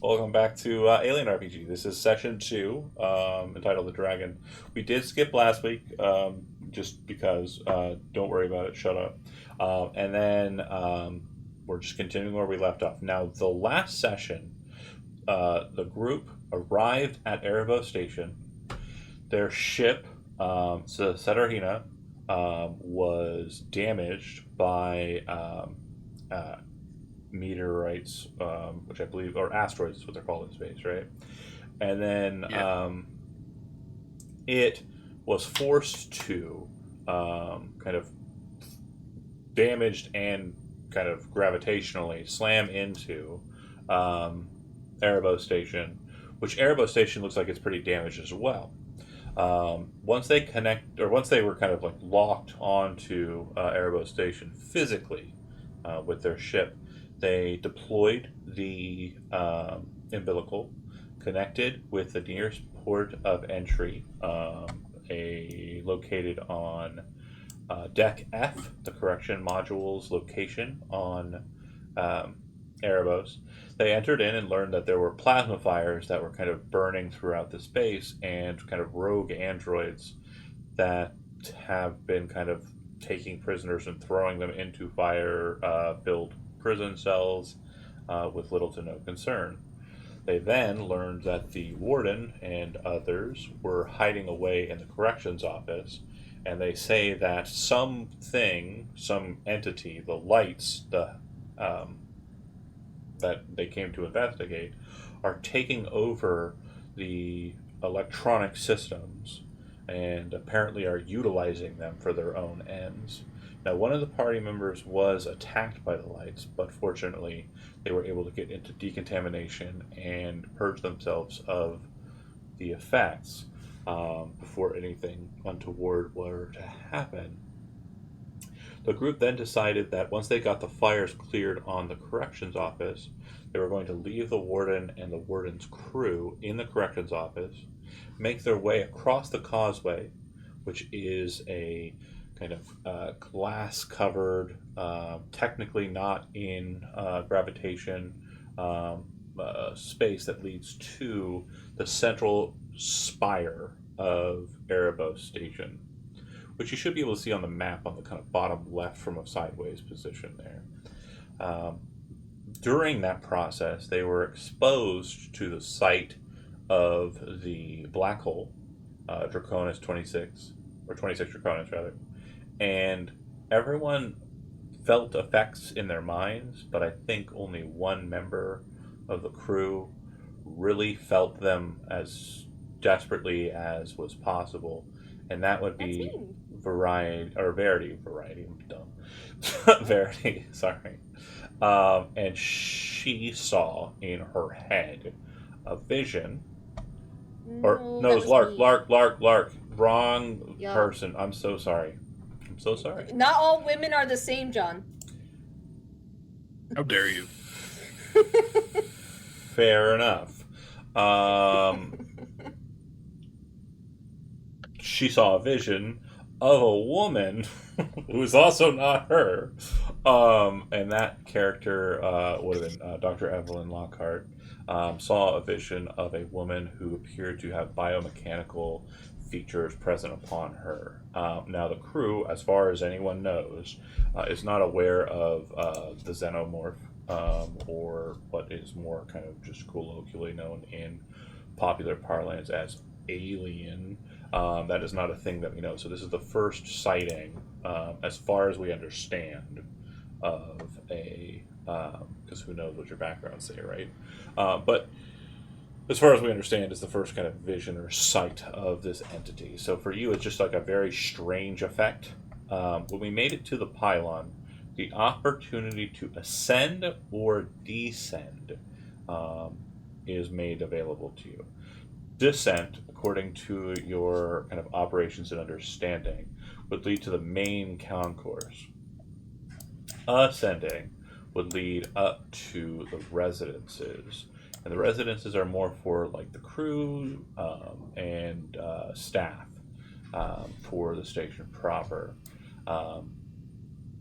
Welcome back to Alien RPG. This is session 2, entitled The Dragon. We did skip last week, just because, don't worry about it, shut up. And then we're just continuing where we left off. Now, the last session, the group arrived at Erebos Station. Their ship, Sedarhina, was damaged by meteorites, which I believe, or asteroids is what they're called in space, right? And then it was forced to kind of damaged and kind of gravitationally slam into Erebos Station, which Erebos Station looks like it's pretty damaged as well. Once they once they were kind of like locked onto Erebos Station physically with their ship, they deployed the umbilical, connected with the nearest port of entry, located on Deck F, the correction module's location on Erebos. They entered in and learned that there were plasma fires that were kind of burning throughout the space, and kind of rogue androids that have been kind of taking prisoners and throwing them into fire-filled prison cells with little to no concern. They then learned that the warden and others were hiding away in the corrections office, and they say that some entity, the lights, that they came to investigate, are taking over the electronic systems and apparently are utilizing them for their own ends. Now, one of the party members was attacked by the lights, but fortunately, they were able to get into decontamination and purge themselves of the effects before anything untoward were to happen. The group then decided that once they got the fires cleared on the corrections office, they were going to leave the warden and the warden's crew in the corrections office, make their way across the causeway, which is a kind of glass-covered, technically not in gravitation, space that leads to the central spire of Erebos Station, which you should be able to see on the map on the kind of bottom left from a sideways position there. During that process, they were exposed to the sight of the black hole, Draconis 26, or 26 Draconis rather, and everyone felt effects in their minds, but I think only one member of the crew really felt them as desperately as was possible, and that would be Verity, I'm dumb. Verity, sorry. And she saw in her head a vision. No, it was Lark. Wrong person. I'm so sorry. Not all women are the same, John. How dare you? Fair enough. She saw a vision of a woman who was also not her. And that character would have been Dr. Evelyn Lockhart. Saw a vision of a woman who appeared to have biomechanical features present upon her. Now, the crew, as far as anyone knows, is not aware of the xenomorph, or what is more kind of just colloquially known in popular parlance as alien. That is not a thing that we know. So this is the first sighting, as far as we understand, of a, because who knows what your backgrounds say, right? But as far as we understand, it's the first kind of vision or sight of this entity. So for you, it's just like a very strange effect. When we made it to the pylon, the opportunity to ascend or descend is made available to you. Descent, according to your kind of operations and understanding, would lead to the main concourse. Ascending would lead up to the residences, and the residences are more for like the crew and staff for the station proper.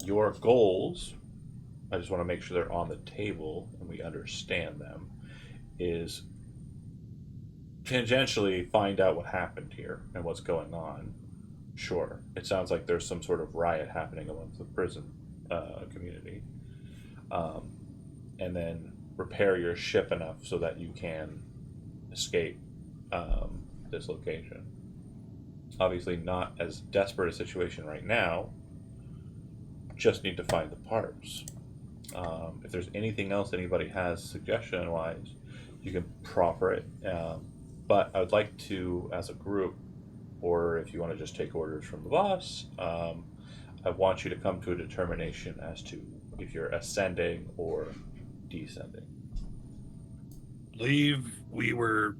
Your goals, I just want to make sure they're on the table and we understand them, is tangentially find out what happened here and what's going on. Sure, it sounds like there's some sort of riot happening amongst the prison community. And then repair your ship enough so that you can escape this location. Obviously, not as desperate a situation right now. Just need to find the parts. If there's anything else anybody has suggestion-wise, you can proffer it. But I would like to, as a group, or if you want to just take orders from the boss, I want you to come to a determination as to if you're ascending or descending. I believe we were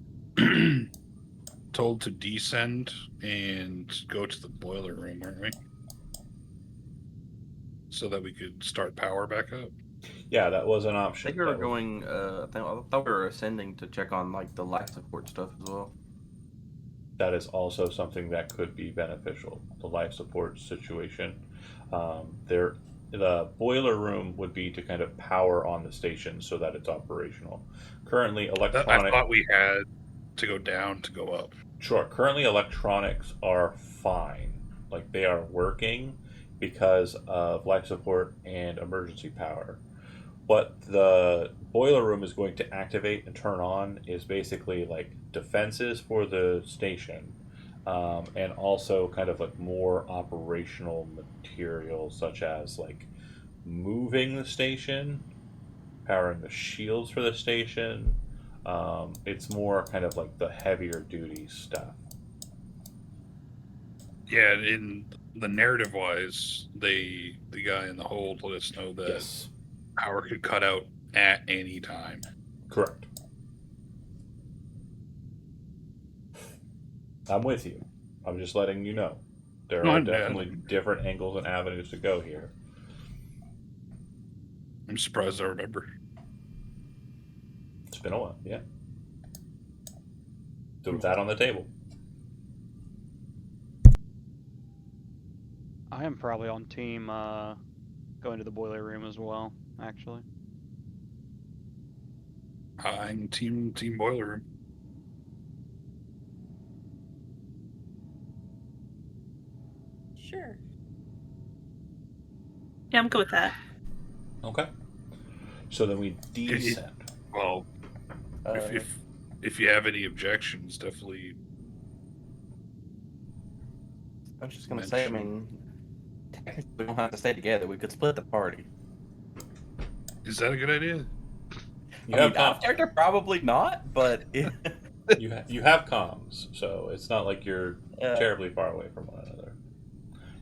told to descend and go to the boiler room, weren't we? So that we could start power back up. Yeah, that was an I option. think we were going. I thought we were ascending to check on like the life support stuff as well. That is also something that could be beneficial. The life support situation. The boiler room would be to kind of power on the station so that it's operational. Currently, I electronic. thought we had to go down to go up. Sure. Currently, electronics are fine. Like they are working because of life support and emergency power. What the boiler room is going to activate and turn on is basically like defenses for the station, and also kind of like more operational material, such as like moving the station, powering the shields for the station. It's more kind of like the heavier duty stuff. Yeah, in the narrative wise, the guy in the hold let us know that Yes, power could cut out at any time. correct. I'm with you. I'm just letting you know. There are definitely different angles and avenues to go here. I'm surprised I remember. It's been a while, yeah. So with that on the table. I am probably on team going to the boiler room as well, actually. I'm team boiler room. Sure. Yeah, I'm good with that. Okay. So then we descend. Well, if you have any objections, definitely. I was just gonna say, I mean, technically we don't have to stay together. We could split the party. Is that a good idea? You I have mean, out of character, probably not, but you have comms, so it's not like you're terribly far away from one another.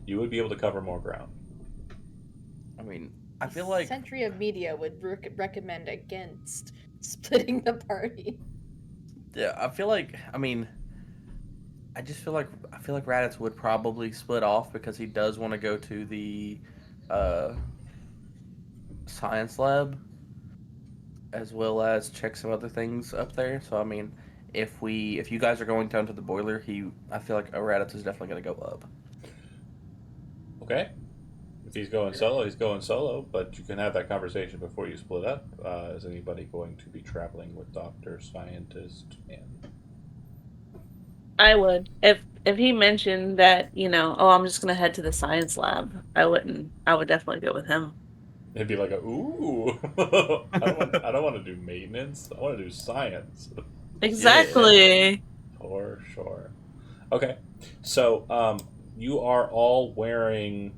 You would be able to cover more ground. I mean, I feel like Century of Media would recommend against splitting the party. yeah, I feel like I feel like Raditz would probably split off because he does want to go to the science lab as well as check some other things up there. So I mean, if you guys are going down to the boiler, I feel like Raditz is definitely going to go up. Okay. If he's going solo, he's going solo, but you can have that conversation before you split up. Is anybody going to be traveling with Dr. Scientist and... I would. If he mentioned that, I'm just gonna head to the science lab, I wouldn't. I would definitely go with him. It'd be like ooh, I don't want to do maintenance. I want to do science. Exactly. Yeah, for sure. Okay, so you are all wearing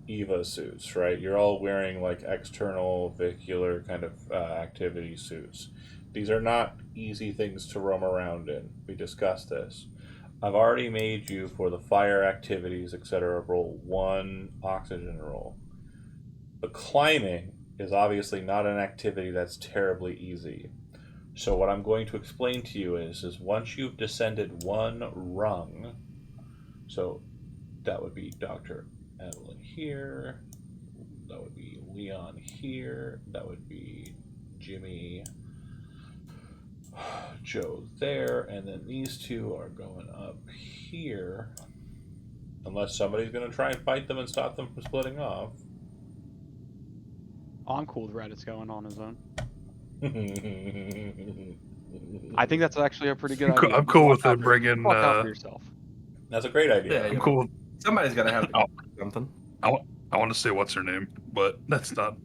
EVA suits, right? You're all wearing like external vehicular kind of activity suits. These are not easy things to roam around in. We discussed this. I've already made you, for the fire activities, etc., roll 1 oxygen roll. The climbing is obviously not an activity that's terribly easy. So what I'm going to explain to you is once you've descended 1 rung, so that would be Dr. Evelyn here, that would be Leon here, that would be Jimmy, Joe there, and then these two are going up here, unless somebody's going to try and fight them and stop them from splitting off. I'm cool with Raditz going on his own. I think that's actually a pretty good I'm cool- idea. I'm cool with Watch out it for- bringing, Watch out for yourself. That's a great idea. Yeah, I'm cool. Somebody's got to have Oh. something. I want to say what's her name, but that's not.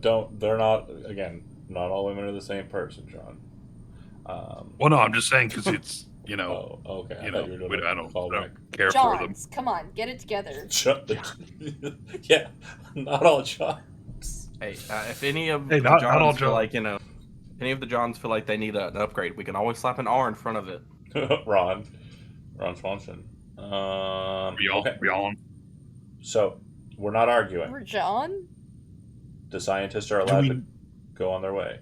Don't. They're not. Again, not all women are the same person, John. Well, no, I'm just saying because it's Oh, okay. I you thought know you were doing I a don't callback. care for them. Johns, come on, get it together. Yeah, not all Johns. Hey, if any of Hey, the not Johns all feel Johns. like any of the Johns feel like they need an upgrade, we can always slap an R in front of it. Ron Swanson. Okay. Beyond. So we're not arguing. We're John? The scientists are Do allowed we to go on their way.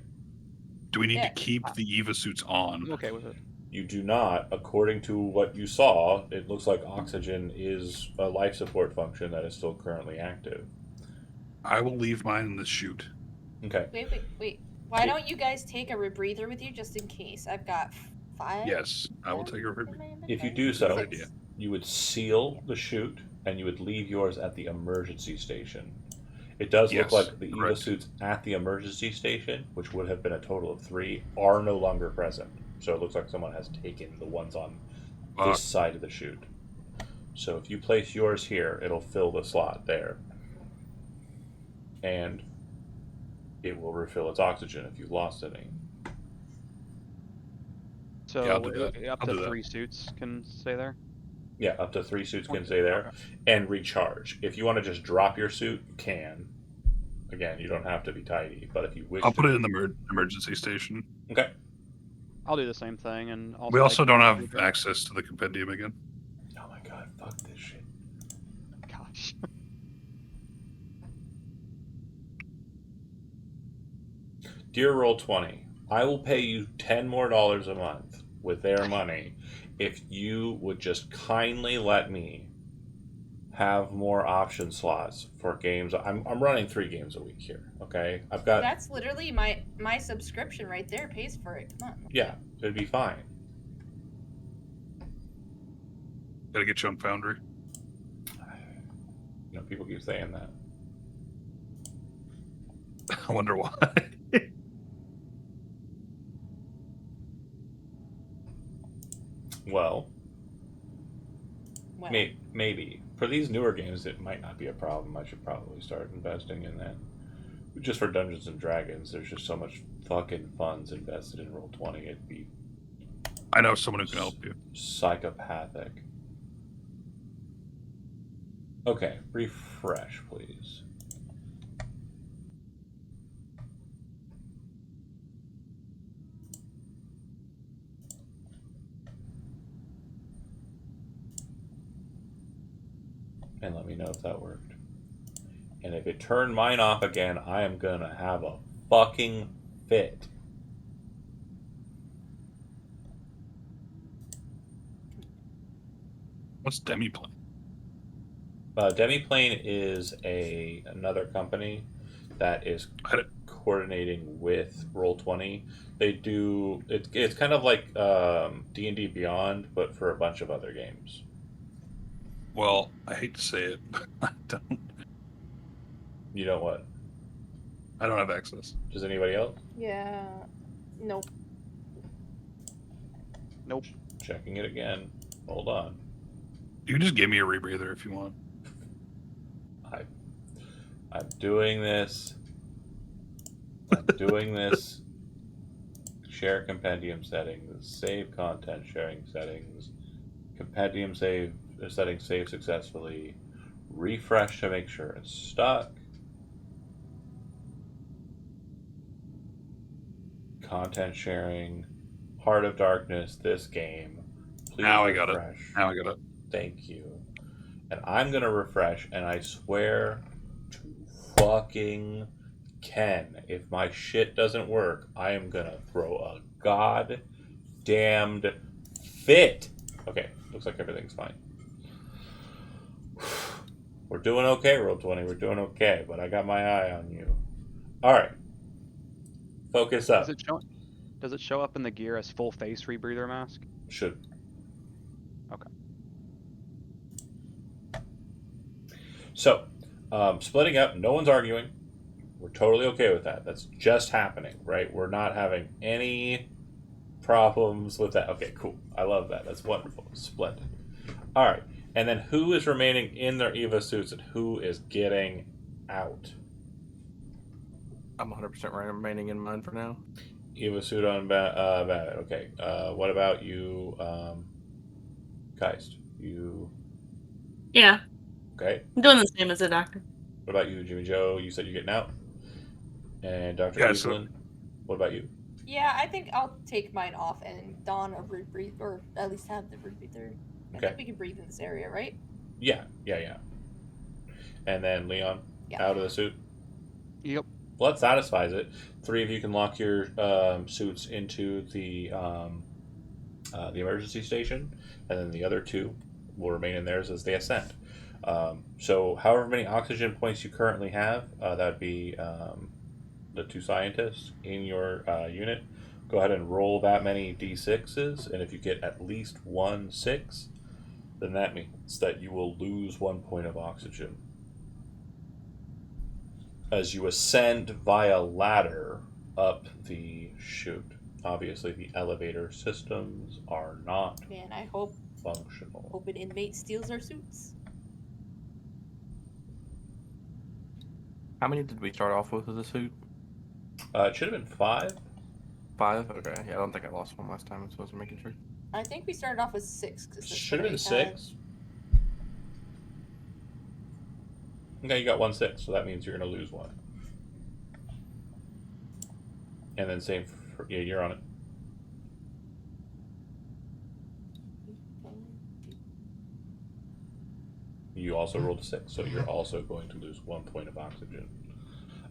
do we need Yeah. to keep the Eva suits on? I'm okay with it. You do not, according to what you saw. It looks like oxygen is a life support function that is still currently active. I will leave mine in the chute. Okay. Wait. Why don't you guys take a rebreather with you just in case? I've got 5. Yes, I will take a in review. my If you inventory. do so, Good idea. you would seal the chute and you would leave yours at the emergency station. It does Yes, look like the Eva correct. suits at the emergency station, which would have been a total of 3, are no longer present. So it looks like someone has taken the ones on Fuck. this side of the chute. So if you place yours here, it'll fill the slot there. And it will refill its oxygen if you lost any. So Yeah, I'll do that. up I'll to do that. 3 suits can stay there. Yeah, up to 3 suits can stay there. Okay. And recharge. If you want to just drop your suit, you can. Again, you don't have to be tidy, but if you wish I'll to, put it in the emergency station. okay. I'll do the same thing, and also We also don't have access to the compendium again. Oh my god, fuck this shit. Gosh. Dear Roll20, I will pay you $10 more a month with their money if you would just kindly let me have more option slots for games. I'm running 3 games a week here, okay? I've got That's literally my subscription right there pays for it. Come on. yeah, it'd be fine. Gotta get you on Foundry. You know, people keep saying that. I wonder why. Well, Well, maybe. For these newer games, it might not be a problem. I should probably start investing in that. Just for Dungeons and Dragons, there's just so much fucking funds invested in Roll20. It'd be I know someone who can help you. psychopathic. Okay, refresh, please. And let me know if that worked. And if it turned mine off again, I am gonna have a fucking fit. What's Demiplane? Demiplane is another company that is I don't- coordinating with Roll20. They do it's kind of like D&D Beyond, but for a bunch of other games. Well, I hate to say it, but You know what? I don't have access. Does anybody else? yeah. Nope. Nope. Checking it again. Hold on. You can just give me a rebreather if you want. I'm doing this. I'm doing this. Share compendium settings. Save content sharing settings. Compendium settings save successfully. Refresh to make sure it's stuck. Content sharing. Heart of Darkness. This game. Please Now I got it. refresh. Now I got it. Thank you. And I'm gonna refresh, and I swear to fucking Ken, if my shit doesn't work, I am gonna throw a goddamned fit. Okay, looks like everything's fine. We're doing okay, Roll20. We're doing okay, but I got my eye on you. All right, focus up. Does it show up in the gear as full face rebreather mask? Should. Okay. So, splitting up. No one's arguing. We're totally okay with that. That's just happening, right? We're not having any problems with that. Okay, cool. I love that. That's wonderful. Splendid. All right. And then who is remaining in their EVA suits and who is getting out? I'm 100% remaining in mine for now. EVA suit on Bandit. Okay. What about you, Geist? You Yeah, okay? I'm doing the same as the doctor. What about you, Jimmy Joe? You said you're getting out. And Dr. Yeah, Evelyn, what about you? Yeah, I think I'll take mine off and don a rebreather, or at least have the rebreather. I Okay. think we can breathe in this area, right? Yeah. And then Leon, Yeah. out of the suit. Yep. Well, that satisfies it. 3 of you can lock your suits into the emergency station, and then the other 2 will remain in theirs as they ascend. So, however many oxygen points you currently have, that would be the 2 scientists in your unit. Go ahead and roll that many d6s, and if you get at least 1 6, then that means that you will lose 1 point of oxygen. As you ascend via ladder up the chute. Obviously, the elevator systems are not Man, I hope functional. an inmate steals our suits. How many did we start off with as a suit? It should have been 5. 5? Okay. Yeah, I don't think I lost one last time. I was making sure. I think we started off with 6. Should have been 6. Okay, you got 1 6, so that means you're going to lose 1. And then same for, yeah, you're on it. You also rolled a 6, so you're also going to lose 1 point of oxygen.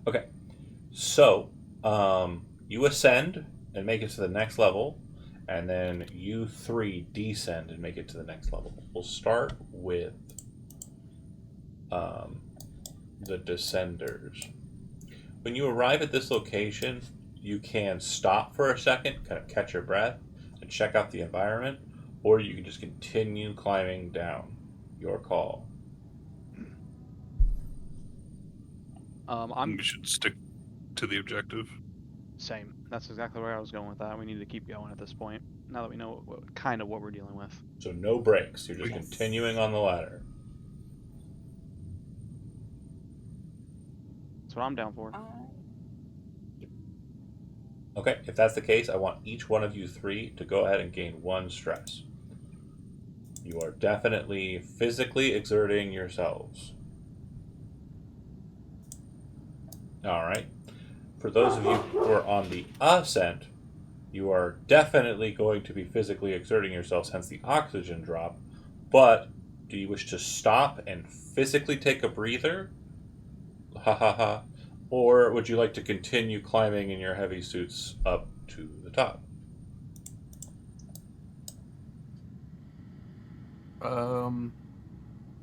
Okay, so you ascend and make it to the next level, and then you 3 descend and make it to the next level. We'll start with the descenders. When you arrive at this location, you can stop for a second, kind of catch your breath, and check out the environment, or you can just continue climbing down. Your call. I'm We should stick to the objective. same. That's exactly where I was going with that. We need to keep going at this point. Now that we know kind of what we're dealing with. So no breaks. You're just Yes. continuing on the ladder. That's what I'm down for. Okay, if that's the case, I want each one of you 3 to go ahead and gain 1 stress. You are definitely physically exerting yourselves. Alright. For those of you who are on the ascent, you are definitely going to be physically exerting yourselves, hence the oxygen drop. But do you wish to stop and physically take a breather? Ha ha ha. Or would you like to continue climbing in your heavy suits up to the top?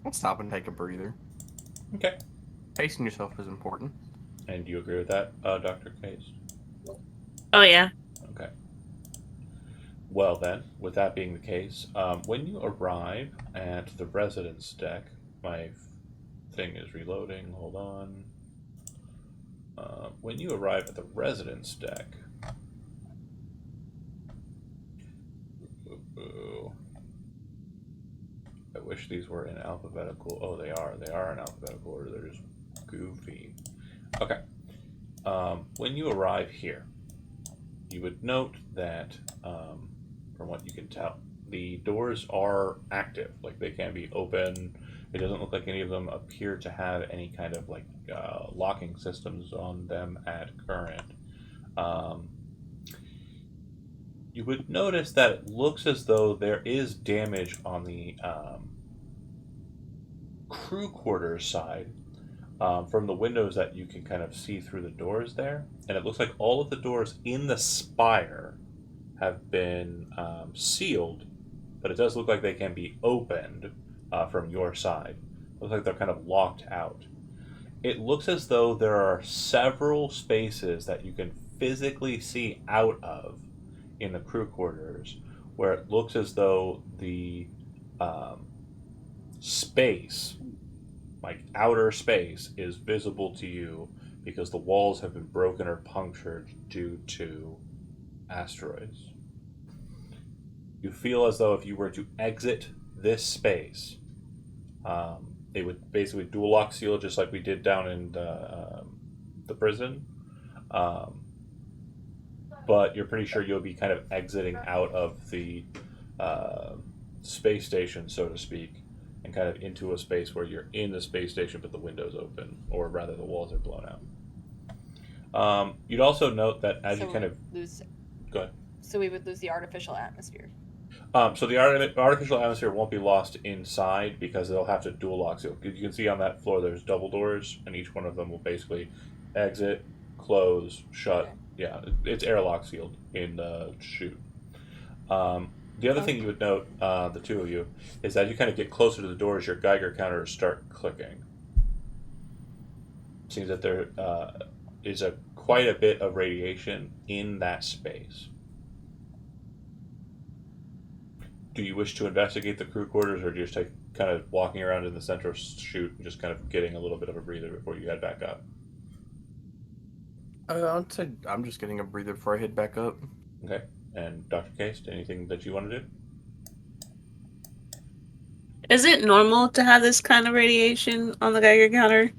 Let's stop and take a breather. Okay. Pacing yourself is important. And do you agree with that, Dr. Case? Oh yeah. Okay. Well then, with that being the case, when you arrive at the residence deck, my thing is reloading, hold on. When you arrive at the residence deck, I wish these were in alphabetical. Oh, they are. They are in alphabetical order. They're just goofy. Okay. When you arrive here, you would note that, from what you can tell, the doors are active. Like, they can be open. It doesn't look like any of them appear to have any kind of, like, locking systems on them at current. You would notice that it looks as though there is damage on the crew quarters side, from the windows that you can kind of see through the doors there. And it looks like all of the doors in the spire have been sealed, but it does look like they can be opened from your side. It looks like they're kind of locked out. It looks as though there are several spaces that you can physically see out of in the crew quarters, where it looks as though the space, like outer space, is visible to you because the walls have been broken or punctured due to asteroids. You feel as though if you were to exit this space, it would basically dual lock seal just like we did down in the prison. But you're pretty sure you'll be kind of exiting out of the space station, so to speak, and kind of into a space where you're in the space station but the window's open, or rather the walls are blown out. You'd also note that as you kind of lose. Go ahead. So we would lose the artificial atmosphere. So the artificial atmosphere won't be lost inside because they'll have to dual lock seal. You can see on that floor there's double doors, and each one of them will basically exit, close, shut. Okay. Yeah, it's airlock sealed in the chute. The other thing you would note, the two of you, is as you kind of get closer to the doors, your Geiger counters start clicking. Seems that there is quite a bit of radiation in that space. Do you wish to investigate the crew quarters, or do you just take kind of walking around in the central chute and just kind of getting a little bit of a breather before you head back up? I'd say I'm just getting a breather before I head back up. Okay. And Dr. Case, anything that you want to do? Is it normal to have this kind of radiation on the Geiger counter?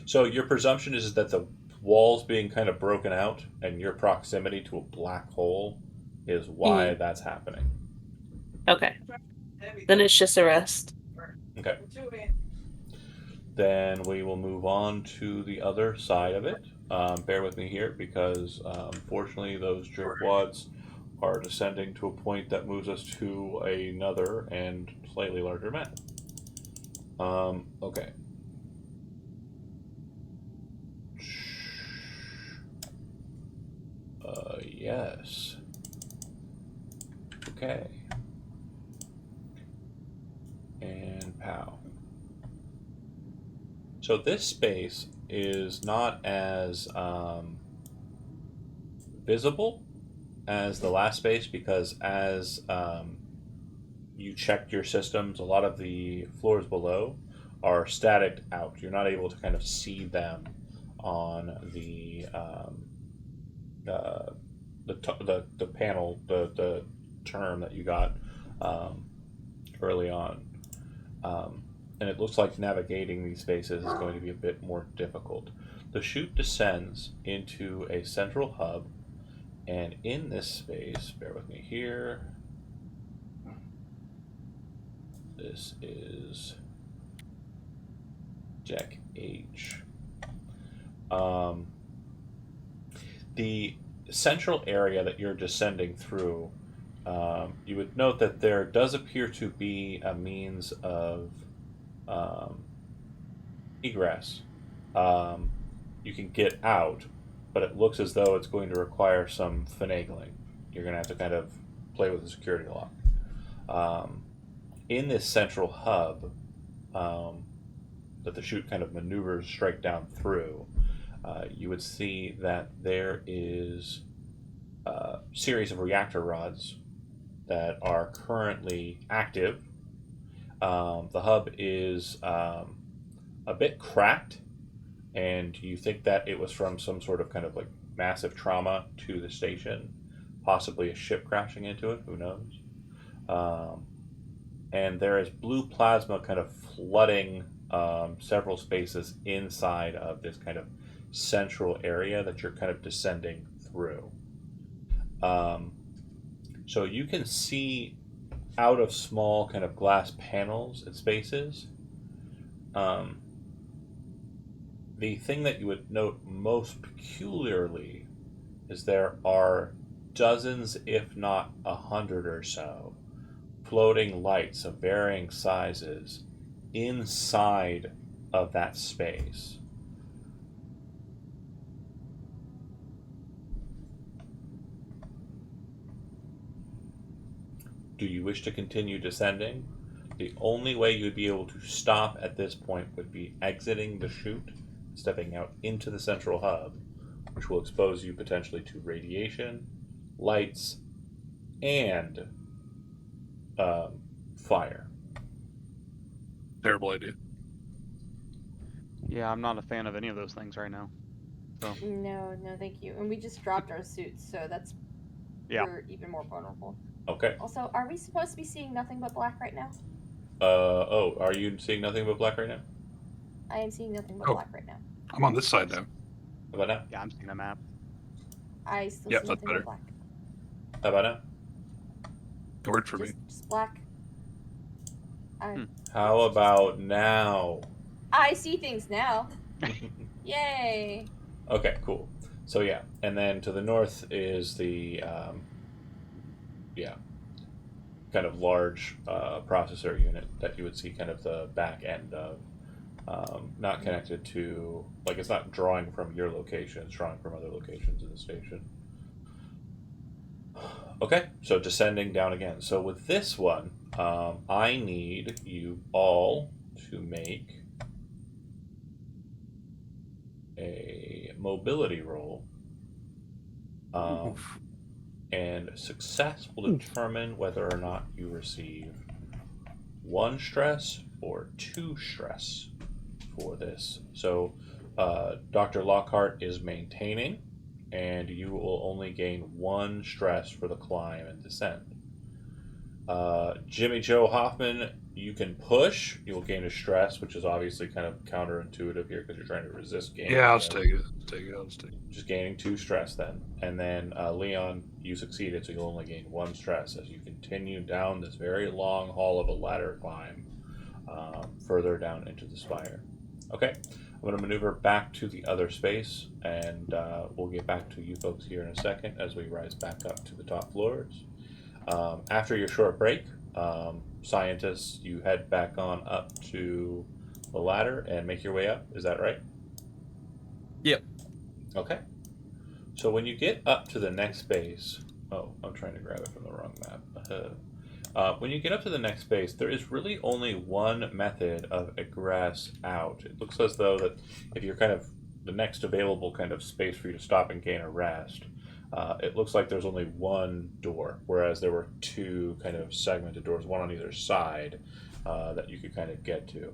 So your presumption is that the walls being kind of broken out and your proximity to a black hole is why that's happening. Okay. Then it's just a rest. Okay. Then we will move on to the other side of it. Bear with me here because unfortunately those jerkwads are descending to a point that moves us to another and slightly larger map. Okay. Yes. Okay. And pow. So this space is not as visible as the last space because as you checked your systems, a lot of the floors below are static out. You're not able to kind of see them on the panel, the term that you got early on. And it looks like navigating these spaces is going to be a bit more difficult. The chute descends into a central hub, and in this space, bear with me here, this is Deck H. The central area that you're descending through, you would note that there does appear to be a means of egress. You can get out, but it looks as though it's going to require some finagling. You're going to have to kind of play with the security lock. In this central hub that the chute kind of maneuvers straight down through, you would see that there is a series of reactor rods that are currently active. The hub is a bit cracked, and you think that it was from some sort of kind of like massive trauma to the station, possibly a ship crashing into it, who knows. And there is blue plasma kind of flooding several spaces inside of this kind of central area that you're kind of descending through. So you can see out of small kind of glass panels and spaces. The thing that you would note most peculiarly is there are dozens, if not 100 or so, floating lights of varying sizes inside of that space. Do you wish to continue descending? The only way you'd be able to stop at this point would be exiting the chute, stepping out into the central hub, which will expose you potentially to radiation, lights, and fire. Terrible idea. Yeah, I'm not a fan of any of those things right now. No, thank you. And we just dropped our suits, so that's Yeah. we're even more vulnerable. Okay. Also, are we supposed to be seeing nothing but black right now? Are you seeing nothing but black right now? I am seeing nothing but Oh. black right now. I'm on this side now. How about now? Yeah, I'm seeing a map. I still Yep, see that's nothing better. but black. How about now? It worked for me. Just black. How about now? I see things now. Yay! Okay, cool. So yeah, and then to the north is the kind of large processor unit that you would see kind of the back end of. Not connected to, like, it's not drawing from your location, it's drawing from other locations in the station. Okay, so descending down again. So with this one, I need you all to make a mobility roll. And success will determine whether or not you receive 1 stress or 2 stress for this. So Dr. Lockhart is maintaining, and you will only gain 1 stress for the climb and descent. Jimmy Joe Hoffman, you can push. You'll gain a stress, which is obviously kind of counterintuitive here because you're trying to resist gaining. Yeah, I'll just take it. I'll just take it. Just gaining 2 stress then. And then Leon, you succeeded, so you'll only gain 1 stress as you continue down this very long hall of a ladder climb further down into the spire. Okay, I'm going to maneuver back to the other space, and we'll get back to you folks here in a second as we rise back up to the top floors. After your short break, scientists, you head back on up to the ladder and make your way up. Is that right? Yep. Okay. So when you get up to the next base, oh, I'm trying to grab it from the wrong map. When you get up to the next base, there is really only one method of egress out. It looks as though that if you're kind of the next available kind of space for you to stop and gain a rest, it looks like there's only one door, whereas there were 2 kind of segmented doors, one on either side, that you could kind of get to.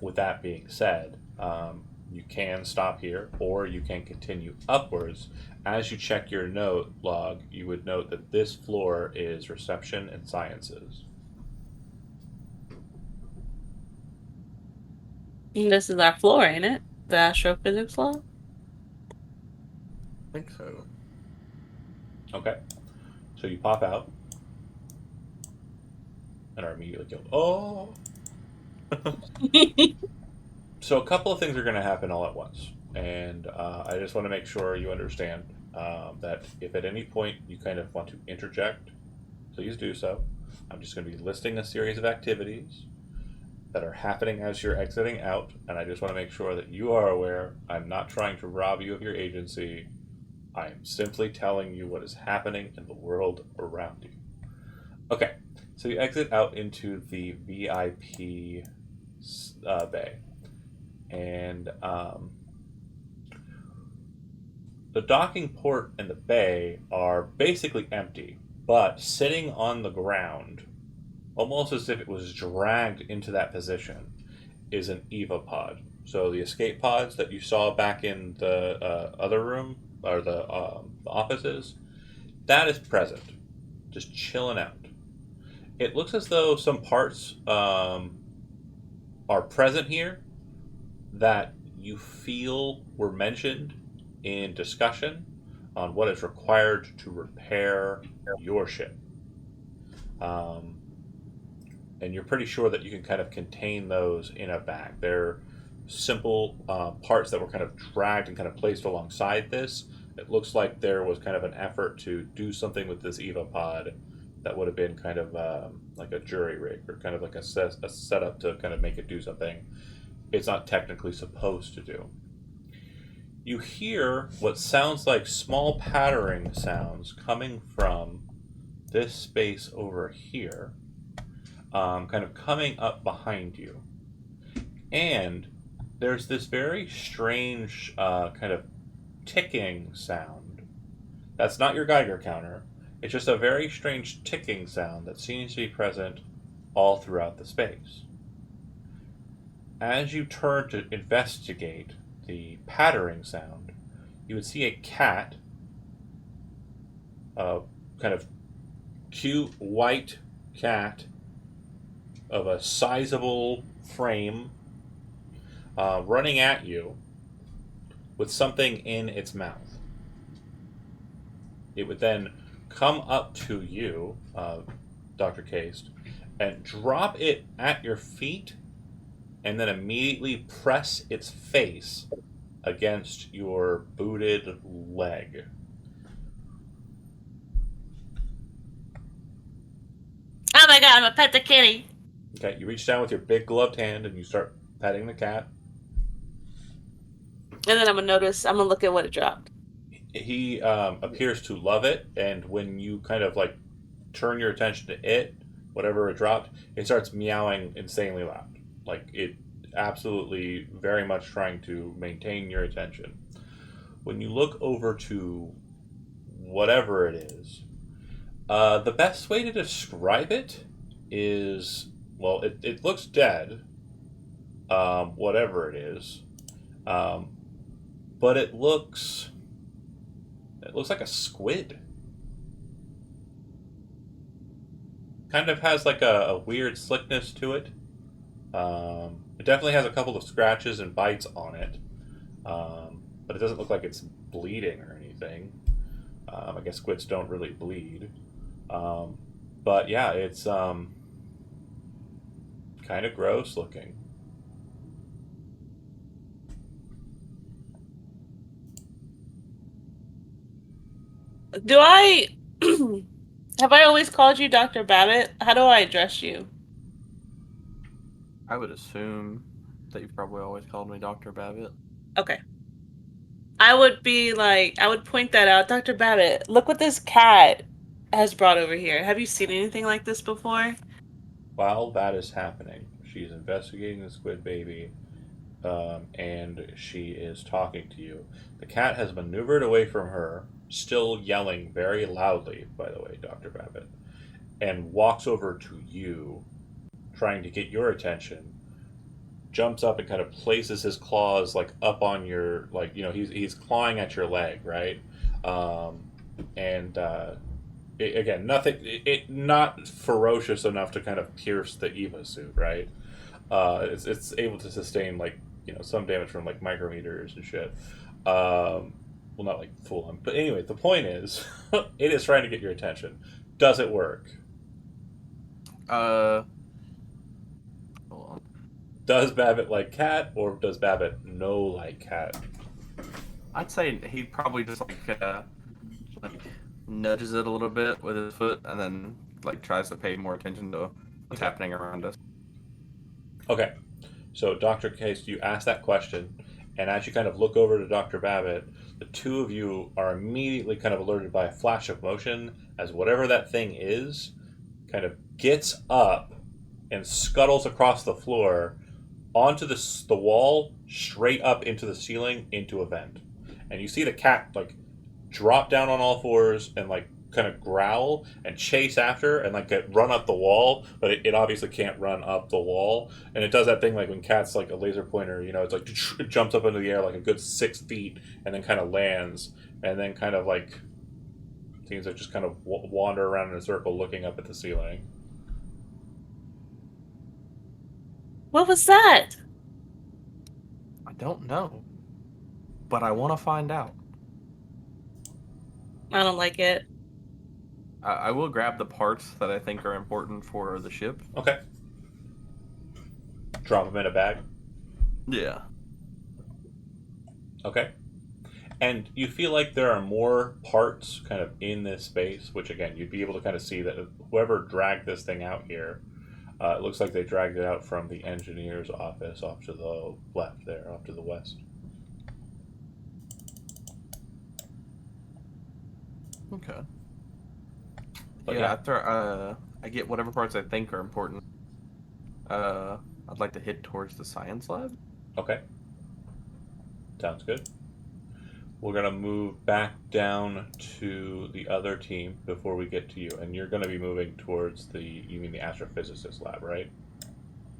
With that being said, you can stop here, or you can continue upwards. As you check your note log, you would note that this floor is reception and sciences. This is our floor, ain't it? The astrophysics floor? I think so. Okay. So you pop out and are immediately killed. Oh! So a couple of things are going to happen all at once. And I just want to make sure you understand that if at any point you kind of want to interject, please do so. I'm just going to be listing a series of activities that are happening as you're exiting out, and I just want to make sure that you are aware I'm not trying to rob you of your agency. I am simply telling you what is happening in the world around you. Okay, so you exit out into the VIP bay. And the docking port and the bay are basically empty, but sitting on the ground, almost as if it was dragged into that position, is an EVA pod. So the escape pods that you saw back in the other room, or the offices, that is present, just chilling out. It looks as though some parts are present here that you feel were mentioned in discussion on what is required to repair your ship. And you're pretty sure that you can kind of contain those in a bag. They're simple parts that were kind of dragged and kind of placed alongside this. It looks like there was kind of an effort to do something with this EVA pod that would have been kind of like a jury rig, or kind of like a setup to kind of make it do something it's not technically supposed to do. You hear what sounds like small pattering sounds coming from this space over here, kind of coming up behind you. And there's this very strange kind of ticking sound. That's not your Geiger counter. It's just a very strange ticking sound that seems to be present all throughout the space. As you turn to investigate, the pattering sound, you would see a cat, kind of cute white cat of a sizable frame, running at you with something in its mouth. It would then come up to you, Dr. Caste, and drop it at your feet, and then immediately press its face against your booted leg. Oh my god, I'm gonna pet the kitty. Okay, you reach down with your big gloved hand and you start petting the cat. And then I'm gonna look at what it dropped. He appears to love it, and when you kind of like turn your attention to it, whatever it dropped, it starts meowing insanely loud. Like it absolutely very much trying to maintain your attention. When you look over to whatever it is, the best way to describe it is, well, it looks dead, whatever it is, but it looks like a squid. Kind of has like a weird slickness to it. It definitely has a couple of scratches and bites on it, but it doesn't look like it's bleeding or anything. I guess squids don't really bleed. But yeah, it's kind of gross looking. Do I have I always called you Dr. Babbitt? How do I address you? I would assume that you've probably always called me Dr. Babbitt. Okay. I would point that out. Dr. Babbitt, look what this cat has brought over here. Have you seen anything like this before? While that is happening, she's investigating the squid baby, and she is talking to you. The cat has maneuvered away from her, still yelling very loudly, by the way, Dr. Babbitt, and walks over to you, trying to get your attention. Jumps up and kind of places his claws like up on your, like, you know, he's clawing at your leg, right? Again, nothing, not ferocious enough to kind of pierce the Eva suit, right? It's able to sustain, like, you know, some damage from like micrometers and shit. Well, not like full on, but anyway, the point is, it is trying to get your attention. Does it work? Hold on. Does Babbitt like cat, or does Babbitt no like cat? I'd say he probably just like nudges it a little bit with his foot, and then like tries to pay more attention to what's happening around us. Okay, so Dr. Case, you ask that question, and as you kind of look over to Dr. Babbitt, the two of you are immediately kind of alerted by a flash of motion as whatever that thing is kind of gets up and scuttles across the floor onto the wall, straight up into the ceiling, into a vent. And you see the cat like drop down on all fours and like kind of growl and chase after and like get run up the wall, but it obviously can't run up the wall. And it does that thing like when cats like a laser pointer, you know, it's like it jumps up into the air like a good 6 feet and then kind of lands, and then kind of like seems to just kind of wander around in a circle looking up at the ceiling. What was that? I don't know, but I want to find out. I don't like it. I will grab the parts that I think are important for the ship. Okay. Drop them in a bag. Yeah. Okay. And you feel like there are more parts kind of in this space, which again, you'd be able to kind of see that whoever dragged this thing out here, it looks like they dragged it out from the engineer's office off to the left there, off to the west. Okay. But Yeah, after I get whatever parts I think are important, I'd like to head towards the science lab. Okay. Sounds good. We're going to move back down to the other team before we get to you. And you're going to be moving towards you mean the astrophysicist lab, right?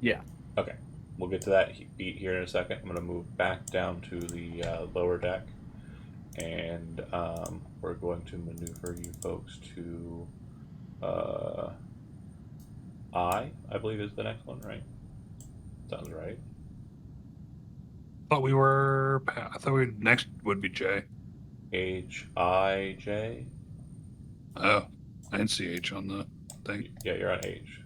Yeah. Okay. we'll get to that beat here in a second. I'm going to move back down to the lower deck, and we're going to maneuver you folks to I believe is the next one, right? Sounds right. I thought we next would be J. H-I-J? Oh, I didn't see H on the thing. Yeah, you're on H.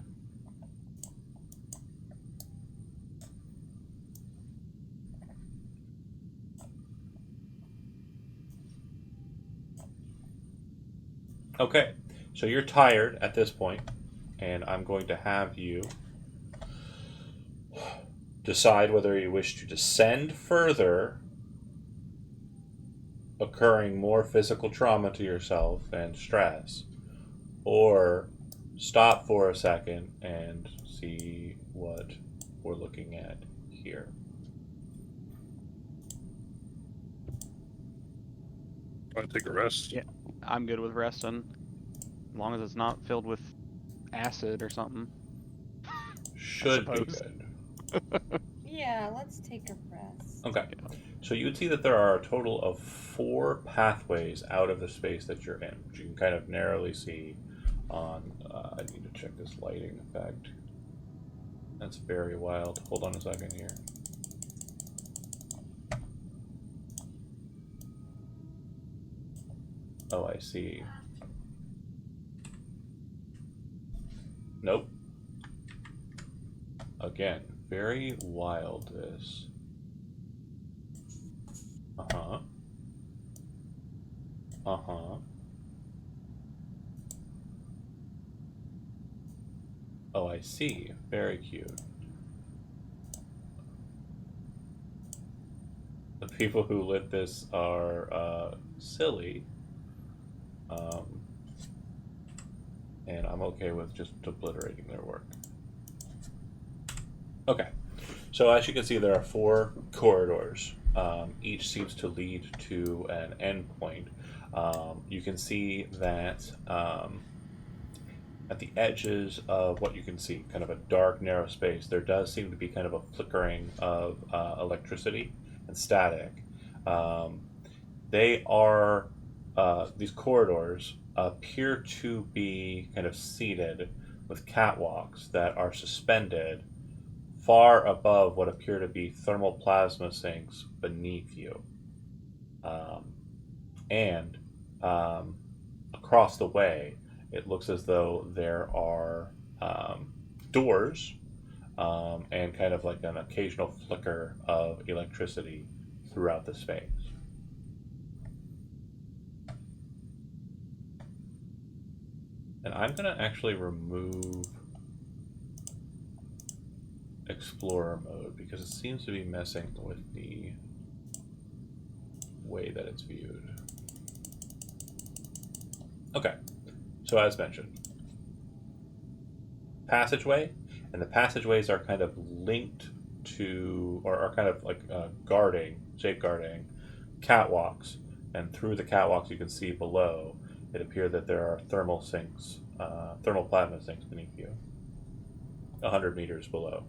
Okay, so you're tired at this point, and I'm going to have you decide whether you wish to descend further, occurring more physical trauma to yourself and stress, or stop for a second and see what we're looking at here. I take a rest. Yeah. I'm good with resting, as long as it's not filled with acid or something. Should be suppose. good. Yeah, let's take a rest. Okay. So you would see that there are a total of 4 pathways out of the space that you're in, which you can kind of narrowly see on. I need to check this lighting effect. That's very wild. Hold on a second here. Oh, I see. Nope. Again, very wild this. Uh-huh. Uh-huh. Oh, I see. Very cute. The people who lit this are silly. And I'm okay with just obliterating their work. Okay. So as you can see, there are 4 corridors. Each seems to lead to an endpoint. You can see that at the edges of what you can see, kind of a dark, narrow space, there does seem to be kind of a flickering of electricity and static. They are, these corridors appear to be kind of seated with catwalks that are suspended far above what appear to be thermal plasma sinks beneath you. And across the way, it looks as though there are doors and kind of like an occasional flicker of electricity throughout the space. And I'm going to actually remove Explorer mode because it seems to be messing with the way that it's viewed. Okay, so as mentioned, passageway, and the passageways are kind of linked to, or are kind of like safeguarding catwalks, and through the catwalks you can see below, it appears that there are thermal plasma sinks beneath you, 100 meters below.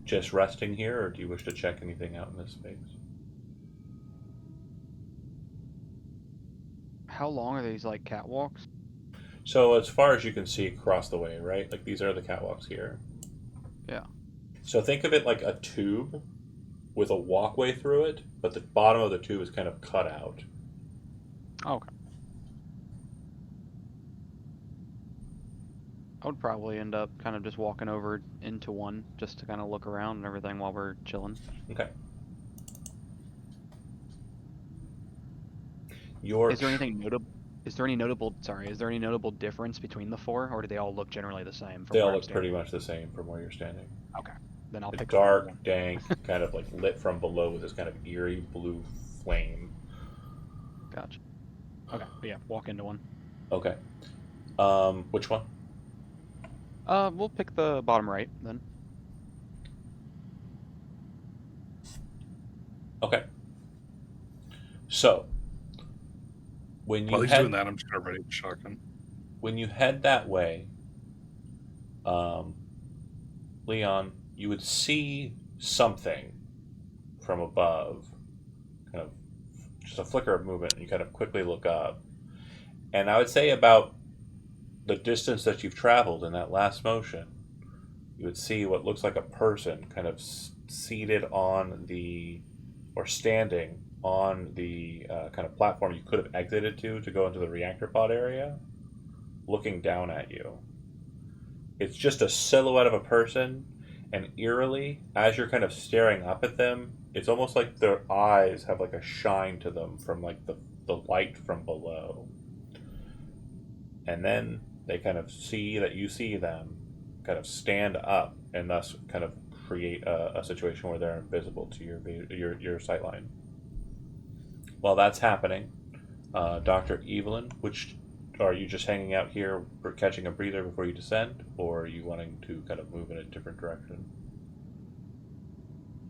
Just resting here, or do you wish to check anything out in this space? How long are these like catwalks? So as far as you can see across the way, right? Like these are the catwalks here. Yeah. So think of it like a tube with a walkway through it, but the bottom of the tube is kind of cut out. Okay. I would probably end up kind of just walking over into one just to kind of look around and everything while we're chilling. Okay. Is there any notable difference between the 4, or do they all look generally the same? They all where I'm look pretty much the same from where you're standing. Okay, then I'll The pick dark, one. dank, kind of like lit from below with this kind of eerie blue flame. Gotcha. Okay, yeah, walk into one. Okay. Which one? We'll pick the bottom right then. Okay. So, when you While he's head doing that, I'm just gonna ready the shotgun. when you head that way, Leon, you would see something from above, kind of just a flicker of movement, and you kind of quickly look up. And I would say about the distance that you've traveled in that last motion, you would see what looks like a person kind of seated on the, or standing on the kind of platform you could have exited to go into the reactor pod area, looking down at you. It's just a silhouette of a person, and eerily, as you're kind of staring up at them, it's almost like their eyes have like a shine to them from like the light from below. And then they kind of see that you see them, kind of stand up, and thus kind of create a situation where they're invisible to your sight line. While that's happening, Dr. Evelyn, which are you just hanging out here for catching a breather before you descend, or are you wanting to kind of move in a different direction?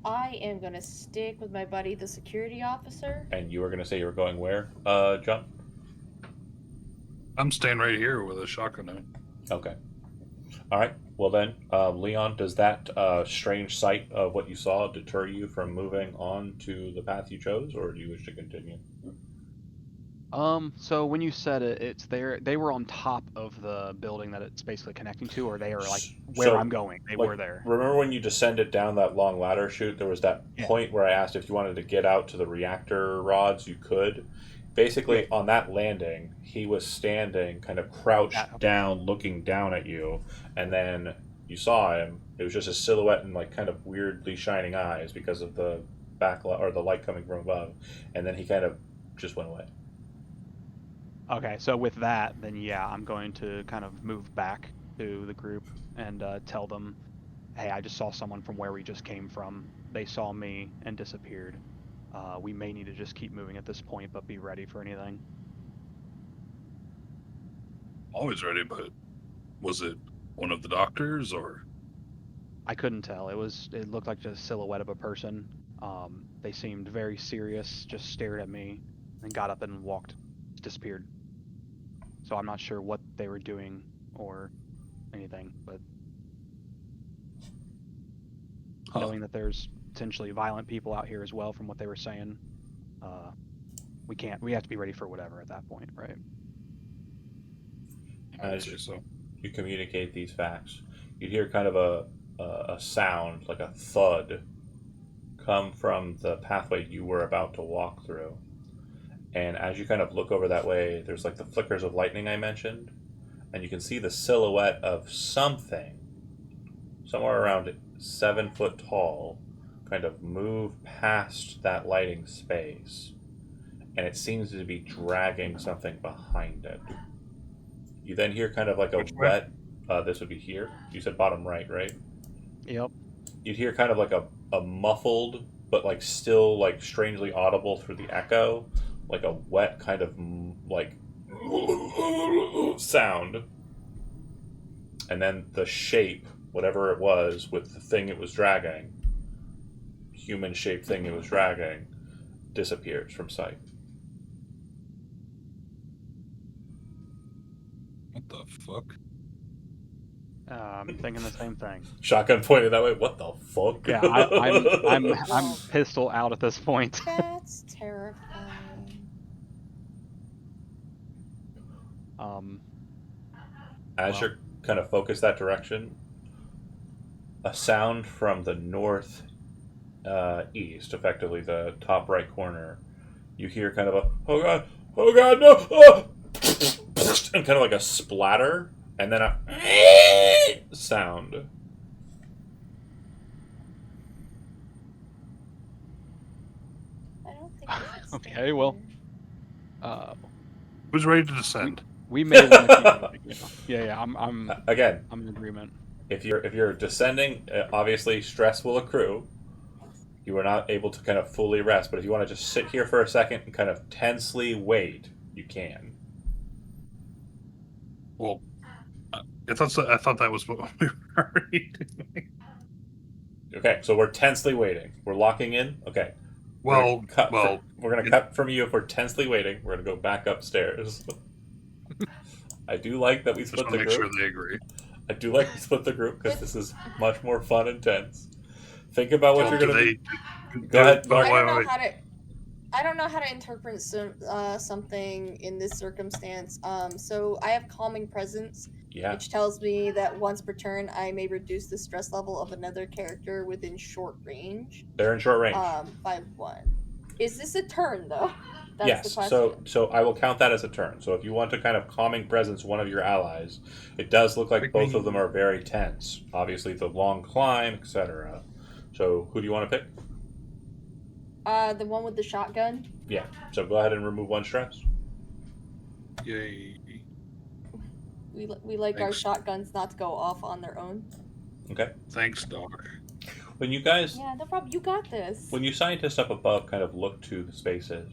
I am gonna stick with my buddy, the security officer. And you were going to say you were going where, John? I'm staying right here with a shotgun now. Okay. All right. Well then, Leon, does that strange sight of what you saw deter you from moving on to the path you chose, or do you wish to continue? So when you said it's there, they were on top of the building that it's basically connecting to, or they are like where So, I'm going. They like, were there. Remember when you descended down that long ladder chute? There was that Yeah. point where I asked if you wanted to get out to the reactor rods. You could. Basically, on that landing, he was standing, kind of crouched down, looking down at you, and then you saw him. It was just a silhouette and like kind of weirdly shining eyes because of the backlight or the light coming from above, and then he kind of just went away. Okay, so with that, then yeah, I'm going to kind of move back to the group and tell them, hey, I just saw someone from where we just came from. They saw me and disappeared. We may need to just keep moving at this point, but be ready for anything. Always ready, but was it one of the doctors or? I couldn't tell. It looked like just a silhouette of a person. They seemed very serious, just stared at me, and got up and walked, disappeared. So I'm not sure what they were doing or anything, but knowing that there's potentially violent people out here as well from what they were saying, we have to be ready for whatever at that point, right? I would say so. You communicate these facts. You'd hear kind of a sound, like a thud, come from the pathway you were about to walk through. And as you kind of look over that way, there's like the flickers of lightning I mentioned, and you can see the silhouette of something, somewhere around 7 foot tall, kind of move past that lighting space, and it seems to be dragging something behind it. You then hear kind of like a Which way? wet, this would be here. You said bottom right, right? Yep. You'd hear kind of like a muffled, but like still like strangely audible through the echo, like a wet kind of like sound. And then the shape, whatever it was, with the thing it was dragging, human shaped thing it was dragging, disappears from sight. What the fuck? I'm thinking the same thing. Shotgun pointed that way. What the fuck? Yeah, I'm pistol out at this point. That's terrifying. As Well. you're kind of focused that direction, a sound from the north east, effectively the top right corner, you hear kind of a oh god no, oh! And kind of like a splatter, and then a sound. I don't think we should stay Okay, well. here. Who's ready to descend? We may want to keep moving. Yeah, I'm Again, in agreement. if you're descending, obviously stress will accrue. You are not able to kind of fully rest, but if you want to just sit here for a second and kind of tensely wait, you can. Well, I thought that was what we were already doing. Okay, so we're tensely waiting. We're locking in. Okay, Well, we're gonna cut from you if we're tensely waiting. We're gonna go back upstairs. I do like that we just split want the to make group. sure they agree. I do like we split the group because this is much more fun and tense. Think about what So you're do gonna they? do. Go ahead, But Mark. I don't know how to interpret something in this circumstance. So I have calming presence, Yeah, which tells me that once per turn I may reduce the stress level of another character within short range. they're in short range. By 1. Is this a turn though? That's Yes, the question. so I will count that as a turn. So if you want to kind of calming presence one of your allies, it does look like both of them are very tense. Obviously, the long climb, etc. So who do you want to pick? The one with the shotgun. Yeah. So go ahead and remove 1 stress. Yay. We like our Thanks. shotguns not to go off on their own. Okay. Thanks, Doc. When you guys, Yeah, no problem. You got this. when you scientists up above kind of look to the spaces,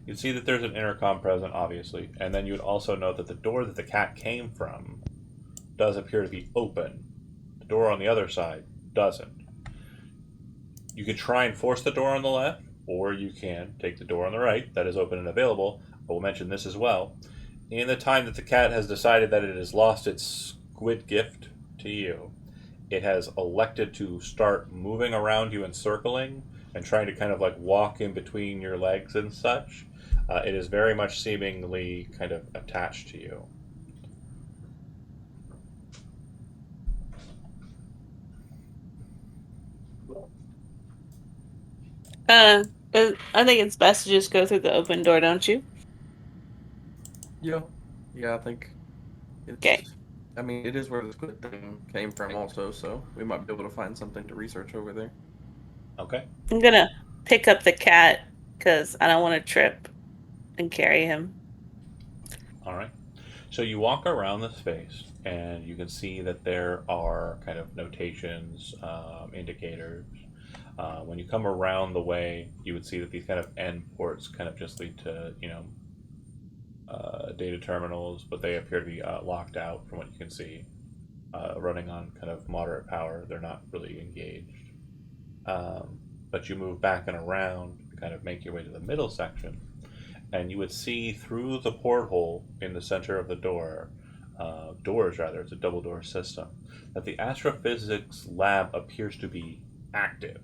you'd see that there's an intercom present, obviously, and then you'd also note that the door that the cat came from does appear to be open. The door on the other side doesn't. You can try and force the door on the left, or you can take the door on the right that is open and available. I will mention this as well. In the time that the cat has decided that it has lost its squid gift to you, it has elected to start moving around you and circling and trying to kind of like walk in between your legs and such. It is very much seemingly kind of attached to you. I think it's best to just go through the open door, don't you? Yeah. Yeah, I think. It's, Okay. I mean, it is where the squid thing came from, also, so we might be able to find something to research over there. Okay. I'm gonna pick up the cat because I don't want to trip and carry him. All right. So you walk around the space, and you can see that there are kind of notations, indicators. When you come around the way, you would see that these kind of end ports kind of just lead to, data terminals, but they appear to be locked out from what you can see, running on kind of moderate power. They're not really engaged. But you move back and around to kind of make your way to the middle section, and you would see through the porthole in the center of the doors rather, it's a double door system, that the astrophysics lab appears to be active.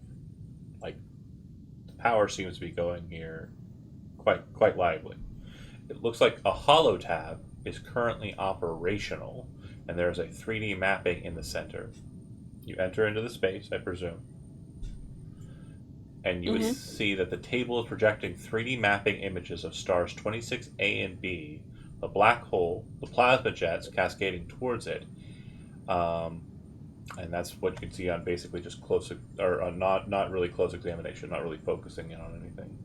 Like, the power seems to be going here quite lively. It looks like a holotab is currently operational, and there's a 3D mapping in the center. You enter into the space, I presume, and you would see that the table is projecting 3D mapping images of stars 26A and B, the black hole, the plasma jets cascading towards it, and that's what you can see on basically just close, or not really close examination, not really focusing in on anything.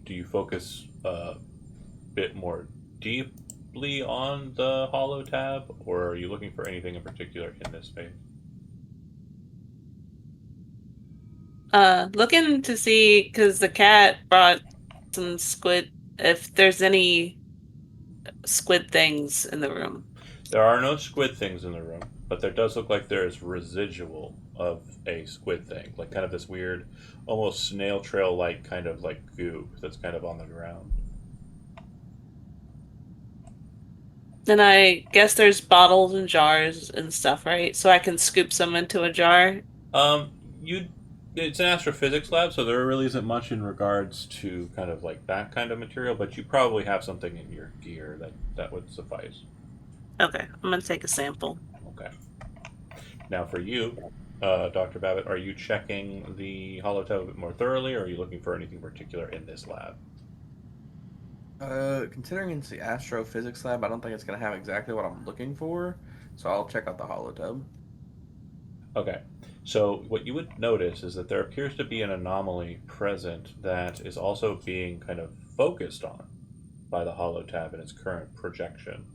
Do you focus a bit more deeply on the holotab, or are you looking for anything in particular in this space? Looking to see because the cat brought some squid. If there's any squid things in the room. There are no squid things in the room, but there does look like there is residual of a squid thing, like kind of this weird, almost snail trail like kind of like goo that's kind of on the ground. And I guess there's bottles and jars and stuff, right? So I can scoop some into a jar. It's an astrophysics lab, so there really isn't much in regards to kind of like that kind of material, but you probably have something in your gear that would suffice. Okay, I'm gonna take a sample. Okay. Now for you, Dr. Babbitt, are you checking the holotab a bit more thoroughly, or are you looking for anything particular in this lab? Considering it's the astrophysics lab, I don't think it's going to have exactly what I'm looking for, so I'll check out the holotub. Okay. So what you would notice is that there appears to be an anomaly present that is also being kind of focused on by the holotab in its current projection.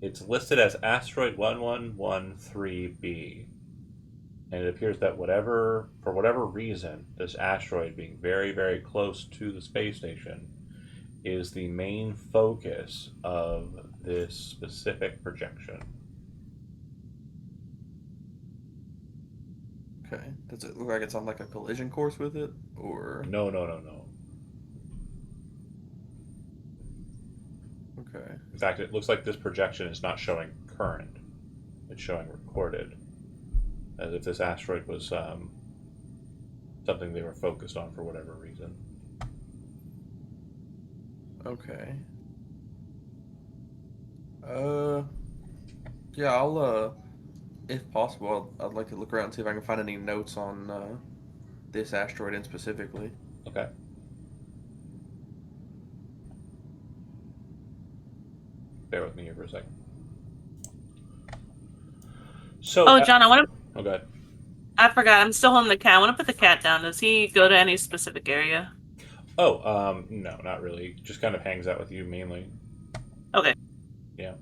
It's listed as asteroid 1113b, and it appears that for whatever reason, this asteroid being very, very close to the space station is the main focus of this specific projection. Okay. Does it look like it's on like a collision course with it, or No. okay? In fact, it looks like this projection is not showing current; it's showing recorded, as if this asteroid was something they were focused on for whatever reason. Okay. Yeah, I'll if possible, I'd like to look around and see if I can find any notes on this asteroid in specifically. Okay. Bear with me here for a second. So, Oh, John, okay. I forgot. I'm still holding the cat. I want to put the cat down. Does he go to any specific area? Oh, no, not really. Just kind of hangs out with you mainly. Okay. Yeah.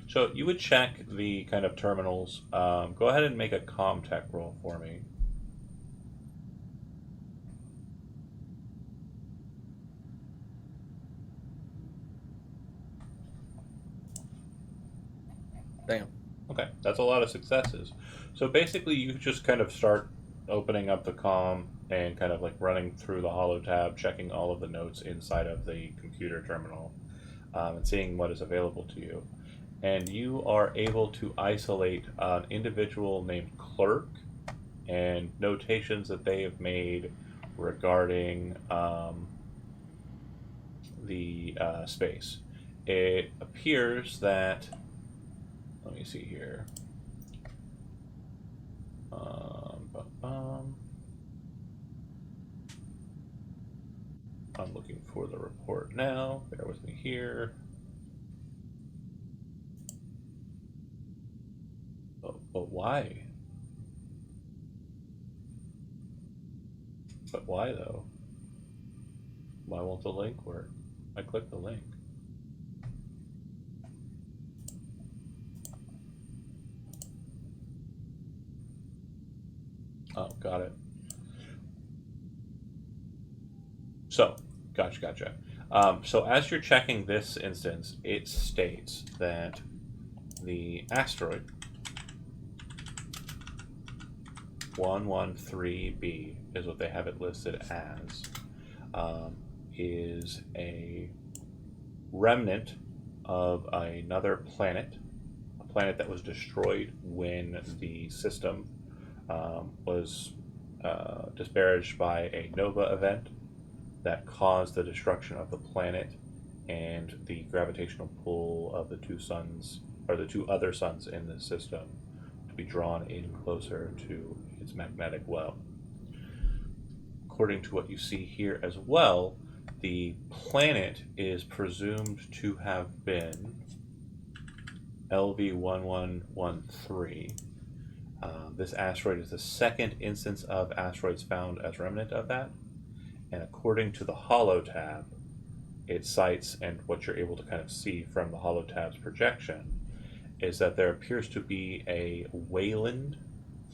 So you would check the kind of terminals. Go ahead and make a comm tech roll for me. Damn. Okay, that's a lot of successes. So basically, you just kind of start opening up the comm and kind of like running through the holo tab, checking all of the notes inside of the computer terminal, and seeing what is available to you. And you are able to isolate an individual named Clerk and notations that they have made regarding the space. It appears that, let me see here. I'm looking for the report now. Bear with me here. But why? But why though? Why won't the link work? I clicked the link. Oh, got it. So, gotcha. So as you're checking this instance, it states that the asteroid 113B is what they have it listed as, is a remnant of another planet, a planet that was destroyed when the system was disparaged by a nova event that caused the destruction of the planet and the gravitational pull of the two suns, or the two other suns in the system, to be drawn in closer to its magnetic well. According to what you see here as well, the planet is presumed to have been LV1113. This asteroid is the second instance of asteroids found as remnant of that. And according to the holotab, it cites, and what you're able to kind of see from the holotab's projection, is that there appears to be a Wayland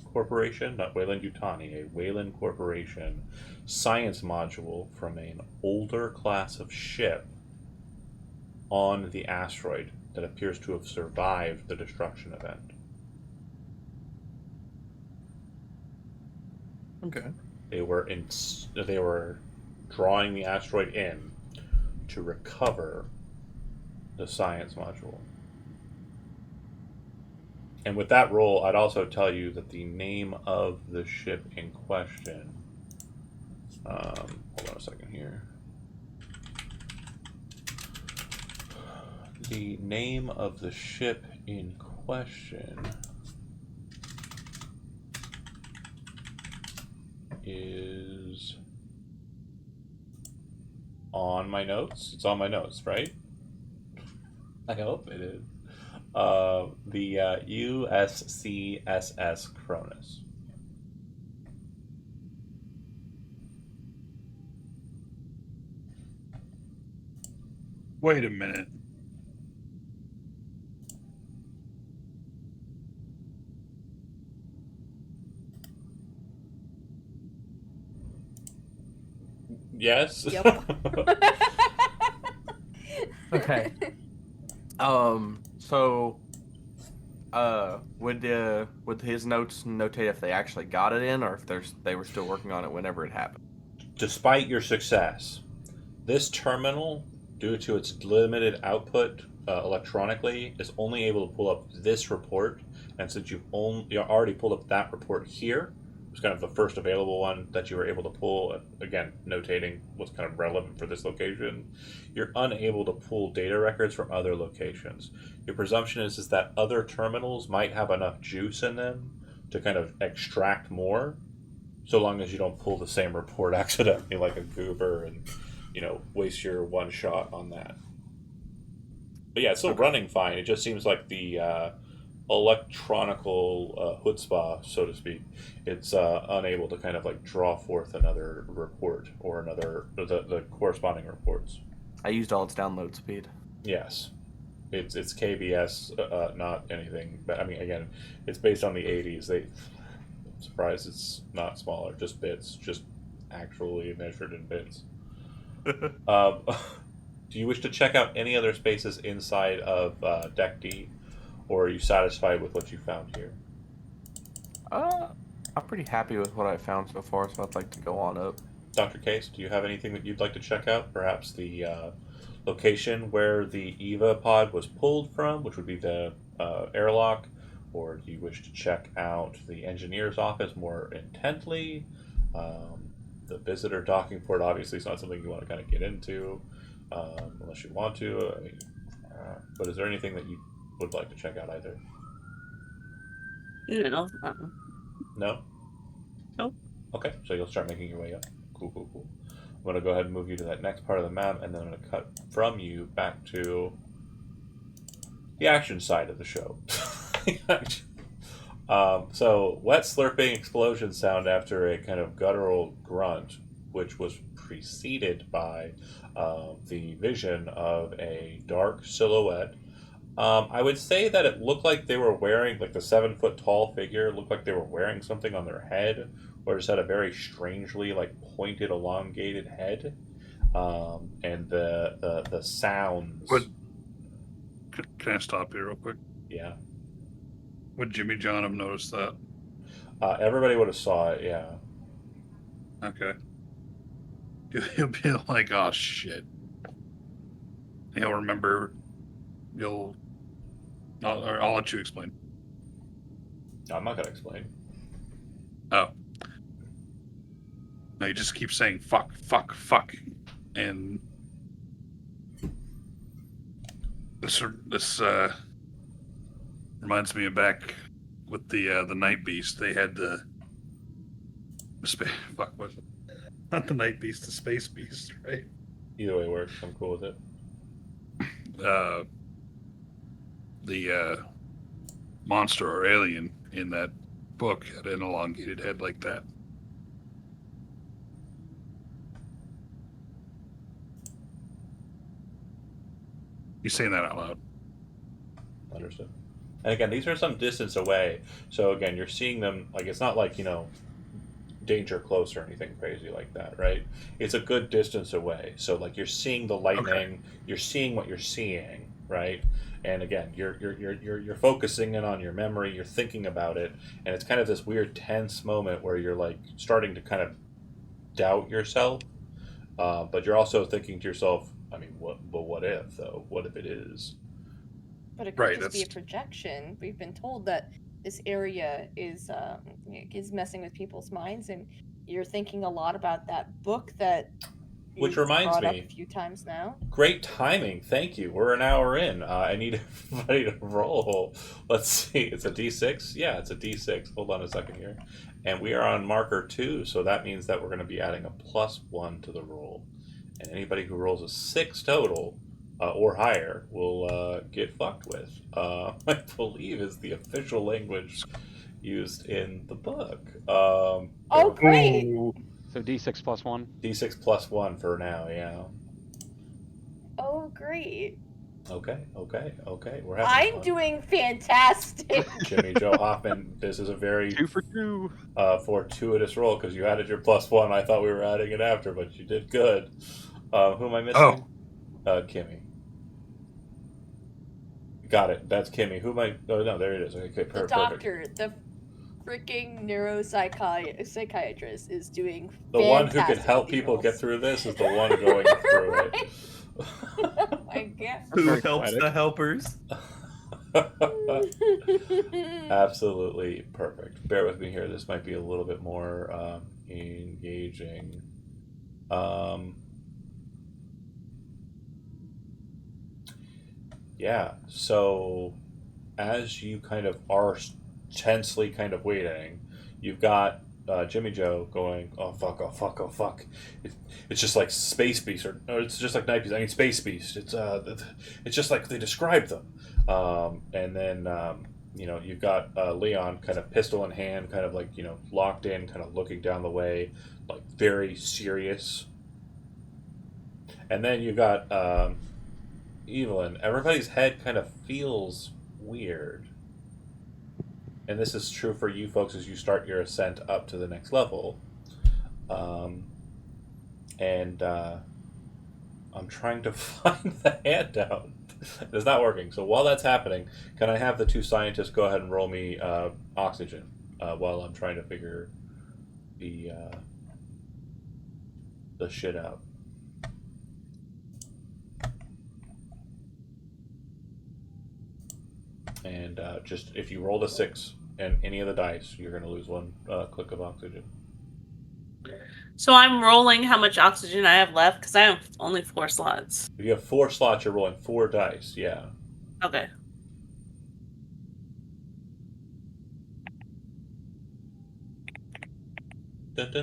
Corporation, not Weyland-Yutani, a Wayland Corporation science module from an older class of ship on the asteroid that appears to have survived the destruction event. Okay. They were drawing the asteroid in to recover the science module. And with that roll, I'd also tell you that the name of the ship in question. Hold on a second here. The name of the ship in question is on my notes. It's on my notes, right? I hope it is. The USCSS Cronus. Wait a minute. Yes. Yep. Okay. So Would his notes notate if they actually got it in, or if they were still working on it whenever it happened? Despite your success, this terminal, due to its limited output electronically, is only able to pull up this report. And since you already pulled up that report here, it was kind of the first available one that you were able to pull. Again, notating what's kind of relevant for this location. You're unable to pull data records from other locations. Your presumption is that other terminals might have enough juice in them to kind of extract more, so long as you don't pull the same report accidentally like a goober and waste your one shot on that. But yeah, it's still running fine. It just seems like the electronical chutzpah, so to speak, it's unable to kind of like draw forth another report or the corresponding reports. I used all its download speed. Yes, it's KBS, not anything. But I mean, again, it's based on the 80s. I'm surprised it's not smaller. Just bits, just actually measured in bits. Do you wish to check out any other spaces inside of Deck D, or are you satisfied with what you found here? I'm pretty happy with what I found so far, so I'd like to go on up. Dr. Case, do you have anything that you'd like to check out? Perhaps the location where the EVA pod was pulled from, which would be the airlock, or do you wish to check out the engineer's office more intently? The visitor docking port obviously is not something you want to kind of get into, unless you want to. I mean, but is there anything that you would like to check out either? No. No? Nope. Okay, so you'll start making your way up. Cool. I'm going to go ahead and move you to that next part of the map, and then I'm going to cut from you back to the action side of the show. So, wet slurping explosion sound after a kind of guttural grunt, which was preceded by the vision of a dark silhouette. I would say that it looked like they were wearing, like the 7-foot tall figure looked like they were wearing something on their head, or just had a very strangely like pointed, elongated head. And the sounds. What? Can I stop here real quick? Yeah. Would Jimmy John have noticed that? Everybody would have saw it. Yeah. Okay. He'll be like, "Oh shit." He'll remember. I'll let you explain. I'm not gonna explain. Oh. No, you just keep saying fuck, and this reminds me of back with the Night Beast. They had the fuck, what? Not the Night Beast, the Space Beast, right? Either way works. I'm cool with it. The monster or alien in that book had an elongated head like that. You're saying that out loud. Understood. And again, these are some distance away. So again, you're seeing them, like, it's not like, danger close or anything crazy like that, right? It's a good distance away. So like you're seeing the lightning, okay. You're seeing what you're seeing, right? And again, you're focusing in on your memory, you're thinking about it, and it's kind of this weird tense moment where you're like starting to kind of doubt yourself, but you're also thinking to yourself, I mean, what if though? What if it is? But it could just be a projection. We've been told that this area is messing with people's minds, and you're thinking a lot about that book that which reminds me, up a few times now. Great timing, thank you. We're an hour in. I need everybody to roll. Let's see, it's a D6. Yeah, it's a D6. Hold on a second here, and we are on marker 2, so that means that we're going to be adding a +1 to the roll, and anybody who rolls a 6 total. Or higher will get fucked with. I believe is the official language used in the book. Oh, great! So D6 +1. D6 +1 for now. Yeah. Oh, great. Okay. We're having I'm fun. Doing fantastic. Jimmy Joe Hoffman, this is a very 2 for 2 fortuitous roll because you added your +1. I thought we were adding it after, but you did good. Who am I missing? Oh. Kimmy. Got it. That's Kimmy. Who am I? Oh no, there it is. Okay, The perfect. doctor, the freaking neuropsychiatrist is doing The one who can fantastic help with these people roles. get through this is the one going through it. Oh my god. Who Very helps poetic. the helpers? Absolutely perfect. Bear with me here. This might be a little bit more engaging. Yeah. So, as you kind of are tensely kind of waiting, you've got Jimmy Joe going, "Oh fuck! Oh fuck! Oh fuck!" It's just like Space Beast, or it's just like Night Beast. I mean, Space Beast. It's just like they described them. And then you've got Leon kind of pistol in hand, kind of like locked in, kind of looking down the way, like very serious. And then you've got Evelyn. Everybody's head kind of feels weird. And this is true for you folks as you start your ascent up to the next level. And I'm trying to find the handout. It's not working. So while that's happening, can I have the two scientists go ahead and roll me oxygen while I'm trying to figure the shit out? And just if you rolled a 6 and any of the dice, you're going to lose 1 click of oxygen. So I'm rolling how much oxygen I have left because I have only 4 slots. If you have 4 slots, you're rolling 4 dice. Yeah. Okay. It's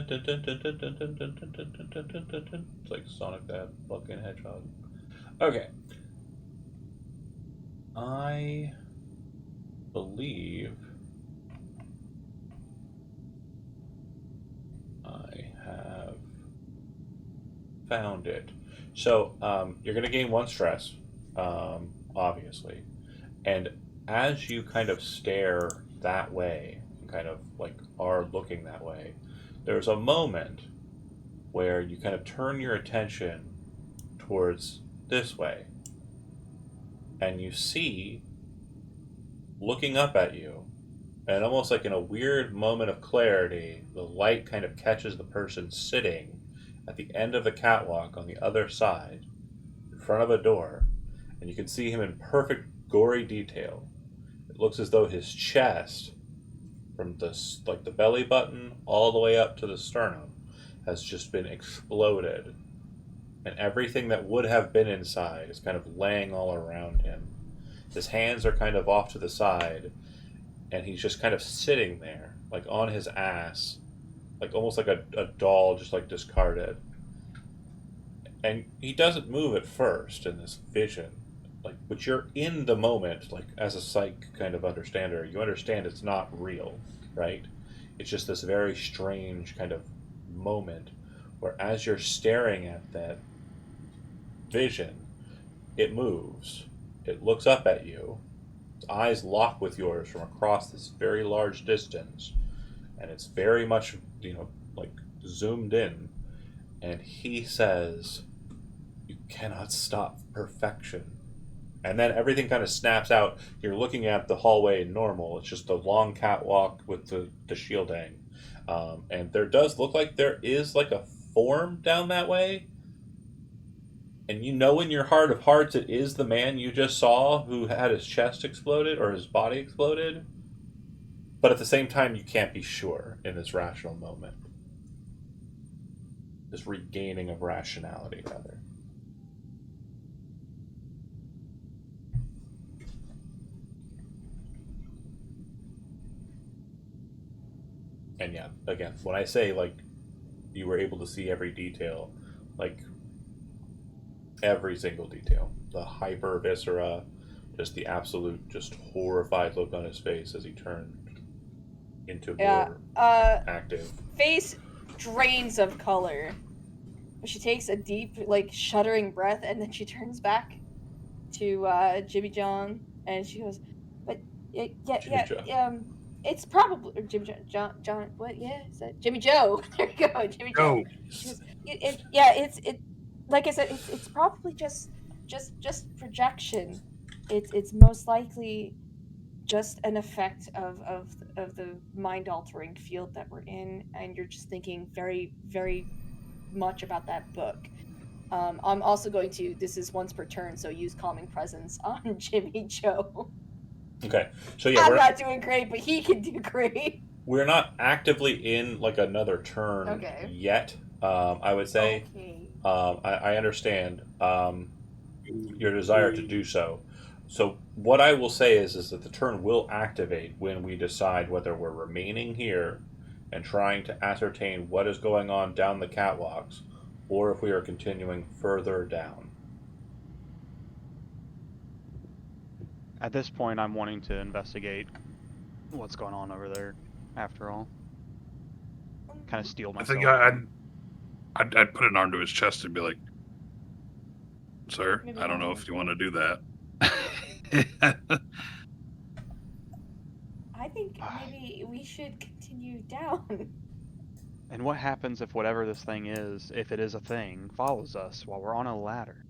like Sonic that fucking hedgehog. Okay. I believe I have found it. So you're going to gain 1 stress, obviously. And as you kind of stare that way, kind of like are looking that way, there's a moment where you kind of turn your attention towards this way. And you see, looking up at you, and almost like in a weird moment of clarity, the light kind of catches the person sitting at the end of the catwalk on the other side, in front of a door, and you can see him in perfect gory detail. It looks as though his chest, from the belly button all the way up to the sternum, has just been exploded. And everything that would have been inside is kind of laying all around him. His hands are kind of off to the side, and he's just kind of sitting there, like on his ass, like almost like a doll just like discarded. And he doesn't move at first in this vision, but you're in the moment, like as a psych kind of understander, you understand it's not real, right? It's just this very strange kind of moment where as you're staring at that vision, it moves. It looks up at you. Its eyes lock with yours from across this very large distance, and it's very much, like zoomed in. And he says, "You cannot stop perfection." And then everything kind of snaps out. You're looking at the hallway normal. It's just a long catwalk with the shielding. And there does look like there is like a form down that way. And you know in your heart of hearts it is the man you just saw who had his chest exploded or his body exploded. But at the same time, you can't be sure in this rational moment. This regaining of rationality, rather. And yeah, again, when I say, like, you were able to see every detail, like, every single detail. The hyper viscera, just the absolute, just horrified look on his face as he turned into more active. Face drains of color. She takes a deep, like, shuddering breath, and then she turns back to Jimmy John, and she goes, "But it's probably Jimmy John. What? Yeah, is that Jimmy Joe? There you go, Jimmy Joe. Goes, it's like I said, it's probably just projection. it's most likely just an effect of the mind altering field that we're in, and you're just thinking very, very much about that book. I'm also going to, this is once per turn, so use calming presence on Jimmy Joe. Okay, so yeah, I'm not doing great, but he can do great. we're not actively in like another turn Okay. yet. I would say. Okay. I understand your desire to do so. So what I will say is that the turn will activate when we decide whether we're remaining here and trying to ascertain what is going on down the catwalks, or if we are continuing further down. At this point, I'm wanting to investigate what's going on over there. After all, kind of steel I myself. think I'd put an arm to his chest and be like, "Sir, Maybe I don't know not. if you want to do that." I think maybe we should continue down. And what happens if whatever this thing is, if it is a thing, follows us while we're on a ladder?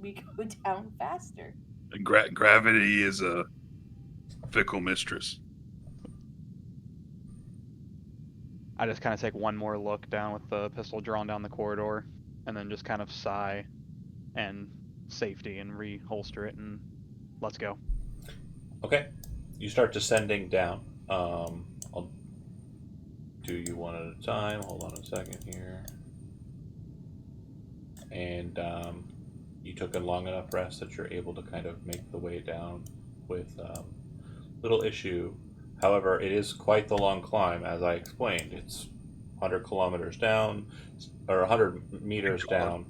We go down faster. Gravity is a fickle mistress. I just kind of take one more look down with the pistol drawn down the corridor, and then just kind of sigh and safety and reholster it, and let's go. Okay, you start descending down. I'll do you one at a time. Hold on a second here. And you took a long enough rest that you're able to kind of make the way down with little issue. However, it is quite the long climb, as I explained. It's 100 kilometers down, or 100 meters down.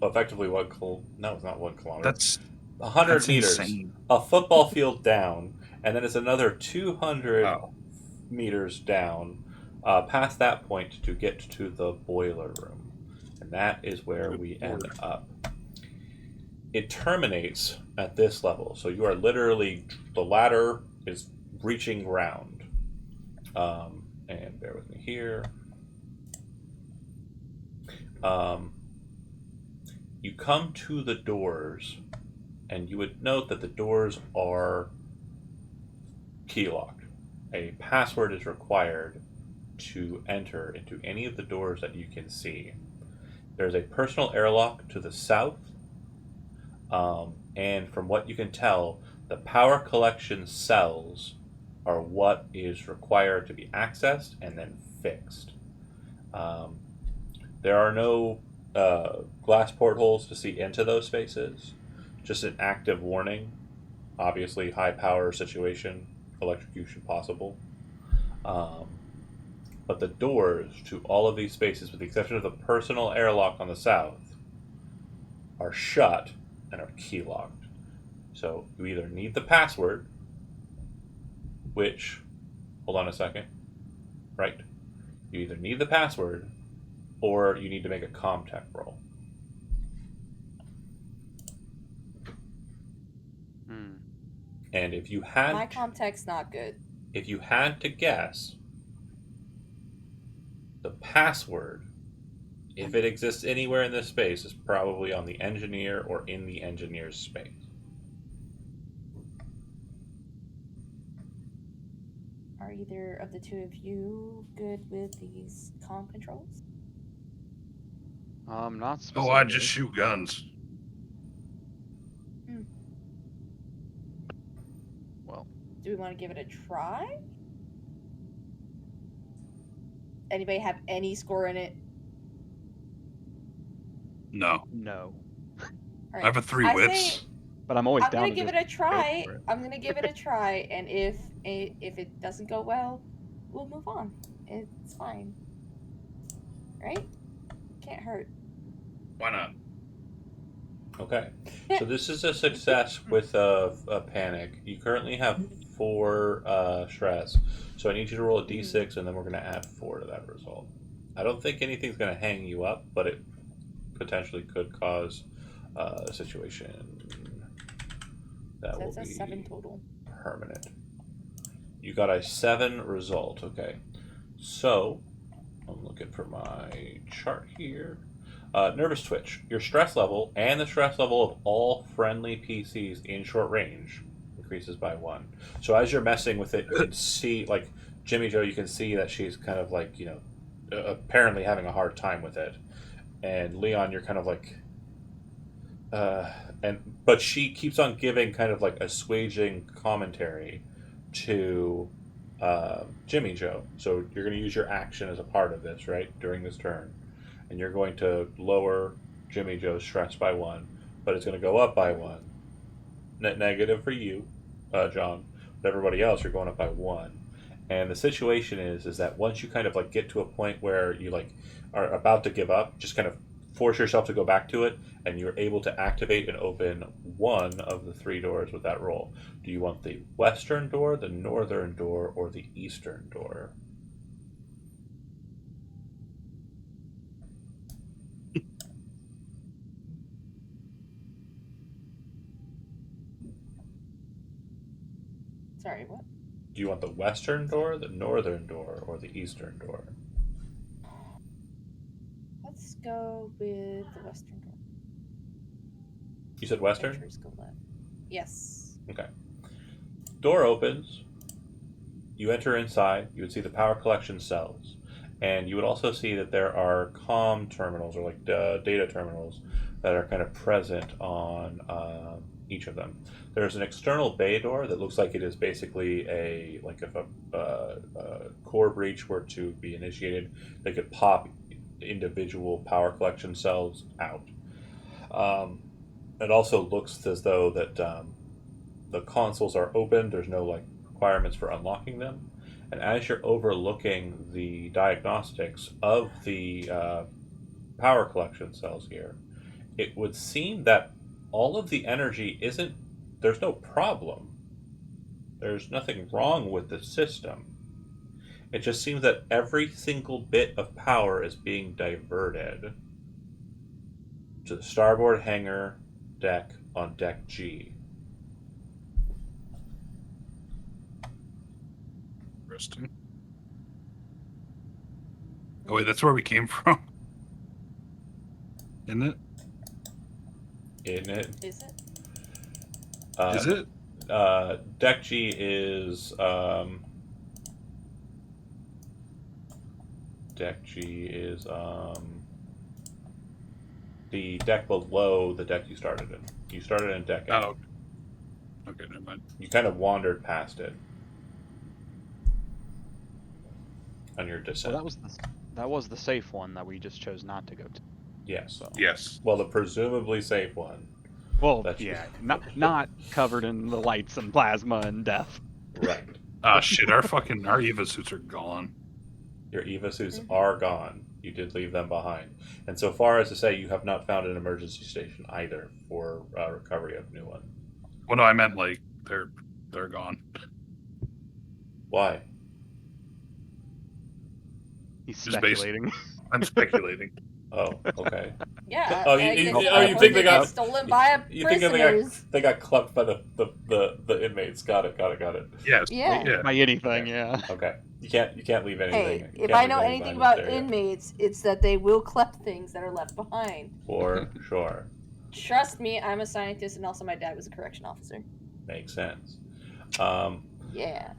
Effectively no, it's not 1 kilometer. That's 100 meters, insane. a football field down, and then it's another 200 meters down past that point to get to the boiler room. And that is where we end up. It terminates at this level, so you are literally, the ladder is reaching round. And bear with me here. You come to the doors, and you would note that the doors are key locked. A password is required to enter into any of the doors that you can see. There's a personal airlock to the south, and from what you can tell, the power collection cells are what is required to be accessed and then fixed. There are no glass portholes to see into those spaces, just an active warning. Obviously, high power situation, electrocution possible. But the doors to all of these spaces, with the exception of the personal airlock on the south, are shut and are key locked. So you either need the password, which, hold on a second, right? You either need the password, or you need to make a CommTech roll. And if you had my CommTech's not good. If you had to guess, the password, if it exists anywhere in this space, is probably on the engineer or in the engineer's space. Are either of the two of you good with these comm controls? Not Oh, I just shoot guns. Well, do we want to give it a try? Anybody have any score in it? No. No. Right. I have a 3 wits. But I'm always I'm down gonna to give it just a try. go for it. I'm gonna give it a try, and if it doesn't go well, we'll move on. It's fine, right? Can't hurt. Why not? Okay, so this is a success with a panic. You currently have 4 stress, so I need you to roll a d6, and then we're going to add 4 to that result. I don't think anything's going to hang you up, but it potentially could cause a situation that So will it's a be 7 total. permanent. You got a 7 result. Okay, so I'm looking for my chart here. Nervous twitch. Your stress level and the stress level of all friendly PCs in short range increases by 1. So as you're messing with it, you can see, like, Jimmy Joe, you can see that she's kind of like, apparently having a hard time with it. And Leon, you're kind of like, but she keeps on giving kind of like assuaging commentary to Jimmy Joe. So you're going to use your action as a part of this, right, during this turn. And you're going to lower Jimmy Joe's stress by 1, but it's going to go up by 1. Net negative for you, John. But everybody else, you're going up by 1. And the situation is that once you kind of like get to a point where you like are about to give up, just kind of force yourself to go back to it, and you're able to activate and open one of the 3 doors with that roll. Do you want the western door, the northern door, or the eastern door? Sorry, what? Do you want the western door, the northern door, or the eastern door? Let's go with the western door. You said western? Entries go left. Yes. Okay. Door opens. You enter inside. You would see the power collection cells. And you would also see that there are comm terminals, or like data terminals, that are kind of present on each of them. There's an external bay door that looks like it is basically like if a core breach were to be initiated, they could pop individual power collection cells out. It also looks as though that the consoles are open. There's no like requirements for unlocking them. And as you're overlooking the diagnostics of the power collection cells here, it would seem that all of the energy there's no problem. There's nothing wrong with the system. It just seems that every single bit of power is being diverted to the starboard hangar deck on deck G. Interesting. Oh wait, that's where we came from, isn't it? Isn't it? Is it? Is it? Deck G is the deck below the deck you started in. You started in deck A. Oh. Okay, never mind. You kind of wandered past it on your So descent. that was the safe one that we just chose not to go to. Yes. So. Yes. Well, the presumably safe one. Well, That's yeah, true. not covered in the lights and plasma and death. Right. Ah, shit. Our EVA suits are gone. Your EVA suits are gone. You did leave them behind. And so far as to say, you have not found an emergency station either for recovery of new one. Well, no, I meant like they're gone. Why? He's Just based- speculating. I'm speculating. Oh, okay. Yeah. Oh, I you guess think they got stolen by a You think prisoners? they got clucked by the inmates? Got it. Yes. Yeah. Yeah. By anything, yeah. Okay. You can't leave anything. Hey, you if can't I leave know any anything violence about there yet. inmates, it's that they will collect things that are left behind. For sure. Trust me, I'm a scientist, and also my dad was a correction officer. Makes sense. Yeah.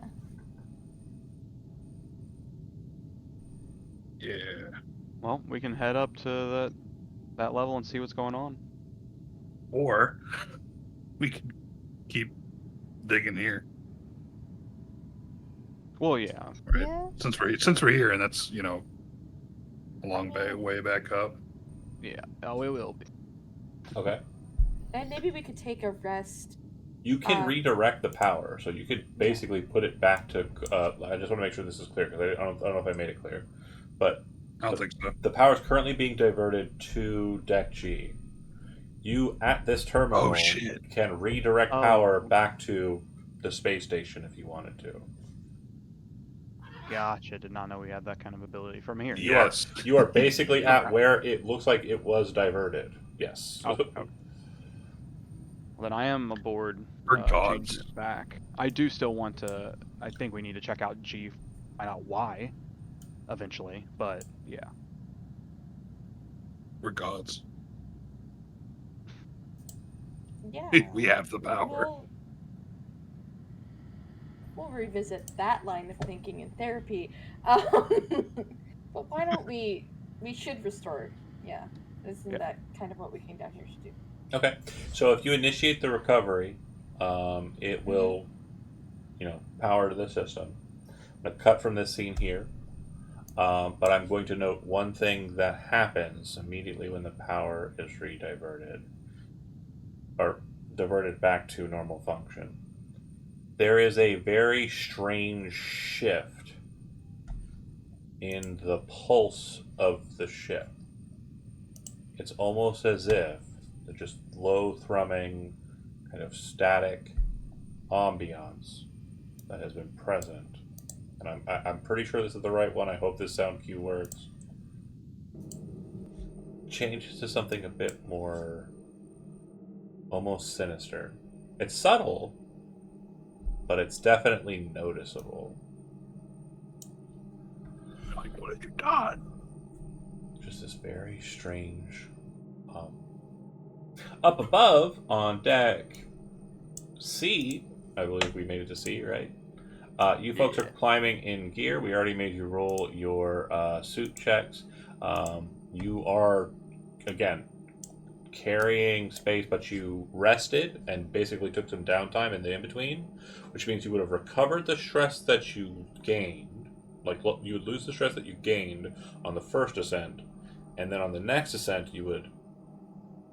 Yeah. Well, we can head up to that level and see what's going on. Or we can keep digging here, Well, yeah. right? Yeah. Since we're here, and that's a long way back up. Yeah. Oh, it will be. Okay. And maybe we could take a rest. You can redirect the power, so you could basically put it back to. I just want to make sure this is clear because I don't know if I made it clear, but I don't think so. the power is currently being diverted to deck G. You at this terminal shit. can redirect Oh. power back to the space station if you wanted to. Gotcha. Did not know we had that kind of ability from here. Yes. You are basically at Okay. where it looks like it was diverted. Yes. Oh, okay. Well, then I am aboard. We're changing gods. it back. I do still want to. I think we need to check out G, find out why, eventually. But yeah. We're gods. Yeah. We have the power. We'll revisit that line of thinking in therapy. But why don't we should restore? Yeah. Isn't Yep. that kind of what we came down here to do? Okay, so if you initiate the recovery, it will, power to the system. I'm going to cut from this scene here, but I'm going to note one thing that happens immediately when the power is rediverted, or diverted back to normal function. There is a very strange shift in the pulse of the ship. It's almost as if the just low thrumming, kind of static ambiance that has been present. And I'm pretty sure this is the right one. I hope this sound cue works. Changes to something a bit more almost sinister. It's subtle, but it's definitely noticeable. Like, what have you done? Just this very strange hum. Up above on deck C, I believe we made it to C, right? You folks are climbing in gear. We already made you roll your suit checks. You are, again, carrying space, but you rested and basically took some downtime in the in-between, which means you would have recovered the stress that you gained. Like, you would lose the stress that you gained on the first ascent, and then on the next ascent, you would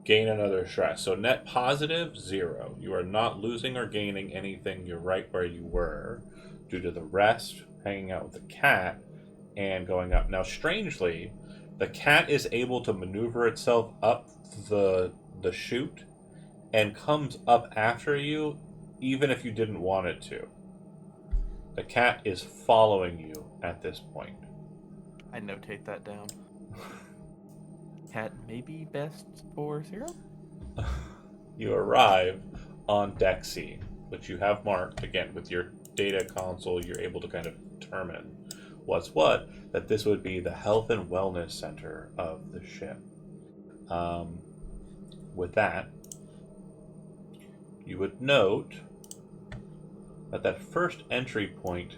gain another stress. So net positive, 0. You are not losing or gaining anything. You're right where you were due to the rest, hanging out with the cat, and going up. Now, strangely, the cat is able to maneuver itself up the chute and comes up after you even if you didn't want it to. The cat is following you at this point. I notate that down. Cat may be best for 0? You arrive on deck C, which you have marked, again, with your data console. You're able to kind of determine what's what, that this would be the health and wellness center of the ship. With that, you would note that that first entry point,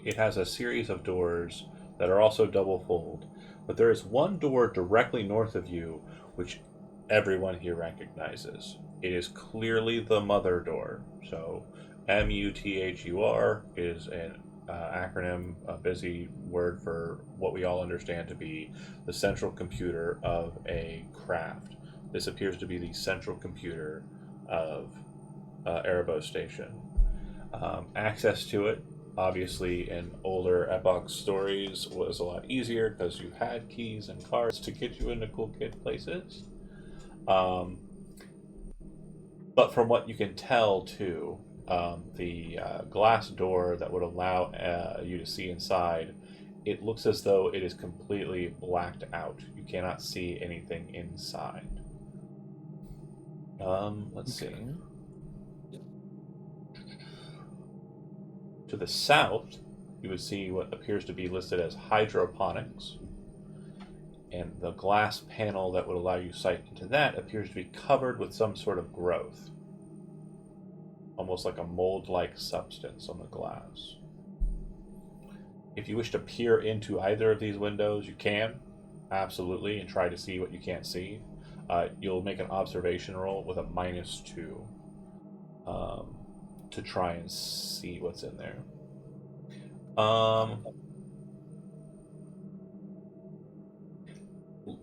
it has a series of doors that are also double fold, but there is one door directly north of you which everyone here recognizes. It is clearly the mother door. So MUTHUR is an acronym, a busy word for what we all understand to be the central computer of a craft. This appears to be the central computer of Erebos Station. Access to it, obviously, in older Epoch stories was a lot easier because you had keys and cards to get you into cool kid places. But from what you can tell, too, the glass door that would allow you to see inside, it looks as though it is completely blacked out. You cannot see anything inside. Let's see. To the south, you would see what appears to be listed as hydroponics. And the glass panel that would allow you sight into that appears to be covered with some sort of growth. Almost like a mold-like substance on the glass. If you wish to peer into either of these windows, you can, absolutely, and try to see what you can't see. You'll make an observation roll with a -2 to try and see what's in there.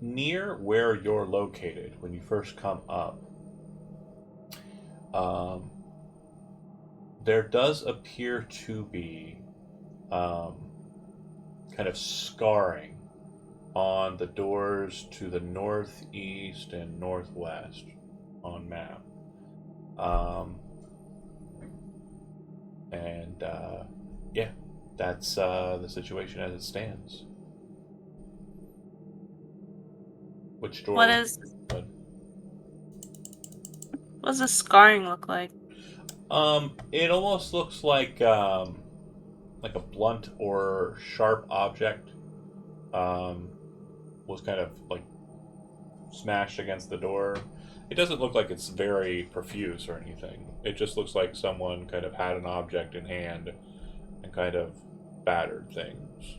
Near where you're located when you first come up, there does appear to be kind of scarring on the doors to the northeast and northwest on map. Yeah, that's the situation as it stands. Which door? What does the scarring look like? It almost looks like a blunt or sharp object was kind of like smashed against the door. It doesn't look like it's very profuse or anything. It just looks like someone kind of had an object in hand and kind of battered things.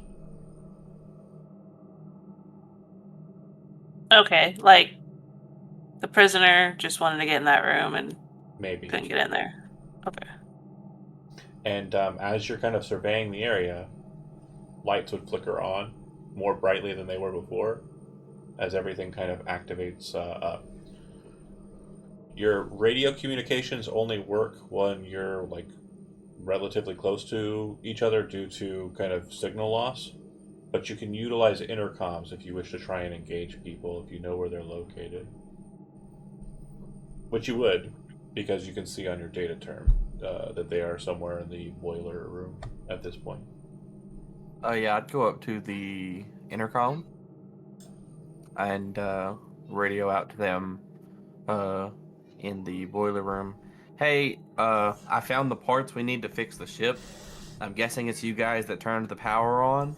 Okay, like the prisoner just wanted to get in that room and Maybe. couldn't get in there. Okay. And as you're kind of surveying the area, lights would flicker on more brightly than they were before as everything kind of activates up. Your radio communications only work when you're like relatively close to each other due to kind of signal loss, but you can utilize intercoms if you wish to try and engage people if you know where they're located. Which you would, because you can see on your data term that they are somewhere in the boiler room at this point. Yeah, I'd go up to the intercom and radio out to them in the boiler room. Hey, I found the parts we need to fix the ship. I'm guessing it's you guys that turned the power on.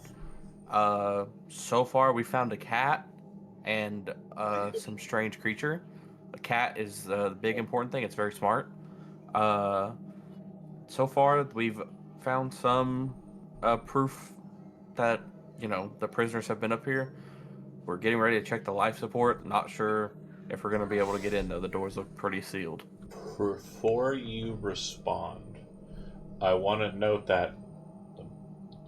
So far, we found a cat and some strange creature. A cat is the big important thing. It's very smart. So far, we've found some proof that, you know, the prisoners have been up here. We're getting ready to check the life support. Not sure if we're going to be able to get in, though. The doors look pretty sealed. Before you respond, I want to note that the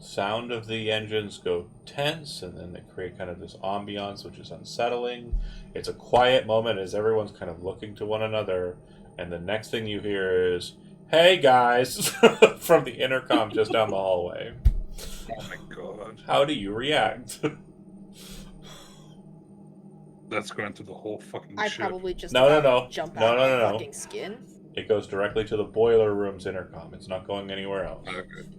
sound of the engines go tense, and then they create kind of this ambiance, which is unsettling. It's a quiet moment as everyone's kind of looking to one another, and the next thing you hear is, "Hey guys," from the intercom just down the hallway. Oh my god. How do you react? That's going through the whole fucking I ship. probably just No. jump No, out no, of no, my no. fucking skin. It goes directly to the boiler room's intercom. It's not going anywhere else. Okay.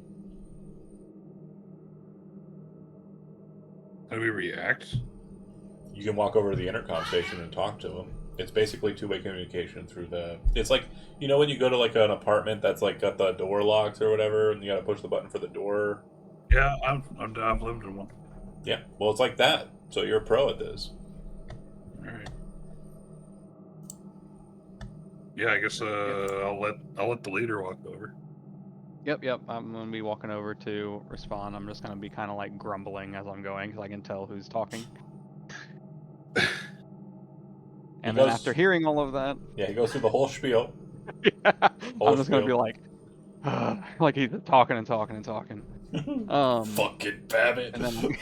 How do we react? You can walk over to the intercom station and talk to them. It's basically two-way communication through the... It's like, you know when you go to like an apartment that's like got the door locks or whatever, and you gotta push the button for the door? Yeah, I've lived in one. Yeah, well it's like that. So you're a pro at this. Alright. Yeah, I guess I'll let the leader walk over. Yep. I'm gonna be walking over to respond. I'm just gonna be kind of like grumbling as I'm going, because I can tell who's talking. And then goes- after hearing all of that, Yeah, he goes through the whole spiel. I'm just gonna be spiel. like he's talking and talking and talking. Fucking Babbitt. And then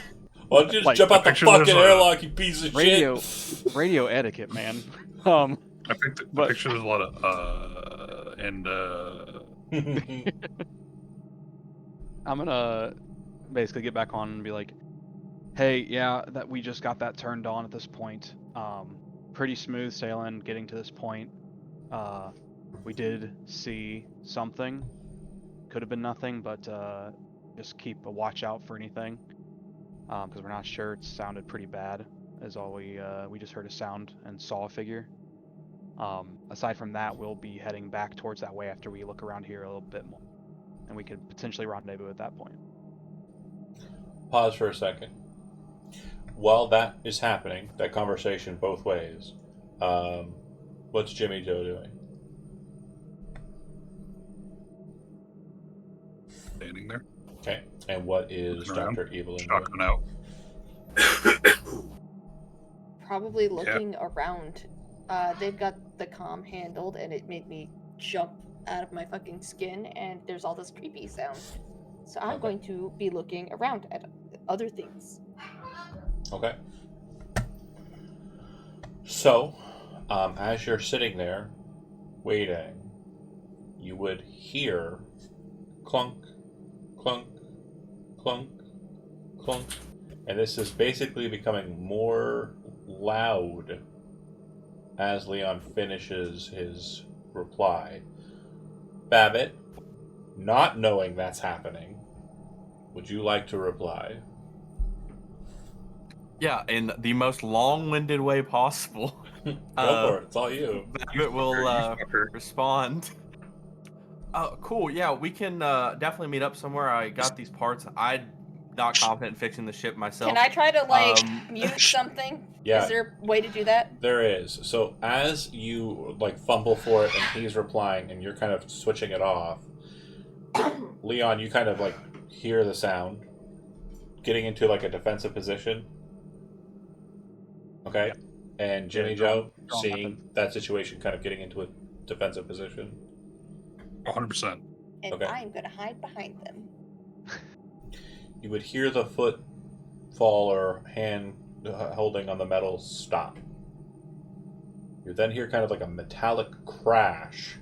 Why don't you just like, jump out the picture there's fucking a- airlock, you piece of radio etiquette, man. I But- picture there's a lot of shit? I'm gonna basically get back on and be like, hey, yeah, that we just got that turned on at this point. Pretty smooth sailing getting to this point. We did see something. Could have been nothing, but just keep a watch out for anything. Because we're not sure. It sounded pretty bad. As all we just heard a sound and saw a figure. Aside from that, we'll be heading back towards that way after we look around here a little bit more. And we could potentially rendezvous at that point. Pause for a second. While that is happening, that conversation both ways, what's Jimmy Joe doing? standing there, Okay. And what is Looking around. Dr. Evelyn doing? shotgun out. Probably looking around. They've got the comm handled, and it made me jump out of my fucking skin, and there's all this creepy sound. So I'm Okay. going to be looking around at other things. Okay. So, as you're sitting there, waiting, you would hear clunk, clunk, clunk, clunk. And this is basically becoming more loud as Leon finishes his reply. Babbitt, not knowing that's happening, would you like to reply? Yeah, in the most long-winded way possible. Go for it. It's all you. Babbitt will Fucker. respond. Cool. Yeah, we can definitely meet up somewhere. I got these parts. I not confident in fixing the ship myself. Can I try to like Um, mute something? Yeah. Is there a way to do that? There is. So as you like fumble for it and he's replying and you're kind of switching it off, Leon, you kind of like hear the sound, getting into like a defensive position. Okay. And Jimmy Yeah, Joe, draw seeing weapon. that situation, kind of getting into a defensive position. 100%. And Okay. I'm gonna hide behind them. You would hear the foot fall or hand holding on the metal stop. You then hear kind of like a metallic crash,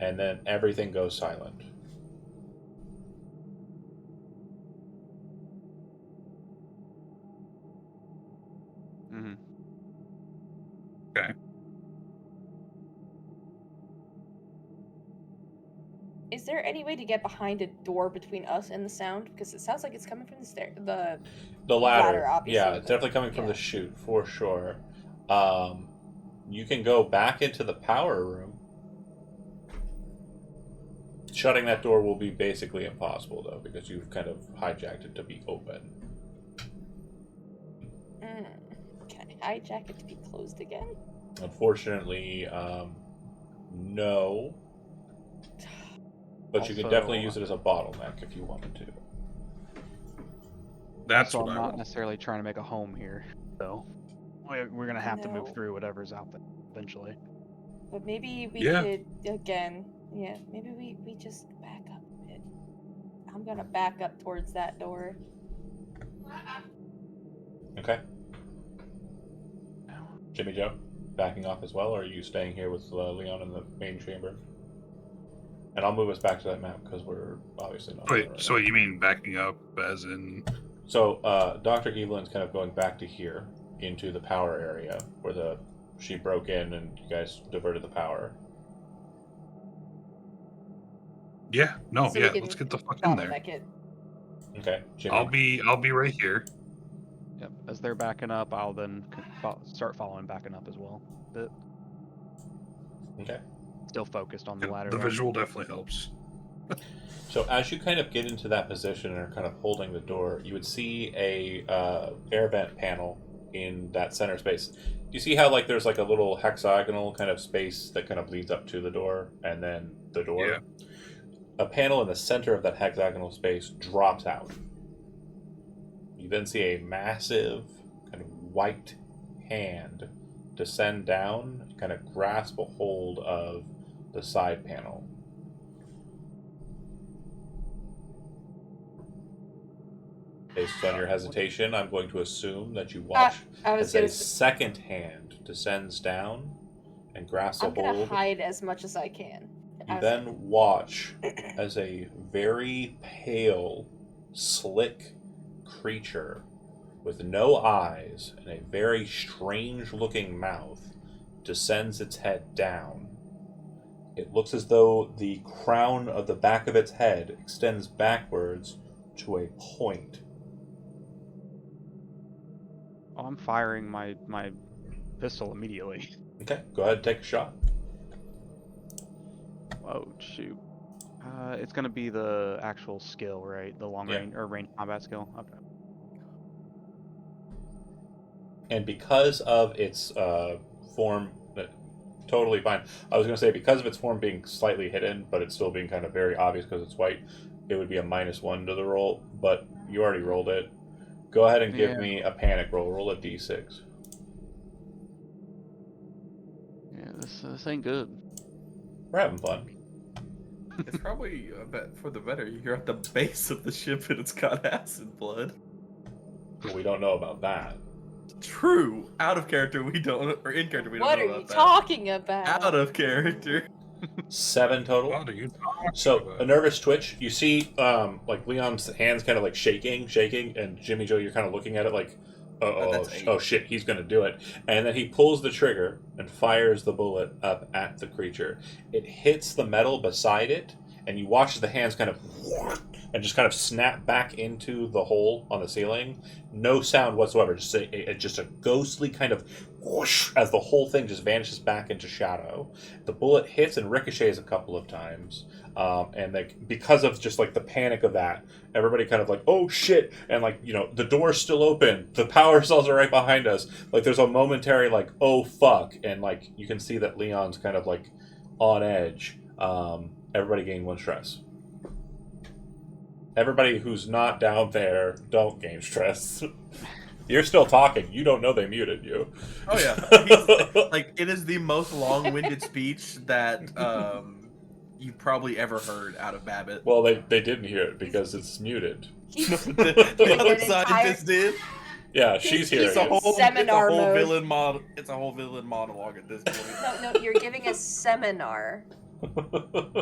and then everything goes silent. Mhm. Is there any way to get behind a door between us and the sound? Because it sounds like it's coming from the stair. The ladder, Ladder, obviously, yeah, but- it's definitely coming from yeah. the chute for sure. You can go back into the power room. Shutting that door will be basically impossible though, because you've kind of hijacked it to be open. Can I hijack it to be closed again? Unfortunately, no. But you could Also, definitely use it as a bottleneck if you wanted to. That's So what I'm I not want. necessarily trying to make a home here, so we're gonna have to No. move through whatever's out there eventually. But maybe we Yeah. could again. Yeah, maybe we just back up a bit. I'm gonna back up towards that door. Okay. Jimmy Joe, backing off as well, or are you staying here with Leon in the main chamber? And I'll move us back to that map because we're obviously not. Wait, there right so you mean backing up as in... So, Dr. Evelyn's kind of going back to here, into the power area, where she broke in and you guys diverted the power. Yeah, no, So we yeah, can let's get the fuck in there. bottleneck it. Okay, Jimmy. I'll be right here. Yep. As they're backing up, I'll then start following backing up as well. But Okay. still focused on the ladder. The though. visual definitely helps. So as you kind of get into that position and are kind of holding the door, you would see a air vent panel in that center space. You see how like there's like a little hexagonal kind of space that kind of leads up to the door, and then the door. Yeah. A panel in the center of that hexagonal space drops out. You then see a massive kind of white hand descend down and kind of grasp a hold of the side panel. Based on your hesitation, I'm going to assume that you watch I was as gonna. a second hand descends down and grasps a I'm gonna hold. hide as much as I can. You As- then watch as a very pale, slick creature with no eyes and a very strange looking mouth descends its head down. It looks as though the crown of the back of its head extends backwards to a point. Oh, I'm firing my pistol immediately. Okay, go ahead and take a shot. Oh shoot. It's gonna be the actual skill, right? The long Yeah. range or range combat skill. Okay. And because of its form, totally fine. I was going to say because of its form being slightly hidden, but it's still being kind of very obvious because it's white, it would be a -1 to the roll. But you already rolled it. Go ahead and give Yeah. me a panic roll. Roll a d6. Yeah, this ain't good. We're having fun. It's probably for the better. You're at the base of the ship and it's got acid blood. But we don't know about that. True. Out of character, we don't, or in character, we don't What know are about you that. talking about? Out of character. 7 total. What are you talking So about? a nervous twitch. You see, like Leon's hands kind of like shaking, and Jimmy Joe, you're kind of looking at it like, That's 8. oh shit, he's gonna do it. And then he pulls the trigger and fires the bullet up at the creature. It hits the metal beside it and you watch as the hands kind of and just kind of snap back into the hole on the ceiling. No sound whatsoever. Just a ghostly kind of whoosh as the whole thing just vanishes back into shadow. The bullet hits and ricochets a couple of times, and like because of just like the panic of that, everybody kind of like, oh shit, and like, you know, the door's still open, the power cells are right behind us. Like there's a momentary like, oh fuck, and like you can see that Leon's kind of like on edge. Everybody gain 1 stress. Everybody who's not down there, don't gain stress. You're still talking. You don't know they muted you. Oh yeah, like it is the most long-winded speech that you probably ever heard out of Babbitt. Well, they didn't hear it because it's muted. The other scientist did. Yeah, she's hearing It's a it. whole Seminar it's a whole mode. villain mod. It's a whole villain monologue at this point. No, you're giving a seminar.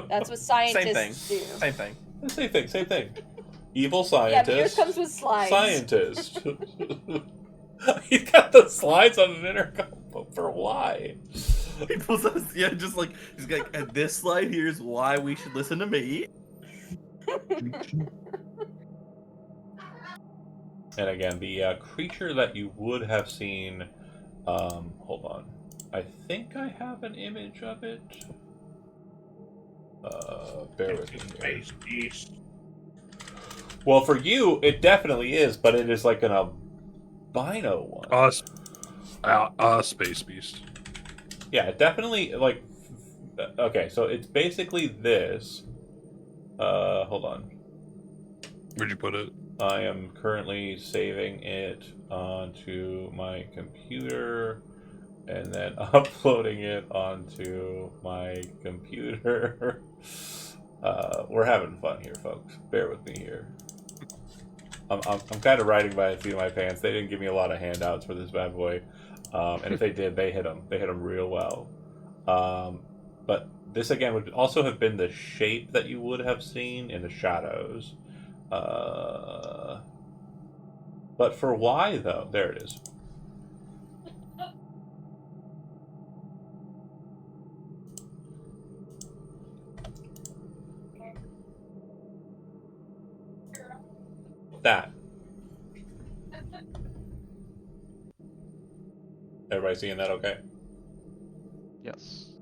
That's what scientists do. Same thing. Same thing. Evil Yeah, but yours scientist. comes with slides. Scientist. He's got the slides on an intercom. For why? People says, yeah, just like he's like, and this slide here is why we should listen to me. And again, the creature that you would have seen. Hold on. I think I have an image of it. Bear with me here. Space beast. Well, for you, it definitely is, but it is like an albino one. Space beast. Yeah, it definitely, like... Okay, so it's basically this. Hold on. Where'd you put it? I am currently saving it onto my computer and then uploading it onto my computer. We're having fun here, folks. Bear with me here. I'm kind of riding by the seat of my pants. They didn't give me a lot of handouts for this bad boy, and if they did, they hit them. They hit them real well. But this again would also have been the shape that you would have seen in the shadows. But for why though? There it is. That. Everybody seeing that okay? Yes.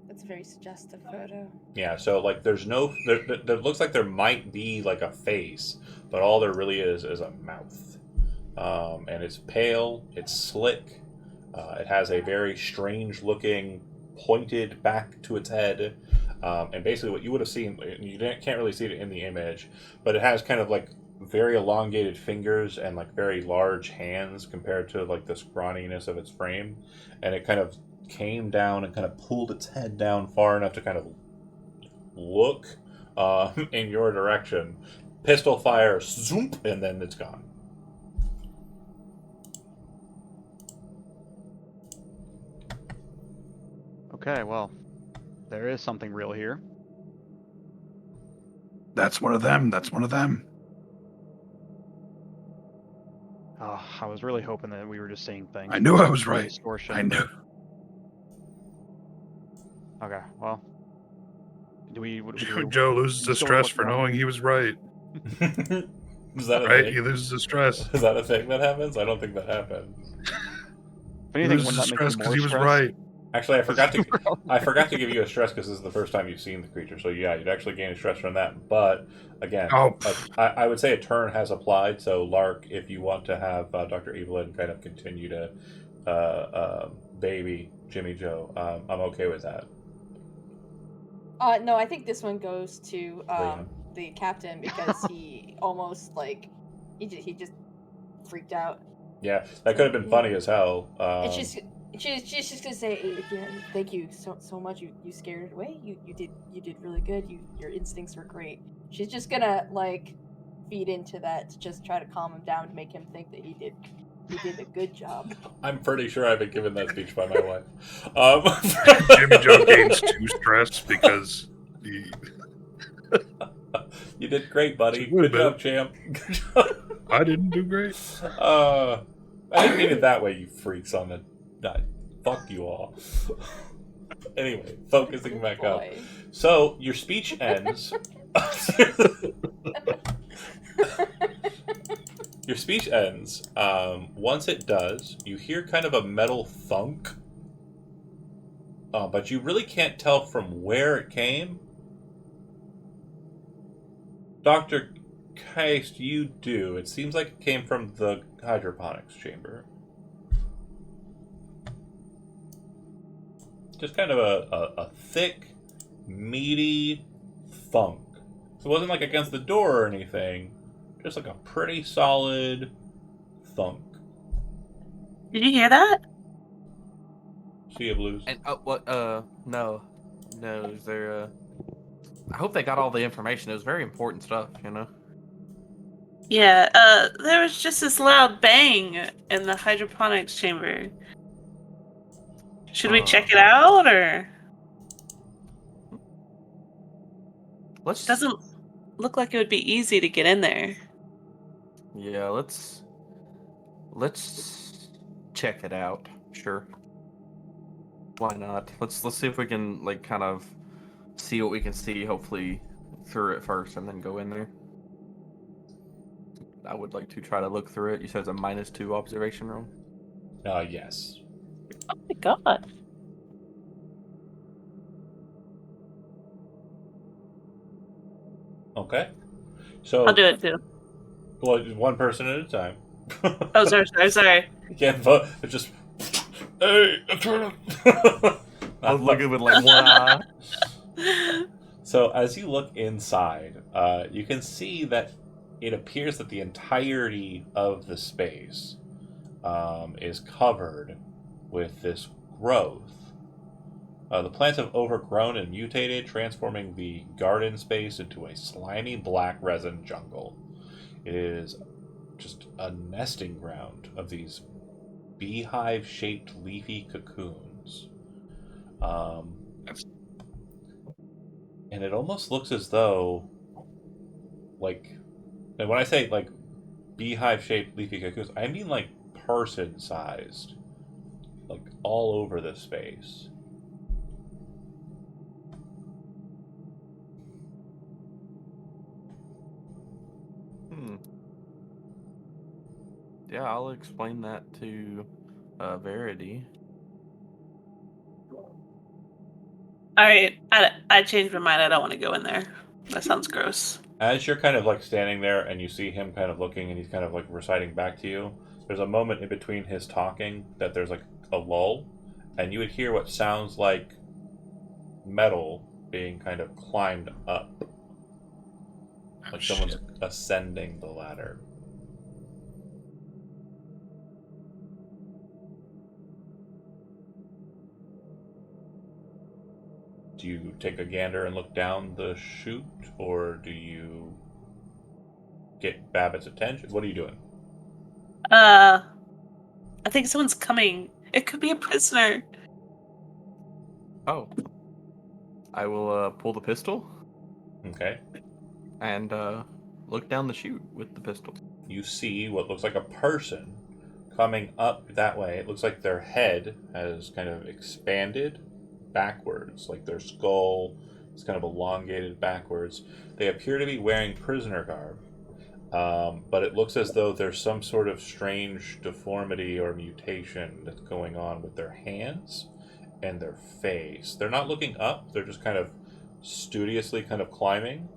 That's a very suggestive photo. Yeah, so like there's no there looks like there might be like a face, but all there really is a mouth. And it's pale, it's slick, it has a very strange looking pointed back to its head. And basically what you would have seen, you can't really see it in the image, but it has kind of like very elongated fingers and like very large hands compared to like the scrawniness of its frame. And it kind of came down and kind of pulled its head down far enough to kind of look in your direction. Pistol fire, zoom, and then it's gone. Okay, well, there is something real here. That's one of them. That's one of them. Oh, I was really hoping that we were just seeing things. I knew I was right. Distortion. I knew. Okay, well, do we? Joe loses his still stress look for wrong? knowing he was right. Is that a Right? thing? He loses his stress. Is that a thing that happens? I don't think that happens. If anything, He wouldn't loses that make stress you because more he was stressed? right. Actually, I forgot to give you a stress because this is the first time you've seen the creature. So yeah, you'd actually gain a stress from that. But again, Oh, I would say a turn has applied. So Lark, if you want to have Dr. Evelyn kind of continue to baby Jimmy Joe, I'm okay with that. No, I think this one goes to Liam. the captain because he almost like he just freaked out. Yeah, that could have been funny as hell. And she's just gonna say, thank you so much. You scared it away. You did really good. Your instincts were great. She's just gonna like feed into that to just try to calm him down to make him think that he did a good job. I'm pretty sure I've been given that speech by my wife. Jimmy Joe gains 2 stress because he. You did great, buddy. It's a little Good job, champ. Good job. I didn't do great. I didn't mean it that way, you freaks on the... Fuck you all. Anyway, focusing back up. Boy. So your speech ends. Your speech ends. Once it does, you hear kind of a metal thunk, but you really can't tell from where it came. Dr. Keist, you do. It seems like it came from the hydroponics chamber. Just kind of a thick, meaty thunk. So it wasn't like against the door or anything. Just like a pretty solid thunk. Did you hear that? Sea of Blues. And no, is there? I hope they got all the information. It was very important stuff, you know. Yeah, there was just this loud bang in the hydroponics chamber. Should we check it out, or? Let's. Doesn't look like it would be easy to get in there. Yeah, let's check it out. Sure. Why not? Let's see if we can like kind of see what we can see. Hopefully through it first, and then go in there. I would like to try to look through it. You said it's a -2 observation room. Yes. Oh my god. Okay. So I'll do it too. well, one person at a time. Oh, sorry. You can't vote. It's just hey, turn. I was looking with like one eye. So as you look inside, you can see that it appears that the entirety of the space is covered with this growth. The plants have overgrown and mutated, transforming the garden space into a slimy black resin jungle. It is just a nesting ground of these beehive-shaped leafy cocoons. And it almost looks as though, like, and when I say like beehive-shaped leafy cocoons, I mean like person-sized, like all over the space. Yeah, I'll explain that to Verity. Alright, I changed my mind. I don't want to go in there. That sounds gross. As you're kind of like standing there and you see him kind of looking and he's kind of like reciting back to you, there's a moment in between his talking that there's like a lull, and you would hear what sounds like metal being kind of climbed up. Like someone's ascending the ladder. Do you take a gander and look down the chute, or do you get Babbitt's attention? What are you doing? I think someone's coming. It could be a prisoner. Oh. I will pull the pistol Okay. and look down the chute with the pistol. You see what looks like a person coming up that way. It looks like their head has kind of expanded backwards, like their skull is kind of elongated backwards. They appear to be wearing prisoner garb, but it looks as though there's some sort of strange deformity or mutation that's going on with their hands and their face. They're not looking up, they're just kind of studiously kind of climbing.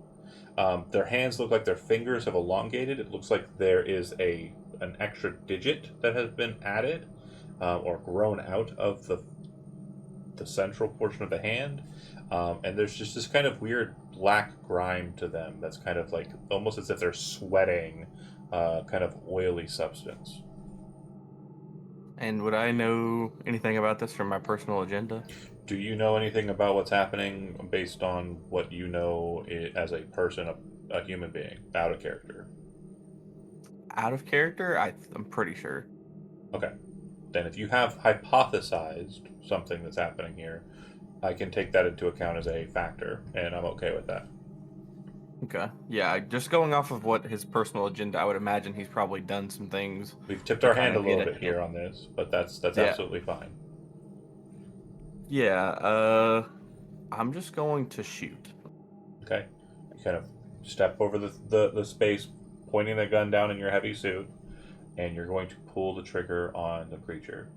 Their hands look like their fingers have elongated. It looks like there is an extra digit that has been added or grown out of the central portion of the hand, and there's just this kind of weird black grime to them that's kind of like almost as if they're sweating kind of oily substance. And would I know anything about this from my personal agenda? Do you know anything about what's happening based on what you know as a person, a human being, out of character? Out of character? I'm pretty sure. Okay. Then if you have hypothesized something that's happening here, I can take that into account as a factor, and I'm okay with that. Okay. Yeah, just going off of what his personal agenda, I would imagine he's probably done some things. We've tipped our kind hand a of little get bit here on this, but that's Yeah. absolutely fine. Yeah, I'm just going to shoot. Okay. You kind of step over the space, pointing the gun down in your heavy suit, and you're going to pull the trigger on the creature.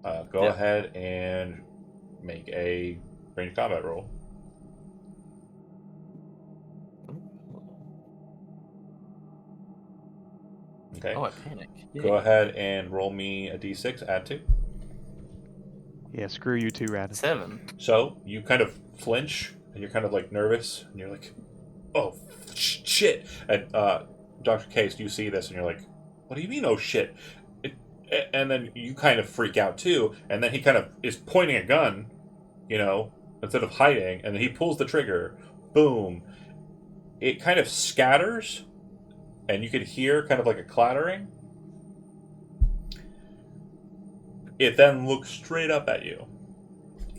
Go Yeah. ahead and make a ranged combat roll. Okay. Oh, I panic. Go ahead and roll me a d6, add 2. Yeah, screw you too, Raditz. 7. So you kind of flinch, and you're kind of like nervous, and you're like, "Oh shit!" And Dr. Case, you see this, and you're like, "What do you mean, oh shit?" And then you kind of freak out too, and then he kind of is pointing a gun, instead of hiding, and then he pulls the trigger. Boom! It kind of scatters, and you could hear kind of like a clattering. It then looks straight up at you.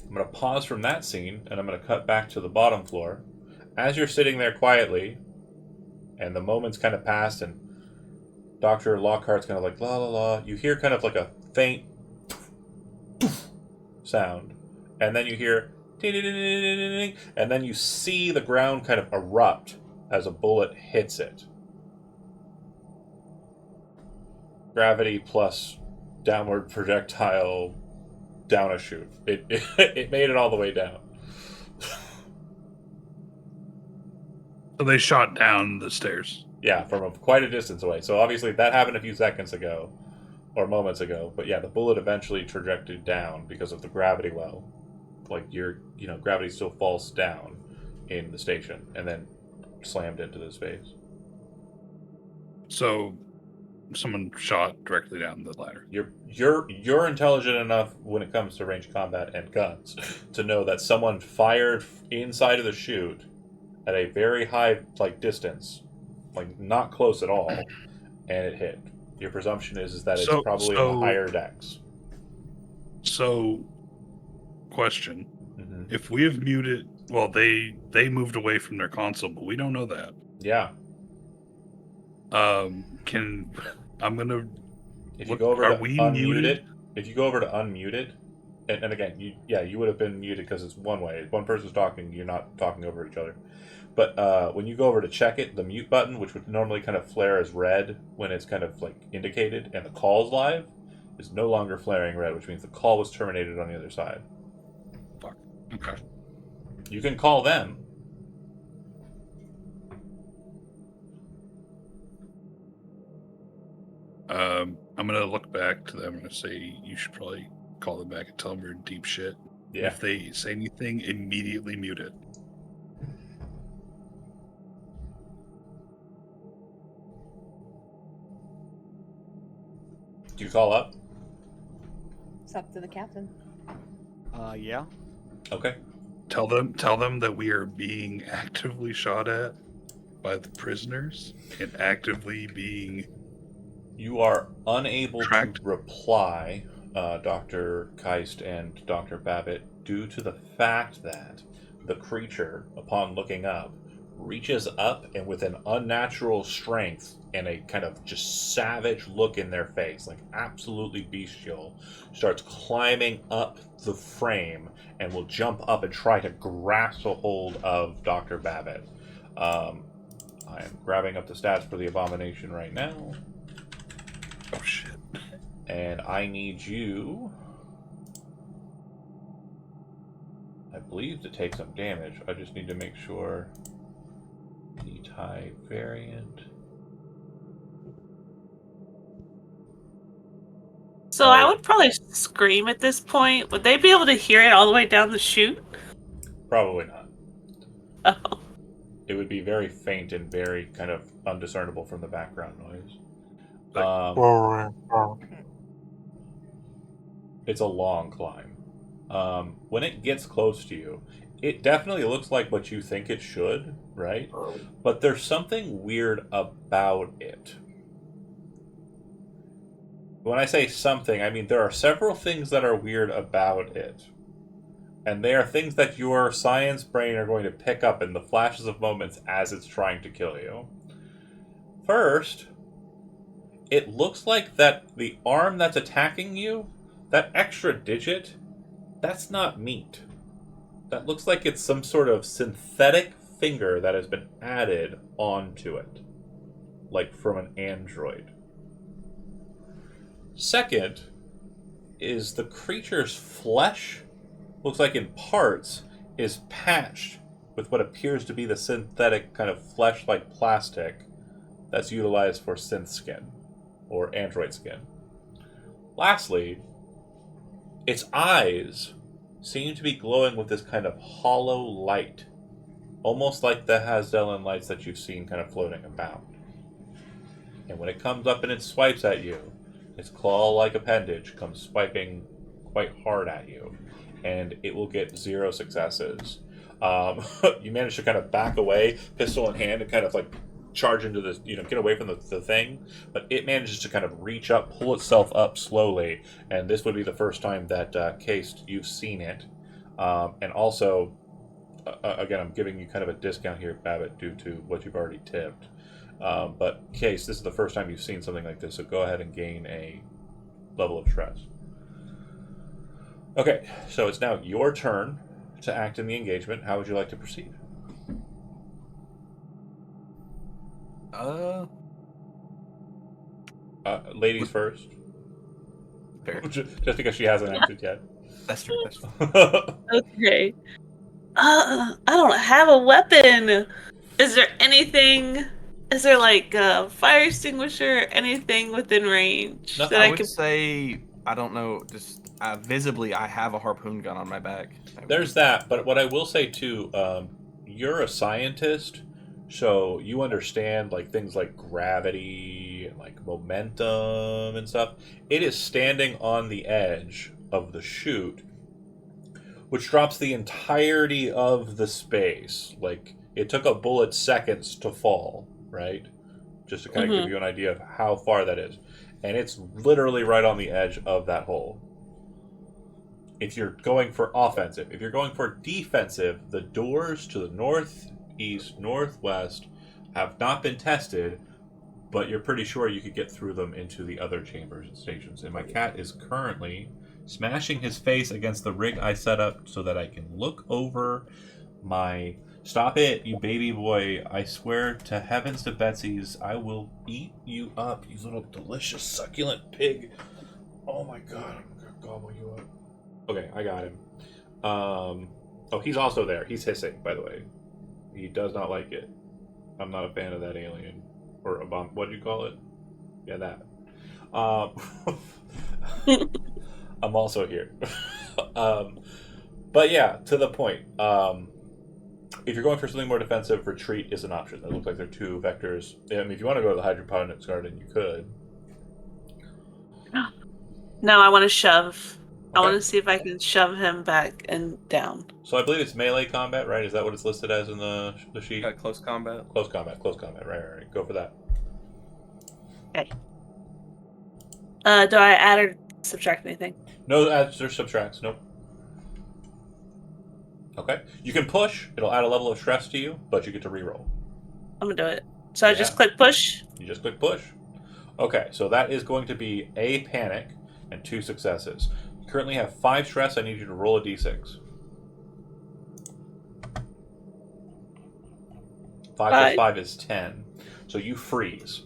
I'm going to pause from that scene, and I'm going to cut back to the bottom floor. As you're sitting there quietly, and the moments kind of pass, and Dr. Lockhart's kind of like, la la la, you hear kind of like a faint sound. And then you hear, and then you see the ground kind of erupt as a bullet hits it. Gravity plus downward projectile down a chute. It made it all the way down. So they shot down the stairs. Yeah, from quite a distance away. So obviously that happened a few seconds ago, or moments ago. But yeah, the bullet eventually trajected down because of the gravity well. Like gravity still falls down in the station, and then slammed into the space. So someone shot directly down the ladder. You're intelligent enough when it comes to ranged combat and guns to know that someone fired inside of the chute at a very high distance, not close at all, and it hit. Your presumption is that it's probably in the higher decks. So, question: Mm-hmm. If we have muted, well, they moved away from their console, but we don't know that. Yeah. I'm gonna. If you go over to unmute muted? it, and again, you would have been muted because it's one way. If one person's talking, you're not talking over each other. But when you go over to check it, the mute button, which would normally kind of flare as red when it's kind of indicated, and the call's live, is no longer flaring red, which means the call was terminated on the other side. Fuck. Okay. You can call them. I'm gonna look back to them and say you should probably call them back and tell them we're in deep shit. Yeah. If they say anything, immediately mute it. Do you call up? It's up to the captain. Yeah. Okay. Tell them that we are being actively shot at by the prisoners and actively being. You are unable tracked. to reply, Dr. Keist and Dr. Babbitt, due to the fact that the creature, upon looking up, reaches up and with an unnatural strength and a kind of just savage look in their face, absolutely bestial, starts climbing up the frame and will jump up and try to grasp a hold of Dr. Babbitt. I am grabbing up the stats for the abomination right now. Oh shit. And I need you, I believe, to take some damage. I just need to make sure. E-type variant. So I would probably scream at this point. Would they be able to hear it all the way down the chute? Probably not. Oh. It would be very faint and very kind of undiscernible from the background noise. It's a long climb. When it gets close to you, it definitely looks like what you think it should, right? But there's something weird about it. When I say something, I mean there are several things that are weird about it. And they are things that your science brain are going to pick up in the flashes of moments as it's trying to kill you. First, it looks like that the arm that's attacking you, that extra digit, That's not meat. That looks like it's some sort of synthetic finger that has been added onto it, like from an android. Second is the creature's flesh looks like in parts is patched with what appears to be the synthetic kind of flesh-like plastic that's utilized for synth skin or android skin. Lastly, its eyes seem to be glowing with this kind of hollow light, almost like the Hasdellen lights that you've seen kind of floating about. And when it comes up and it swipes at you, its claw-like appendage comes swiping quite hard at you, and it will get 0 successes. You manage to kind of back away, pistol in hand, and kind of like charge into this, get away from the thing, but it manages to kind of reach up, pull itself up slowly, and this would be the first time that, Case, you've seen it. And also, again, I'm giving you kind of a discount here, Babbitt, due to what you've already tipped. But Case, this is the first time you've seen something like this, so go ahead and gain a level of stress. Okay, so it's now your turn to act in the engagement. How would you like to proceed? Ladies first. Fair. Just because she hasn't acted yet. That's true. That's true. Okay. I don't have a weapon. Is there anything? Is there like a fire extinguisher? Anything within range Nothing. that I I would could? say, I don't know, just visibly, I have a harpoon gun on my back. There's that, but what I will say too, you're a scientist, so you understand like things like gravity and like momentum and stuff. It is standing on the edge of the chute, which drops the entirety of the space. Like it took a bullet seconds to fall, right? Just to kind of give you an idea of how far that is. And it's literally right on the edge of that hole. If you're going for offensive, if you're going for defensive, the doors to the northeast, northwest have not been tested, but you're pretty sure you could get through them into the other chambers and stations. And my cat is currently smashing his face against the rig I set up so that I can look over my... Stop it, you baby boy. I swear to heavens to Betsy's, I will eat you up, you little delicious succulent pig. Oh my god, I'm gonna gobble you up. Okay, I got him. Oh, he's also there. He's hissing, by the way. He does not like it. I'm not a fan of that alien. Or a bomb. What do you call it? Yeah, that. I'm also here. But yeah, to the point. If you're going for something more defensive, retreat is an option. It looks like there are 2 vectors. I mean, if you want to go to the hydroponics garden, you could. No, I want to shove. I Okay. want to see if I can shove him back and down. So I believe it's melee combat, right? Is that what it's listed as in the sheet? Got close combat. Close combat. Right. Go for that. Okay. Do I add or subtract anything? No adds or subtracts. Nope. Okay. You can push. It'll add a level of stress to you, but you get to reroll. I'm gonna do it. So I just Yeah. click push. You just click push. Okay, so that is going to be a panic and 2 successes. You currently have 5 stress. I need you to roll a d6. 5 plus Five. 5 is 10. So you freeze.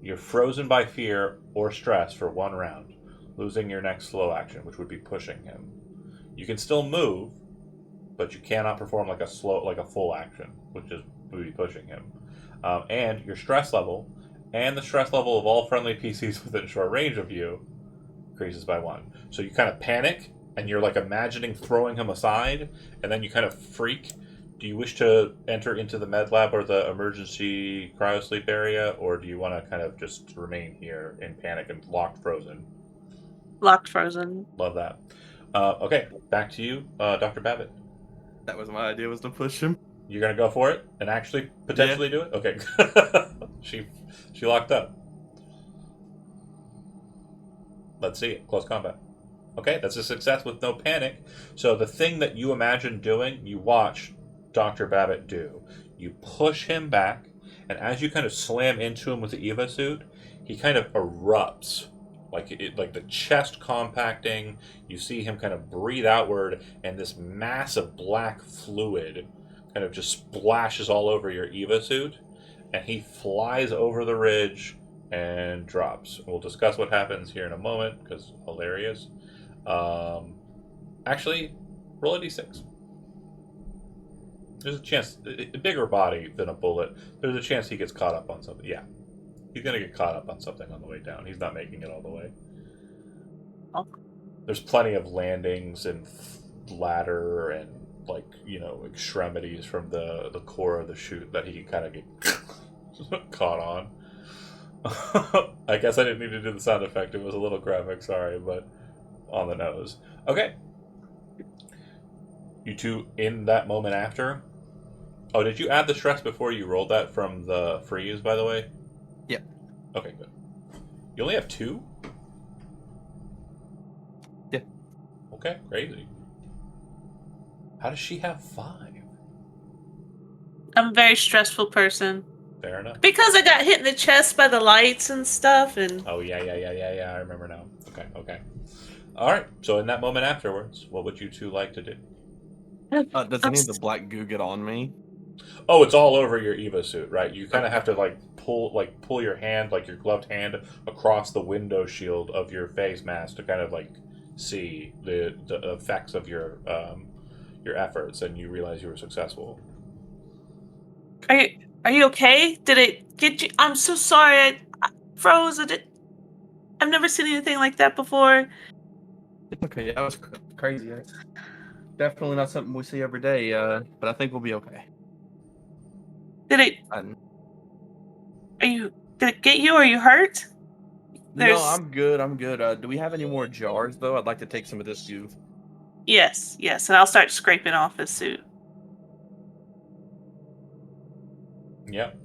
You're frozen by fear or stress for 1 round, losing your next slow action, which would be pushing him. You can still move, but you cannot perform like a full action, which would be pushing him. And your stress level, and the stress level of all friendly PCs within short range of you, increases by 1. So you kind of panic, and you're like imagining throwing him aside, and then you kind of freak. Do you wish to enter into the med lab or the emergency cryosleep area, or do you want to kind of just remain here in panic and locked frozen? Locked frozen. Love that. Okay, back to you, Dr. Babbitt. That was my idea, was to push him. You're gonna go for it and actually potentially do it? Okay. She locked up. Let's see it. Close combat. Okay, that's a success with no panic. So the thing that you imagine doing, you watch Dr. Babbitt do. You push him back, and as you kind of slam into him with the Eva suit, he kind of erupts like the chest compacting. You see him kind of breathe outward, and this massive black fluid kind of just splashes all over your Eva suit, and he flies over the ridge and drops. We'll discuss what happens here in a moment because hilarious. Actually, roll a d6. There's a chance, a bigger body than a bullet. There's a chance he gets caught up on something. Yeah, he's gonna get caught up on something on the way down. He's not making it all the way. Oh. There's plenty of landings and ladder and extremities from the core of the chute that he can kind of get caught on. I guess I didn't need to do the sound effect. It was a little graphic, sorry, but on the nose. Okay. You two in that moment after. Oh, did you add the stress before you rolled that from the freeze, by the way? Yep. Okay, good. You only have 2? Yeah. Okay, crazy. How does she have 5? I'm a very stressful person. Fair enough. Because I got hit in the chest by the lights and stuff, and Oh, yeah, I remember now. Okay. Alright, so in that moment afterwards, what would you two like to do? Does any of the black goo get on me? Oh, it's all over your Eva suit, right? You kind of have to pull your hand, like your gloved hand, across the window shield of your face mask to kind of see the effects of your efforts, and you realize you were successful. Are you okay? Did it get you? I'm so sorry. I froze. I've never seen anything like that before. Okay, that was crazy. Definitely not something we see every day, but I think we'll be okay. Did it? Um, Did it get you? Are you hurt? No, I'm good. Do we have any more jars, though? I'd like to take some of this goo. Yes, and I'll start scraping off his suit. Yep.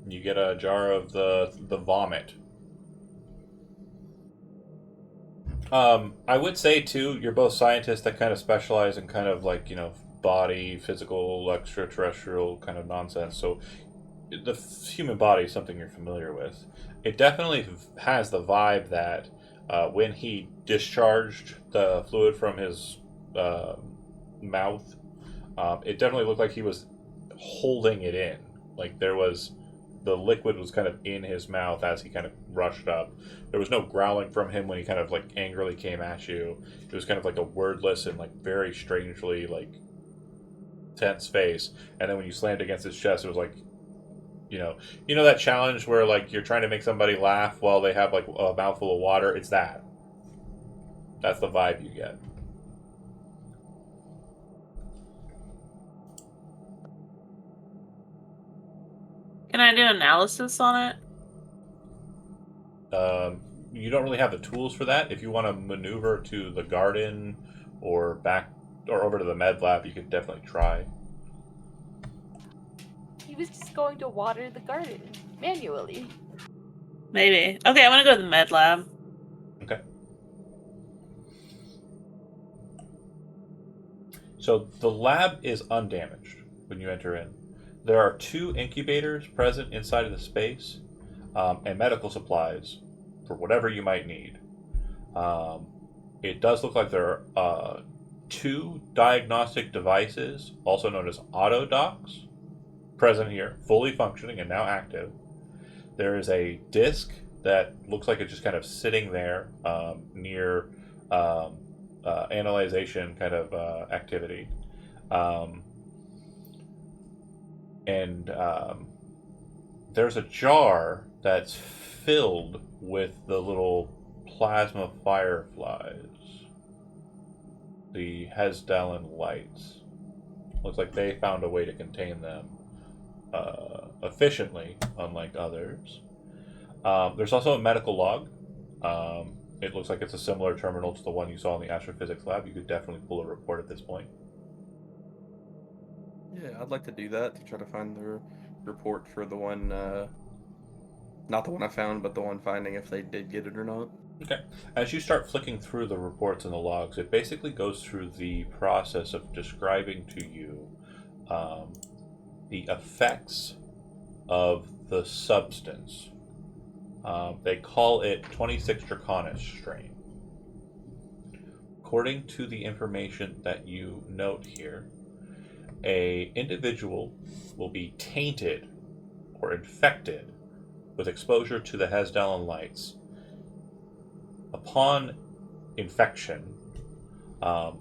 You get a jar of the vomit. I would say too, you're both scientists that kind of specialize in kind of body, physical, extraterrestrial kind of nonsense. So the human body is something you're familiar with. It definitely has the vibe that when he discharged the fluid from his mouth, it definitely looked like he was holding it in. Like the liquid was kind of in his mouth as he kind of rushed up. There was no growling from him when he kind of angrily came at you. It was kind of a wordless and very strangely tense face. And then when you slammed against his chest, it was you know that challenge where you're trying to make somebody laugh while they have a mouthful of water. It's that. That's the vibe you get. Can I do analysis on it? You don't really have the tools for that. If you want to maneuver to the garden or back or over to the med lab, you could definitely try. He was just going to water the garden manually. Maybe. Okay, I want to go to the med lab. Okay. So the lab is undamaged when you enter in. There are 2 incubators present inside of the space, and medical supplies for whatever you might need. It does look like there are 2 diagnostic devices, also known as auto docks, present here, fully functioning and now active. There is a disc that looks like it's just kind of sitting there near analyzation kind of activity. And there's a jar that's filled with the little plasma fireflies, the Hesdalen lights. Looks like they found a way to contain them efficiently, unlike others. There's also a medical log. It looks like it's a similar terminal to the one you saw in the astrophysics lab. You could definitely pull a report at this point. Yeah, I'd like to do that to try to find the report for the one, not the one I found, but the one finding if they did get it or not. Okay. As you start flicking through the reports and the logs, it basically goes through the process of describing to you the effects of the substance They call it 26 Draconis strain. According to the information that you note here, a individual will be tainted or infected with exposure to the Hasdallan lights. Upon infection,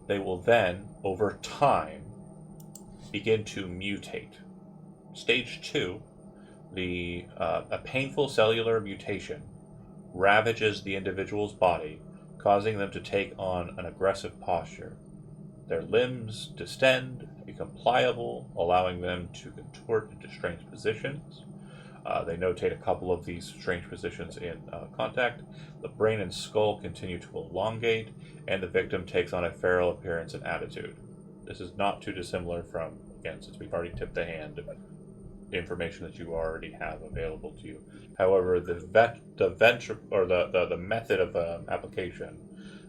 they will then, over time, begin to mutate. Stage 2, a painful cellular mutation ravages the individual's body, causing them to take on an aggressive posture. Their limbs distend, become pliable, allowing them to contort into strange positions. They notate a couple of these strange positions in contact. The brain and skull continue to elongate, and the victim takes on a feral appearance and attitude. This is not too dissimilar from, again, since we've already tipped the hand, the information that you already have available to you. However, the method of application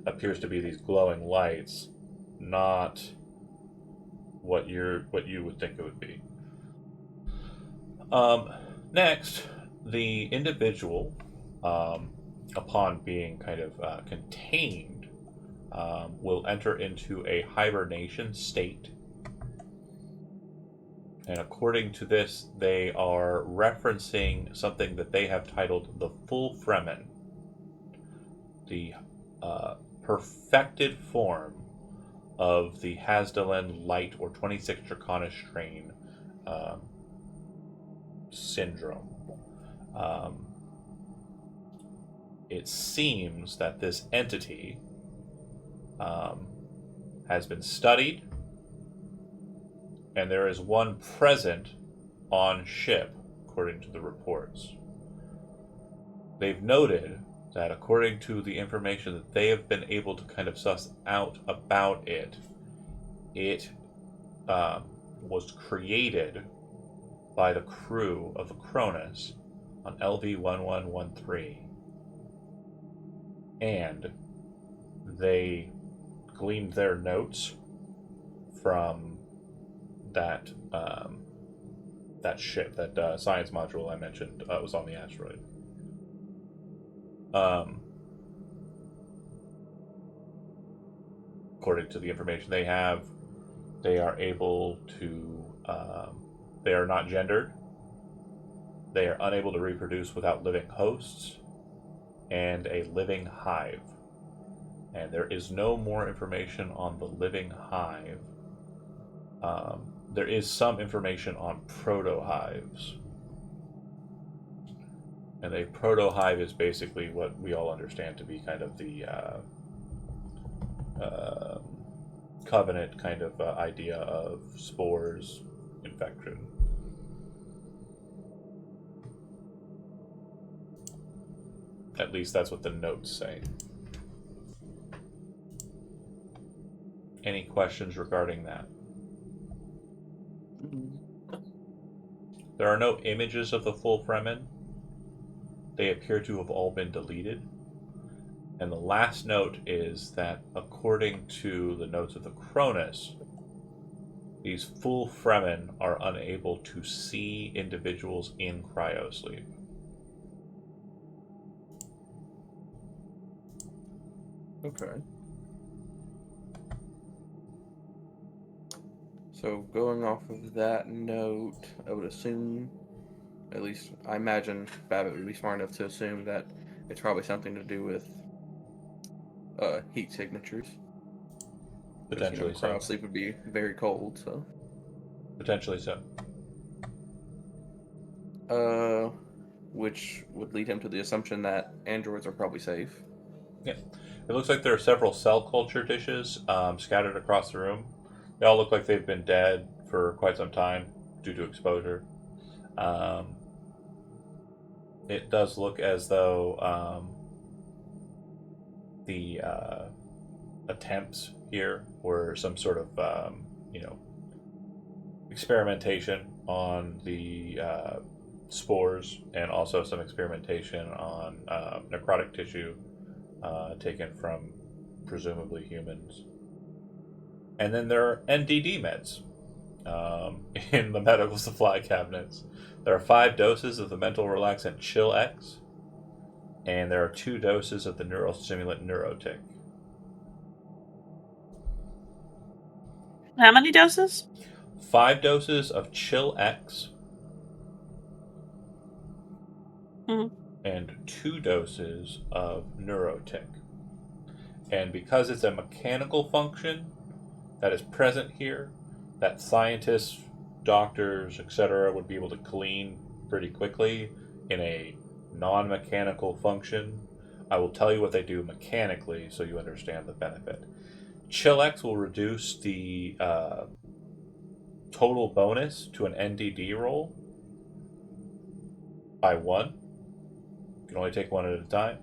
appears to be these glowing lights, not what you would think it would be. Next, the individual, upon being kind of contained, will enter into a hibernation state. And according to this, they are referencing something that they have titled the Full Fremen, the perfected form of the Hasdallan Light or 26 Draconis strain syndrome. It seems that this entity has been studied, and there is one present on ship, according to the reports. They've noted that according to the information that they have been able to kind of suss out about it, it was created by the crew of the Cronus on LV-1113. And they gleaned their notes from that ship, that science module I mentioned was on the asteroid. According to the information they have, they are able to, they are not gendered, they are unable to reproduce without living hosts, and a living hive. And there is no more information on the living hive. There is some information on proto-hives. And a proto-hive is basically what we all understand to be kind of the covenant kind of idea of spores, infection. At least that's what the notes say. Any questions regarding that? There are no images of the full Fremen. They appear to have all been deleted. And the last note is that according to the notes of the Cronus, these full Fremen are unable to see individuals in cryosleep. Okay. So going off of that note, I would assume, at least I imagine Babbitt would be smart enough to assume that it's probably something to do with heat signatures. Potentially so. Cryosleep would be very cold, so. Potentially so. Which would lead him to the assumption that androids are probably safe. Yeah. It looks like there are several cell culture dishes scattered across the room. They all look like they've been dead for quite some time due to exposure. It does look as though the attempts here were some sort of, experimentation on the spores, and also some experimentation on necrotic tissue taken from presumably humans. And then there are NDD meds in the medical supply cabinets. There are 5 doses of the mental relaxant Chill X. and there are 2 doses of the neurostimulant Neurotic. How many doses? 5 doses of Chill X. And 2 doses of Neurotic. And because it's a mechanical function that is present here, that scientists, doctors, etc. would be able to clean pretty quickly in a non-mechanical function, I will tell you what they do mechanically so you understand the benefit. Chill-X will reduce the total bonus to an NDD roll by 1. You can only take 1 at a time.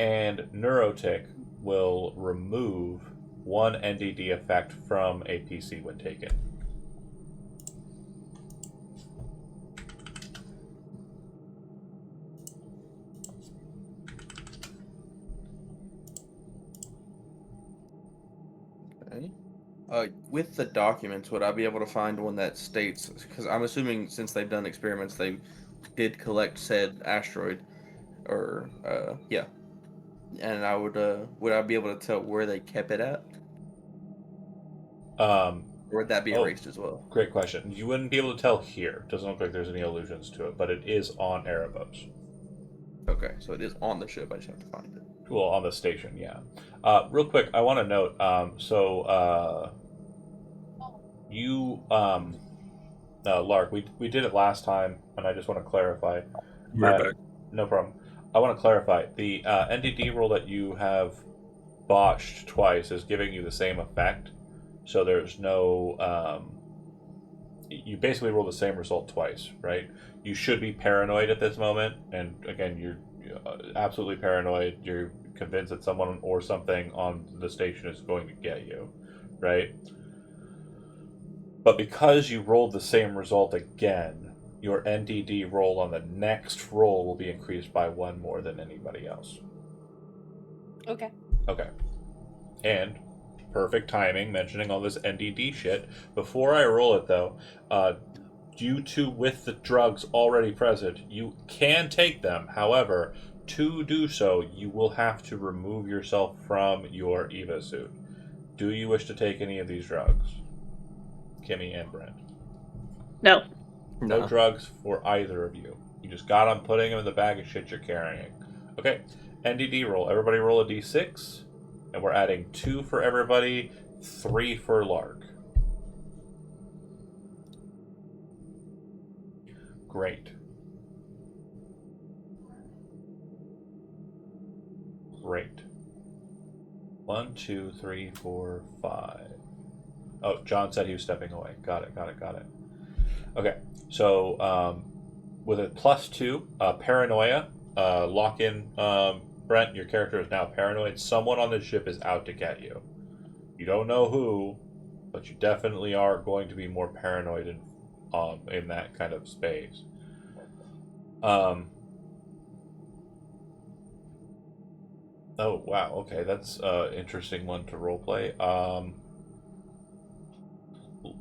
And Neurotic will remove 1 NDD effect from a PC when taken. Okay. With the documents, would I be able to find one that states? Because I'm assuming since they've done experiments, they did collect said asteroid, or yeah. And I would I be able to tell where they kept it at? Or would that be erased as well? Great question. You wouldn't be able to tell here. Doesn't look like there's any allusions to it, but it is on Erebos. Okay, so it is on the ship. I just have to find it. Well, on the station, yeah. Real quick, I want to note. Lark, we did it last time, and I just want to clarify. Right back. No problem. I want to clarify. The NDD roll that you have botched twice is giving you the same effect. So there's no... you basically roll the same result twice, right? You should be paranoid at this moment. And again, you're absolutely paranoid. You're convinced that someone or something on the station is going to get you, right? But because you rolled the same result again, your NDD roll on the next roll will be increased by 1 more than anybody else. Okay. Okay. And perfect timing, mentioning all this NDD shit. Before I roll it, though, due to with the drugs already present, you can take them. However, to do so, you will have to remove yourself from your EVA suit. Do you wish to take any of these drugs? Kimmy and Brent. No. No drugs for either of you. You just got them, putting them in the bag of shit you're carrying. Okay, NDD roll. Everybody roll a d6. And we're adding 2 for everybody, 3 for Lark. Great. Great. 1, 2, 3, 4, 5. Oh, John said he was stepping away. Got it. Okay, so with a +2, paranoia, lock in. Brent, your character is now paranoid. Someone on the ship is out to get you. You don't know who, but you definitely are going to be more paranoid in that kind of space. Oh, wow. Okay, that's an interesting one to roleplay.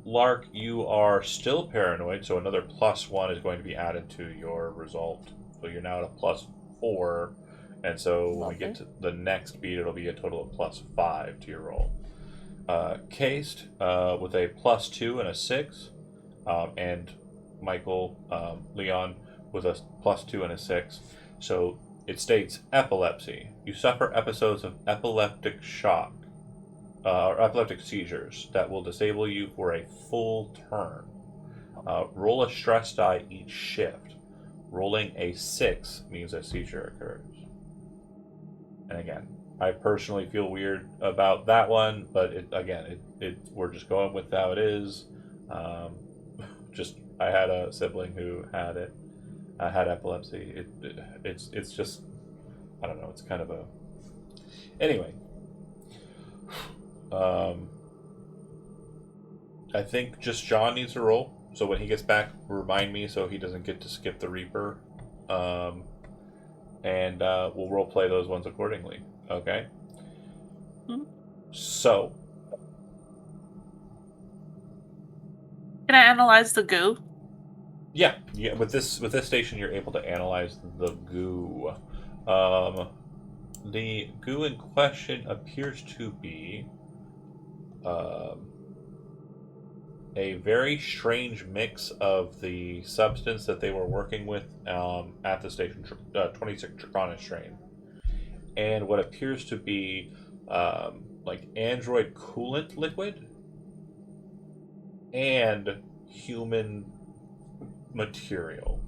Lark, you are still paranoid, so another +1 is going to be added to your result. So you're now at a +4. And so when we get to the next beat, it'll be a total of +5 to your roll. Cased with a +2 and a 6, and Michael Leon with a +2 and a 6. So it states epilepsy. You suffer episodes of epileptic shock or epileptic seizures that will disable you for a full turn. Roll a stress die each shift. Rolling a 6 means a seizure occurs. And again, I personally feel weird about that one, but we're just going with how it is. I had a sibling who had it, had epilepsy. It's just, I don't know. It's kind of a. Anyway, I think just John needs to roll. So when he gets back, remind me so he doesn't get to skip the Reaper. And we'll role play those ones accordingly. Okay. Mm-hmm. So, Can I analyze the goo? yeah. With this station, you're able to analyze the goo. The goo in question appears to be a very strange mix of the substance that they were working with at the station, 26 Draconis strain, and what appears to be like android coolant liquid and human material.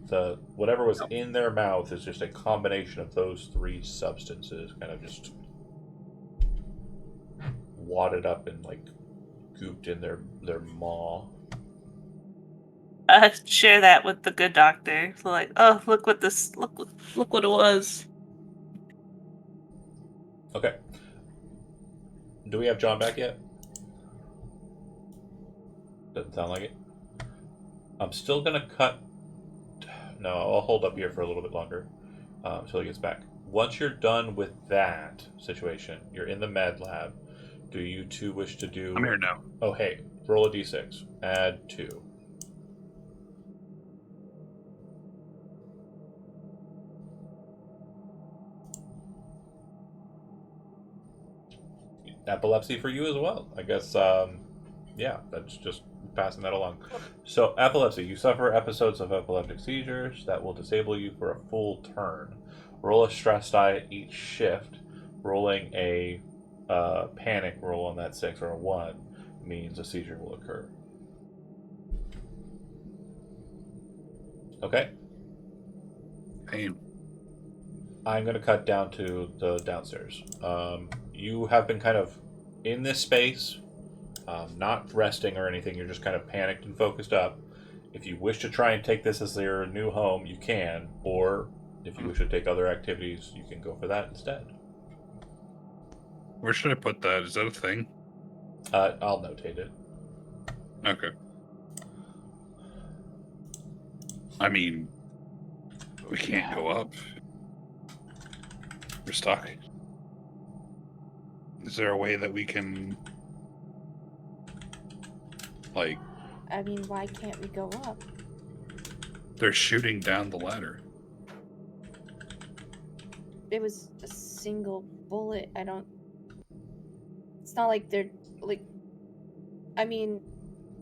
The whatever was in their mouth is just a combination of those three substances, kind of just wadded up and like gooped in their maw. Share that with the good doctor. So like, oh, look what it was. Okay. Do we have John back yet? Doesn't sound like it. I'm still gonna cut. No, I'll hold up here for a little bit longer until he gets back. Once you're done with that situation, you're in the med lab. Do you two wish to do? I'm here now. Oh, hey, roll a d6. Add 2. Epilepsy for you as well. I guess, yeah, that's just passing that along. So, epilepsy. You suffer episodes of epileptic seizures that will disable you for a full turn. Roll a stress die at each shift. Rolling a panic roll on that 6 or a 1 means a seizure will occur. Okay. Pain. I'm going to cut down to the downstairs. You have been kind of in this space, not resting or anything. You're just kind of panicked and focused up. If you wish to try and take this as your new home, you can. Or if you wish to take other activities, you can go for that instead. Where should I put that? Is that a thing? I'll notate it. Okay. I mean, we can't go up. We're stuck. Is there a way that we can, like... I mean, why can't we go up? They're shooting down the ladder. It was a single bullet. It's not like they're, like... I mean,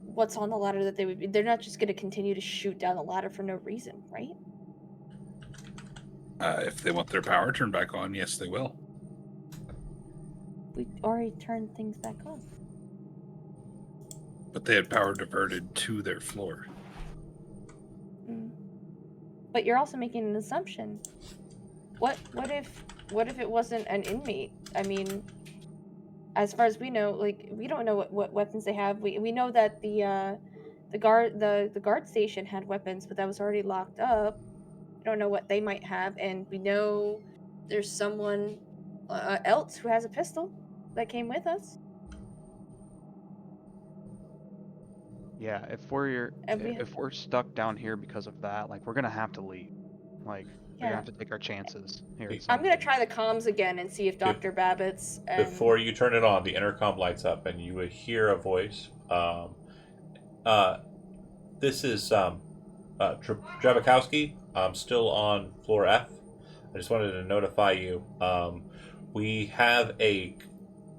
what's on the ladder that they would be... They're not just going to continue to shoot down the ladder for no reason, right? If they want their power turned back on, yes, they will. We already turned things back on. But they had power diverted to their floor. But you're also making an assumption. What if it wasn't an inmate? I mean, as far as we know, like, we don't know what weapons they have. We know that the guard station had weapons, but that was already locked up. We don't know what they might have, and we know there's someone else who has a pistol that came with us. Yeah, if we're And we- if we're stuck down here because of that, like we're gonna have to leave. Like we're gonna have to take our chances here. at some I'm gonna point. try the comms again and see if Dr. Babbitt's. Before you turn it on, the intercom lights up, and you would hear a voice. This is Drabakowski. I'm still on floor F. I just wanted to notify you. We have a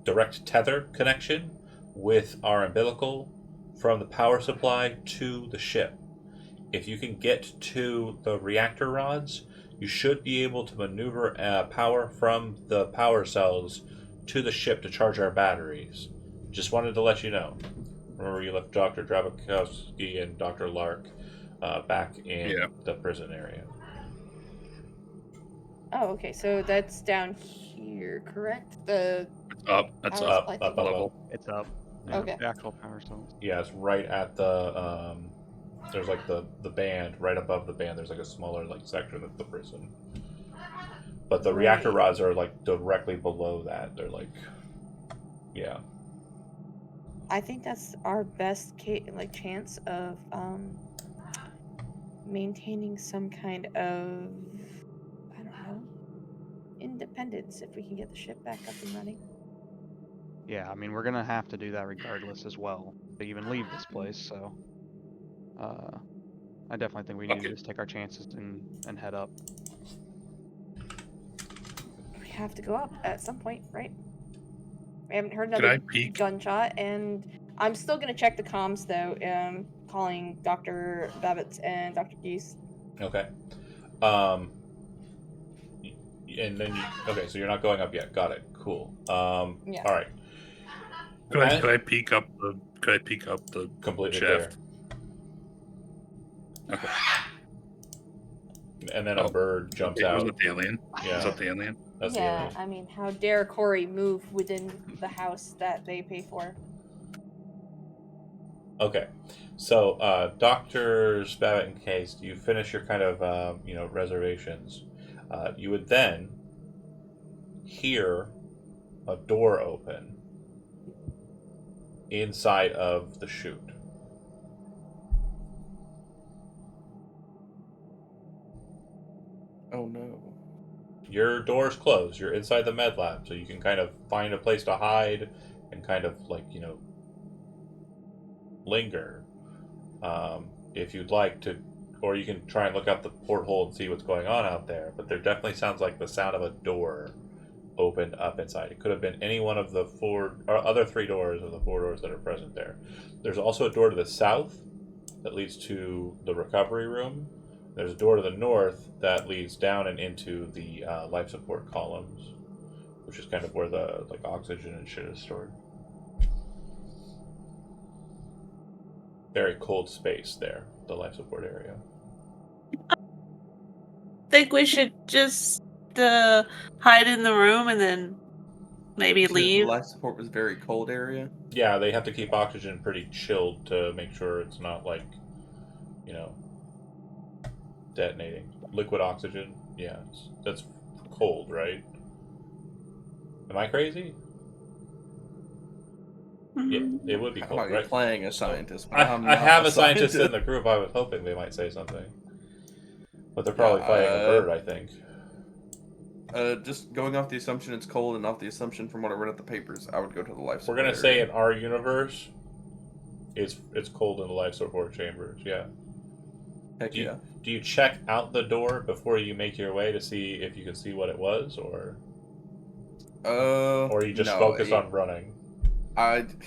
direct tether connection with our umbilical from the power supply to the ship. If you can get to the reactor rods, you should be able to maneuver power from the power cells to the ship to charge our batteries. Just wanted to let you know. Remember, you left Dr. Drabakowski and Dr. Lark back in the prison area. Oh, okay. So that's down here, correct? The Up. That's power up. supply Up, thing? up, level. It's up. Yeah, Okay. the actual power cells. Yeah, it's right at the there's like the band right above the band. There's like a smaller like section of the prison, but the reactor Right. rods are like directly below that. They're like, yeah. I think that's our best chance of maintaining some kind of, I don't know, independence if we can get the ship back up and running. Yeah, I mean we're gonna have to do that regardless as well to even leave this place. So, I definitely think we need Okay. to just take our chances and head up. We have to go up at some point, right? We haven't heard Could I another peek? gunshot, and I'm still gonna check the comms though. Calling Dr. Babbitts and Dr. Geese. Okay. And then okay, so you're not going up yet. Got it. Cool. Yeah. All right. Could And- I peek up the? Could I peek up the? Completely Shaft. clear. Okay. And then a Oh, bird jumps Was out. that the alien? Yeah. Was that the alien? That's the Yeah, alien. I mean, how dare Corey move within the house that they pay for? Okay, so Doctors Babbitt and Case, you finish your kind of reservations. You would then hear a door open inside of the chute. Oh no. Your door's closed. You're inside the med lab, so you can kind of find a place to hide and kind of linger if you'd like to, or you can try and look out the porthole and see what's going on out there. But there definitely sounds like the sound of a door opened up inside. It could have been any one of the other 3 doors of the 4 doors that are present there. There's also a door to the south that leads to the recovery room. There's a door to the north that leads down and into the life support columns, which is kind of where the oxygen and shit is stored. Very cold space there, the life support area. Think we should just hide in the room and then maybe You said leave. Life support was very cold area. Yeah, they have to keep oxygen pretty chilled to make sure it's not detonating. Liquid oxygen, yeah, that's cold, right? Am I crazy? Yeah, it would be I cold, might be right? playing a scientist. But I I'm have not a scientist in the group. I was hoping they might say something, but they're probably Yeah, fighting a bird, I think. Just going off the assumption it's cold and off the assumption from what I read at the papers, I would go to the life We're support gonna say area. in our universe, it's cold in the life support chambers. Yeah. Heck Do you, yeah. do you check out the door before you make your way to see if you can see what it was, or you just no, focus on running?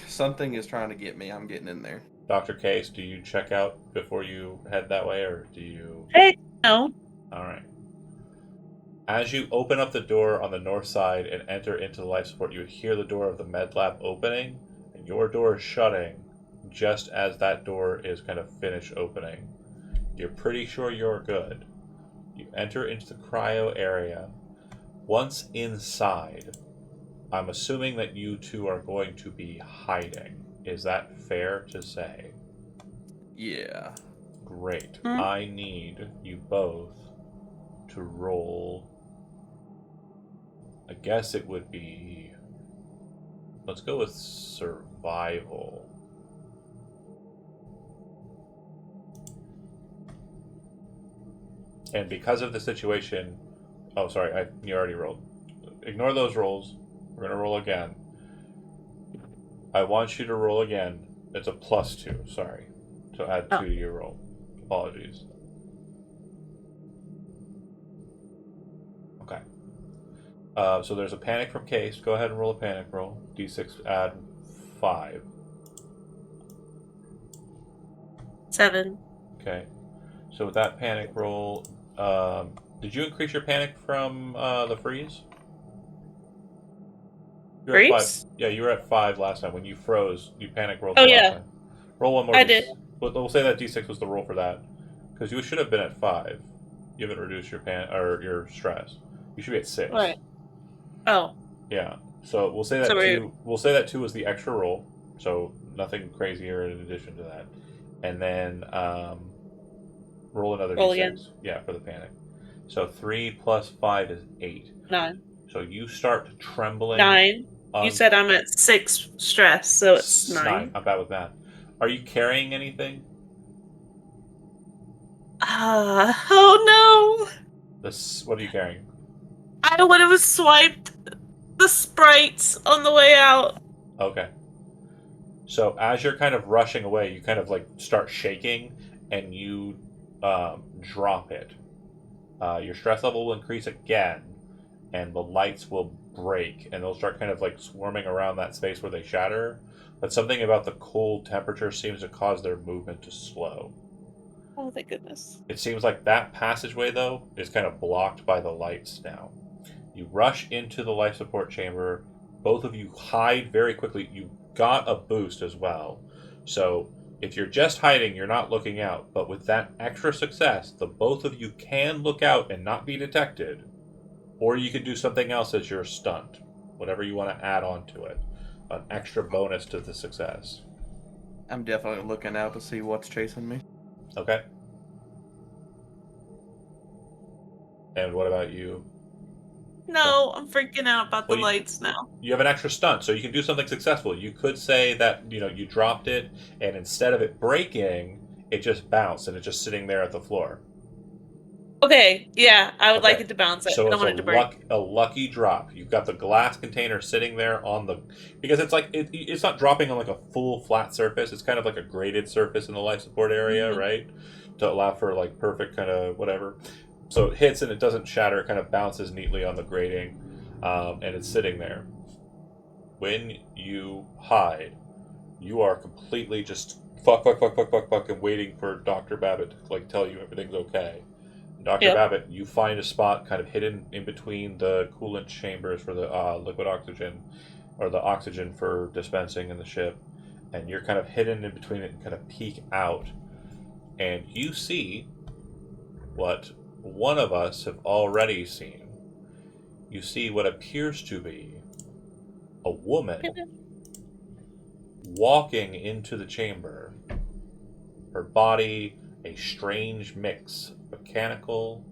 Something is trying to get me. I'm getting in there. Dr. Case, do you check out before you head that way, or do you? Hey, no. All right. As you open up the door on the north side and enter into the life support, you hear the door of the med lab opening, and your door is shutting just as that door is kind of finished opening. You're pretty sure you're good. You enter into the cryo area. Once inside, I'm assuming that you two are going to be hiding. Is that fair to say? Yeah. Great. Hmm. I need you both to roll. I guess it would be. Let's go with survival. And because of the situation. Oh, sorry, you already rolled. Ignore those rolls. We're going to roll again. I want you to roll again. It's a +2, sorry. So add 2 to your roll. Apologies. Okay. So there's a panic from Case. Go ahead and roll a panic roll. D6, add 5. 7. Okay. So with that panic roll, did you increase your panic from the freeze? You were at Freeze? 5. Yeah, you were at 5 last time. When you froze, you panic rolled. Oh, the last yeah. time. Roll one more. I did. We'll say that D6 was the roll for that, because you should have been at 5. You haven't reduced your your stress. You should be at 6. Right. Oh. Yeah. So we'll say that So we're- 2. We'll say that 2 was the extra roll. So nothing crazier in addition to that. And then roll another Roll D6. again. Yeah, for the panic. So 3 plus 5 is 8. 9. So you start trembling. 9. on- You said I'm at 6 stress, so it's 9. I'm bad with math. Are you carrying anything? Oh no! What are you carrying? I would have swiped the sprites on the way out. Okay. So as you're kind of rushing away, you kind of start shaking, and you drop it, your stress level will increase again, and the lights will break, and they'll start kind of like swarming around that space where they shatter. But something about the cold temperature seems to cause their movement to slow. Oh, thank goodness. It seems like that passageway, though, is kind of blocked by the lights now. You rush into the life support chamber. Both of you hide very quickly. You got a boost as well. So if you're just hiding, you're not looking out. But with that extra success, the both of you can look out and not be detected. Or you can do something else as your stunt. Whatever you want to add on to it. An extra bonus to the success. I'm definitely looking out to see what's chasing me. Okay. And what about you? No, I'm freaking out about Well, the lights now. You have an extra stunt, so you can do something successful. You could say that, you dropped it, and instead of it breaking, it just bounced, and it's just sitting there at the floor. Okay, yeah, I would like Okay. it to bounce. I So don't it's want it to break. a lucky drop. You've got the glass container sitting there on the... Because it's like, it's not dropping on like a full flat surface. It's kind of like a graded surface in the life support area, Mhm. right? To allow for like perfect kind of whatever. So it hits and it doesn't shatter. It kind of bounces neatly on the grating. And it's sitting there. When you hide, you are completely just fuck, and waiting for Dr. Babbitt to like tell you everything's okay. Dr. Yep. Babbitt, you find a spot kind of hidden in between the coolant chambers for the liquid oxygen, or the oxygen for dispensing in the ship, and you're kind of hidden in between it and kind of peek out, and you see what one of us have already seen. You see what appears to be a woman walking into the chamber. Her body, a strange mix, mechanical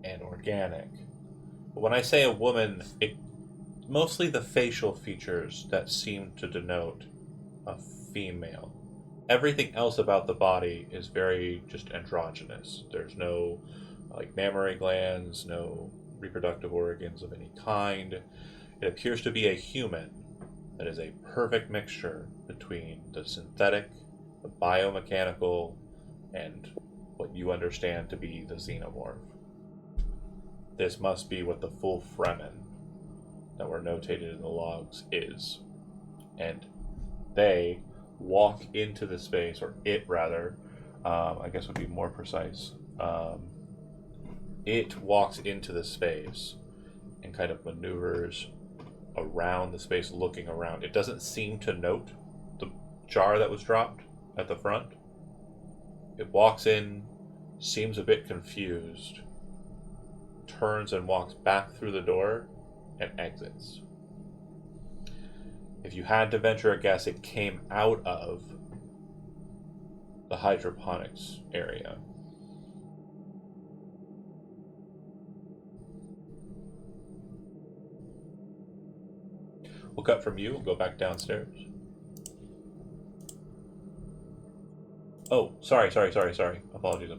and organic. But when I say a woman, it mostly the facial features that seem to denote a female. Everything else about the body is very just androgynous. There's no like mammary glands, no reproductive organs of any kind. It appears to be a human that is a perfect mixture between the synthetic, the biomechanical, and what you understand to be the xenomorph. This must be what the full Fremen that were notated in the logs is. And they walk into the space, or it rather, I guess would be more precise. It walks into the space and kind of maneuvers around the space, looking around. It doesn't seem to note the jar that was dropped at the front. It walks in, seems a bit confused, turns and walks back through the door, and exits. If you had to venture a guess, it came out of the hydroponics area. We'll cut from you. We'll go back downstairs. Oh, sorry. Apologies.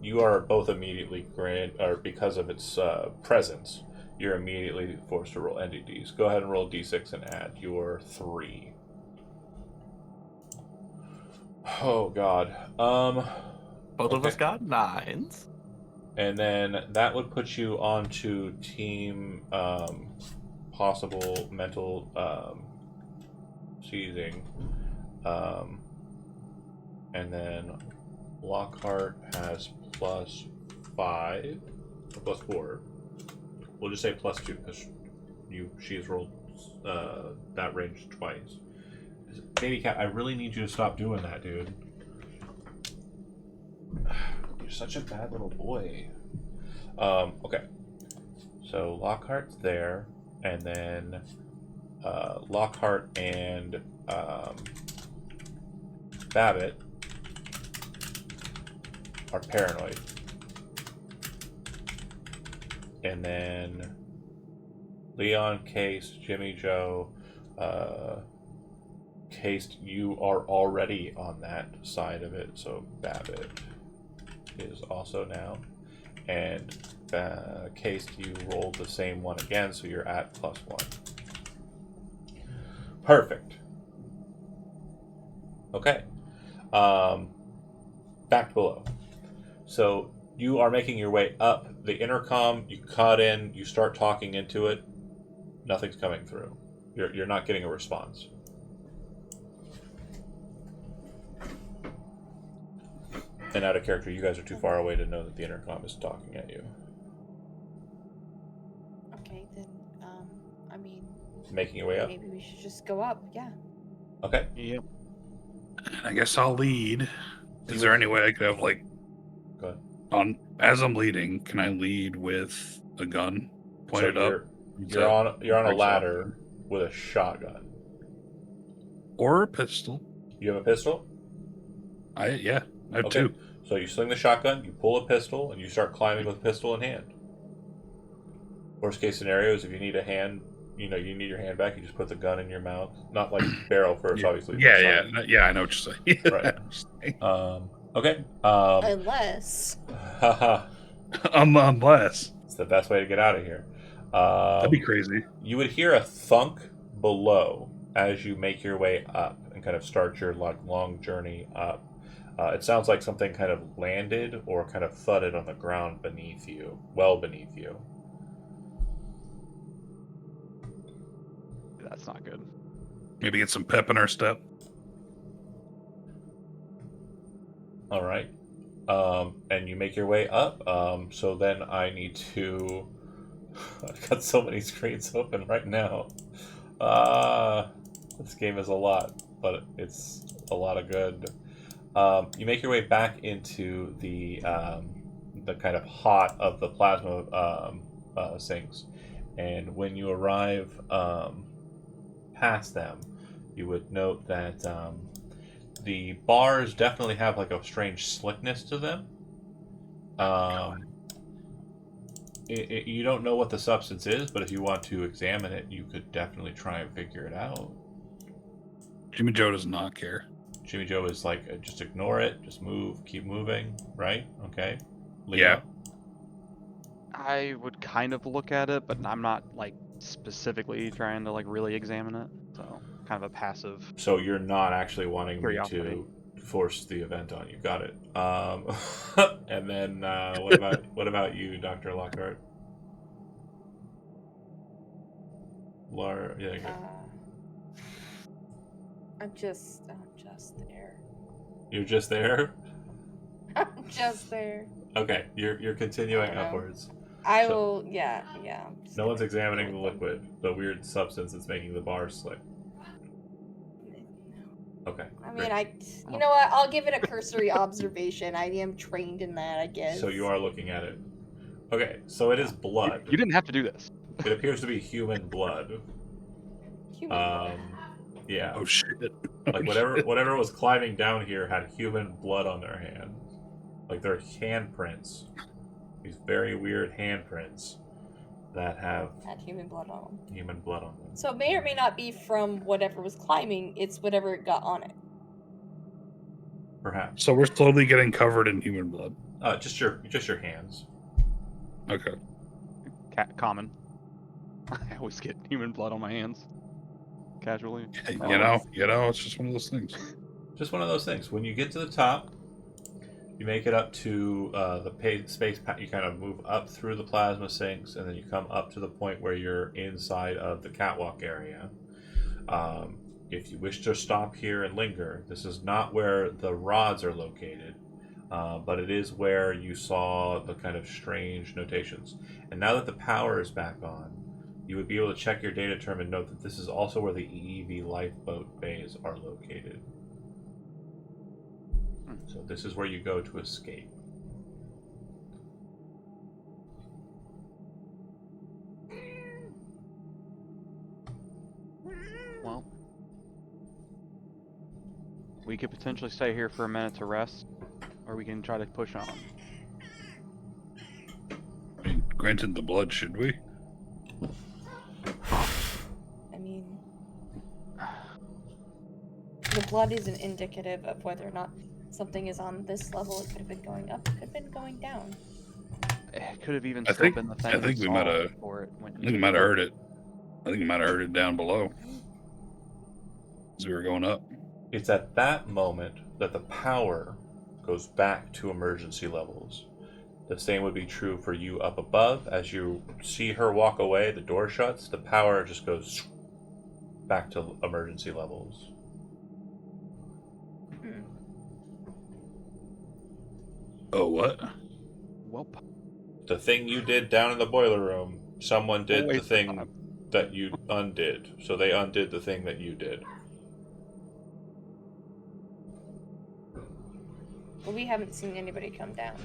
You are both immediately because of its presence, you're immediately forced to roll NDDs. Go ahead and roll D6 and add your 3. Oh, God. Both of us got 9s. And then that would put you onto team possible mental seizing. And then Lockhart has +5 or +4. We'll just say +2 because she has rolled that range twice. Baby cat, I really need you to stop doing that, dude. You're such a bad little boy. Okay. So Lockhart's there, and then Lockhart and Babbitt are paranoid. And then Leon, Case, Jimmy, Joe, Case, you are already on that side of it, so Babbitt is also now. And Case, you rolled the same one again, so you're at +1. Perfect. Okay. back below. So you are making your way up the intercom. You cut in. You start talking into it. Nothing's coming through. You're not getting a response. And out of character, you guys are too far away to know that the intercom is talking at you. Okay, then, I mean, Making your way up. maybe we should just go up. Yeah. Okay. Yep. I guess I'll lead. Is there any way I could have like Go ahead. as I'm leading, can I lead with a gun pointed So up? You're on a breaks ladder with a shotgun. Or a pistol. You have a pistol? I have Okay. two. So you sling the shotgun, you pull a pistol, and you start climbing with pistol in hand. Worst case scenario is if you need a hand, you need your hand back, you just put the gun in your mouth. Not like barrel first, obviously. Yeah. I know what you're saying. Right. Okay. Unless. Haha. Unless. It's the best way to get out of here. That'd be crazy. You would hear a thunk below as you make your way up and kind of start your long journey up. It sounds like something kind of landed or kind of thudded on the ground beneath you, well beneath you. That's not good. Maybe get some pep in our step. All right. And you make your way up. So then I need to... I've got so many screens open right now. This game is a lot, but it's a lot of good. You make your way back into the kind of hot of the plasma sinks, and when you arrive past them, you would note that the bars definitely have like a strange slickness to them. You don't know what the substance is, but if you want to examine it, you could definitely try and figure it out. Jimmy Joe does not care. Jimmy Joe is like, just ignore it, just move, keep moving, right? Okay. Yeah. I would kind of look at it, but I'm not like specifically trying to like really examine it. So kind of a passive. So you're not actually wanting me Curiosity. to force the event on you. Got it. And then what about you, Dr. Lockhart? Yeah. Good. I'm just there. You're just there. I'm just there. Okay. You're continuing I know. upwards. I So- will. Yeah. I'm just No one's gonna examining the go with them. liquid, the weird substance that's making the bars slick. Okay. I great. mean, you know what? I'll give it a cursory observation. I am trained in that, I guess. So you are looking at it. Okay, so it is blood. You didn't have to do this. It appears to be human blood. Human. Yeah. Oh shit. Like whatever was climbing down here had human blood on their hand. Like their handprints. These very weird handprints that have Had human blood on them. human blood on them. So it may or may not be from whatever was climbing. It's whatever got on it. Perhaps. So we're slowly getting covered in human blood. Just your hands. Okay. Common. I always get human blood on my hands. Casually. You know, it's just one of those things. Just one of those things. When you get to the top, you make it up to the space. You kind of move up through the plasma sinks, and then you come up to the point where you're inside of the catwalk area. If you wish to stop here and linger, this is not where the rods are located, but it is where you saw the kind of strange notations. And now that the power is back on, you would be able to check your data term and note that this is also where the EEV lifeboat bays are located. So this is where you go to escape. Well, we could potentially stay here for a minute to rest, or we can try to push on. I mean, granted the blood, should we? I mean, the blood isn't indicative of whether or not something is on this level. It could have been going up. It could have been going down. It could have even I still think- been the I thing. think we saw might have- before it went I think we might have heard it. I think we might have heard it down below as we were going up. It's at that moment that the power goes back to emergency levels. The same would be true for you up above. As you see her walk away, the door shuts, the power just goes back to emergency levels. Oh, what? Welp. The thing you did down in the boiler room, someone did the Always thing time. that you undid. So they undid the thing that you did. Well, we haven't seen anybody come down.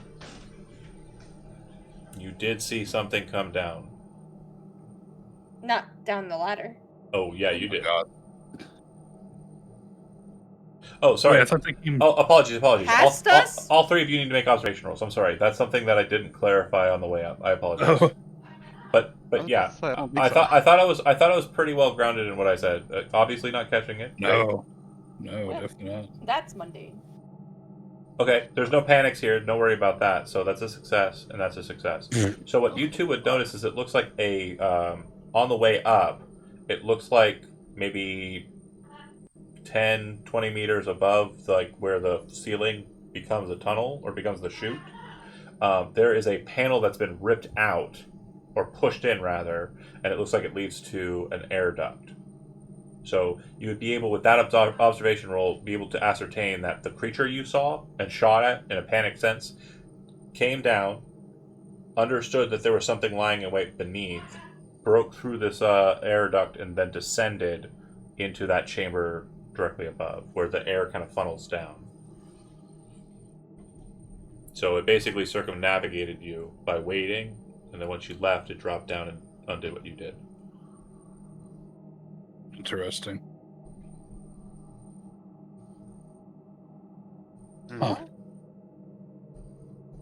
You did see something come down. Not down the ladder. Oh, yeah, you Oh my did. God. Oh, sorry. Wait, I thought they came. Oh, apologies. Past us? All three of you need to make observation rolls. I'm sorry. That's something that I didn't clarify on the way up. I apologize. Oh, But I was yeah, gonna say, I don't think I so. thought I was pretty well grounded in what I said. Obviously not catching it. no. Yeah. Definitely not. That's mundane. Okay, there's no panics here. Don't worry about that. So that's a success, and that's a success. So what you two would notice is it looks like a on the way up, it looks like maybe 10, 20 meters above like where the ceiling becomes a tunnel or becomes the chute. There is a panel that's been ripped out or pushed in rather, and it looks like it leads to an air duct. So you would be able, with that observation roll, be able to ascertain that the creature you saw and shot at in a panic sense came down, understood that there was something lying in wait beneath, broke through this air duct, and then descended into that chamber directly above, where the air kind of funnels down. So it basically circumnavigated you by waiting, and then once you left, it dropped down and undid what you did. Interesting. Mhm. Huh.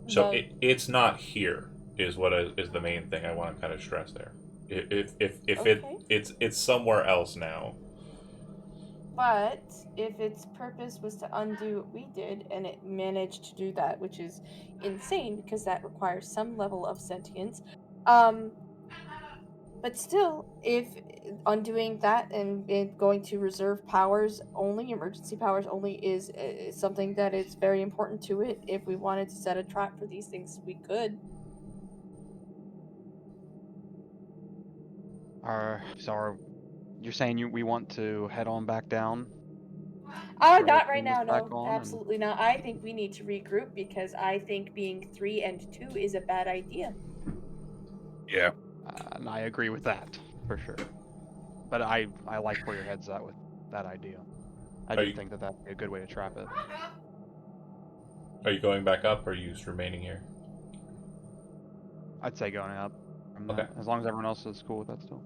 So The- it's not here is what is the main thing I want to kind of stress there. If Okay. it's somewhere else now. But if its purpose was to undo what we did, and it managed to do that, which is insane because that requires some level of sentience. But still, if undoing that and it going to reserve powers only, emergency powers only, is something that is very important to it, if we wanted to set a trap for these things, we could. You're saying we want to head on back down? Not Right, right bring now, this back no. on and- Absolutely not. I think we need to regroup because I think being 3 and 2 is a bad idea. Yeah. And I agree with that for sure. But I like where your head's at with that idea. I Are do you- think that that'd be a good way to trap it. Are you going back up, or are you just remaining here? I'd say going up. From Okay. that, as long as everyone else is cool with that still.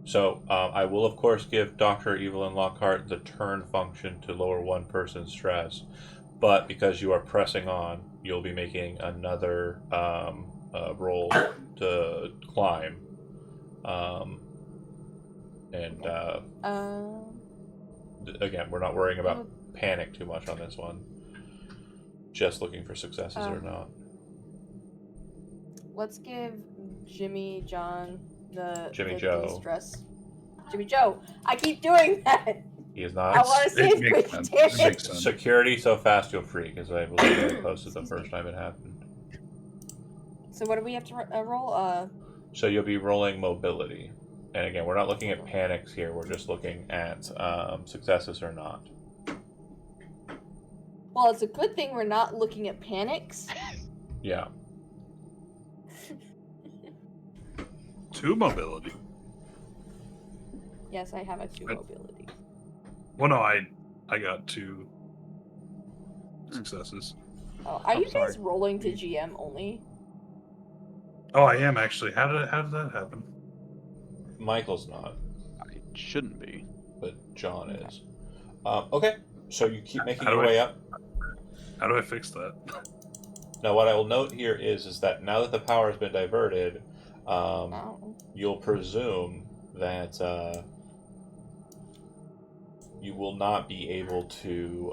So I will of course give Dr. Evelyn Lockhart the turn function to lower one person's stress, but because you are pressing on, you'll be making another roll to climb. And again, we're not worrying about panic too much on this one. Just looking for successes or not. Let's give Jimmy John Jimmy the Joe. de-stress. Jimmy Joe. I keep doing that. He is I not. want to say It it makes quick. sense. Damn It it. makes sense. Security so fast you'll freak, as I believe I posted the first time it happened. So what do we have to roll? So you'll be rolling mobility. And again, we're not looking at panics here. We're just looking at successes or not. Well, it's a good thing we're not looking at panics. Yeah. 2 mobility. Yes, I have a 2 Good. mobility. Well, no, I got 2 successes. Oh, are Oh, you guys sorry. rolling to GM only? Oh, I am actually. How did that happen? Michael's not, It shouldn't be. but John is. Okay, so you keep making How do your I- way up. How do I fix that? Now, what I will note here is that now that the power has been diverted, Oh. you'll presume that you will not be able to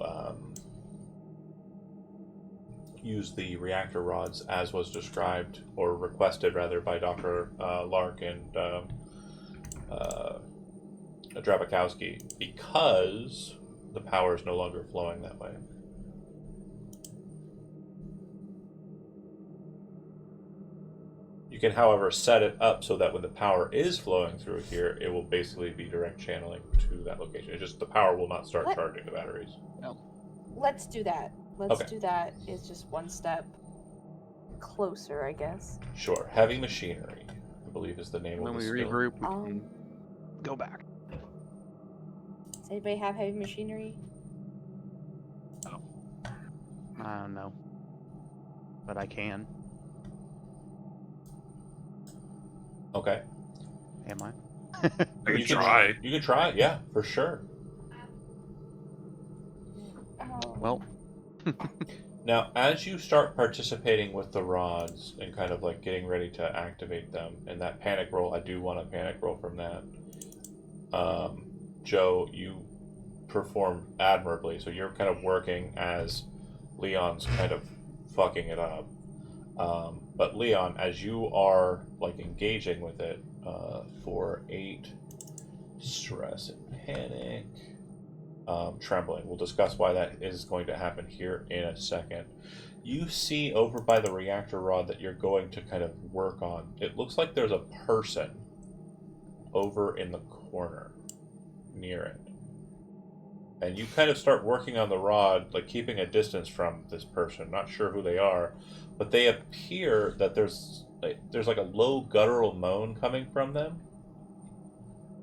use the reactor rods as was described, or requested rather, by Dr. Lark and Drabakowski, because the power is no longer flowing that way. You can, however, set it up so that when the power is flowing through here, it will basically be direct channeling to that location. It's just the power will not start What? charging the batteries. Let's do that. Let's Okay. do that. It's just one step closer, I guess. Sure. Heavy machinery, I believe, is the name When of we the skill. regroup, we Um, can go back. Does anybody have heavy machinery? I don't know, but I can. Okay. Am I? I can You try. You can try, yeah, for sure. Oh. Well, Now, as you start participating with the rods and kind of like getting ready to activate them, and that panic roll, I do want a panic roll from that. Joe, you perform admirably. So you're kind of working as Leon's kind of fucking it up. But Leon, as you are like engaging with it, for 8 stress and panic. Trembling. We'll discuss why that is going to happen here in a second. You see over by the reactor rod that you're going to kind of work on. It looks like there's a person over in the corner near it. And you kind of start working on the rod, like keeping a distance from this person. Not sure who they are, but they appear that there's like a low guttural moan coming from them,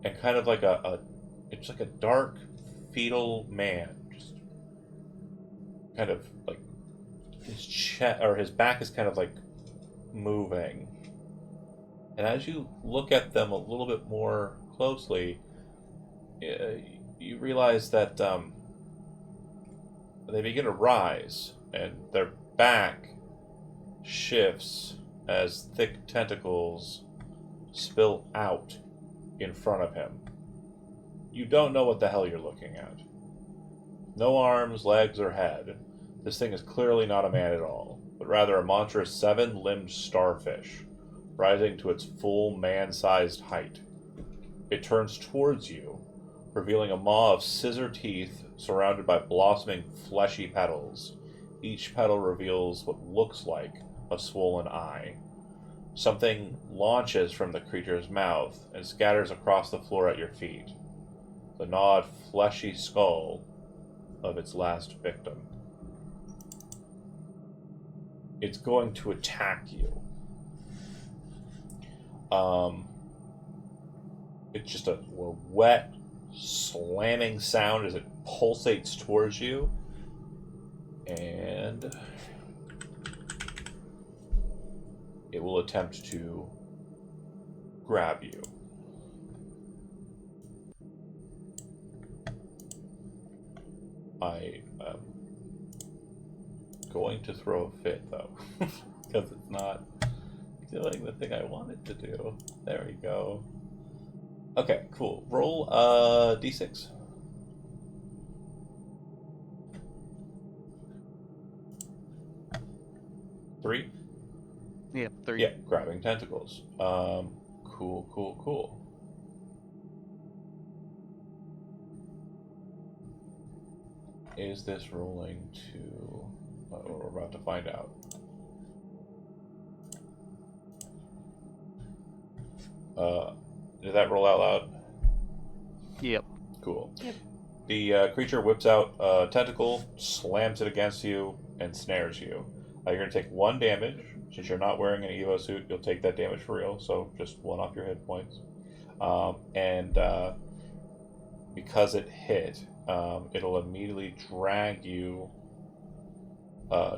and kind of like it's like a dark fetal man, just kind of like his chest or his back is kind of like moving. And as you look at them a little bit more closely, you realize that they begin to rise, and their back shifts as thick tentacles spill out in front of him. You don't know what the hell you're looking at. No arms, legs, or head. This thing is clearly not a man at all, but rather a monstrous 7-limbed starfish, rising to its full man-sized height. It turns towards you, revealing a maw of scissor teeth surrounded by blossoming fleshy petals. Each petal reveals what looks like a swollen eye. Something launches from the creature's mouth and scatters across the floor at your feet. The gnawed, fleshy skull of its last victim. It's going to attack you. It's just a wet, slamming sound as it pulsates towards you. And it will attempt to grab you. I am going to throw a fit, though, because it's not doing the thing I want it to do. There we go. Okay, cool. Roll d6. Three? yeah, 3. Yeah, grabbing tentacles. Cool. Is this rolling to... we're about to find out. Did that roll out loud? Yep. Cool. Yep. The creature whips out a tentacle, slams it against you, and snares you. You're going to take 1 damage. Since you're not wearing an Evo suit, you'll take that damage for real, so just 1 off your hit points. Because it hit, it'll immediately drag you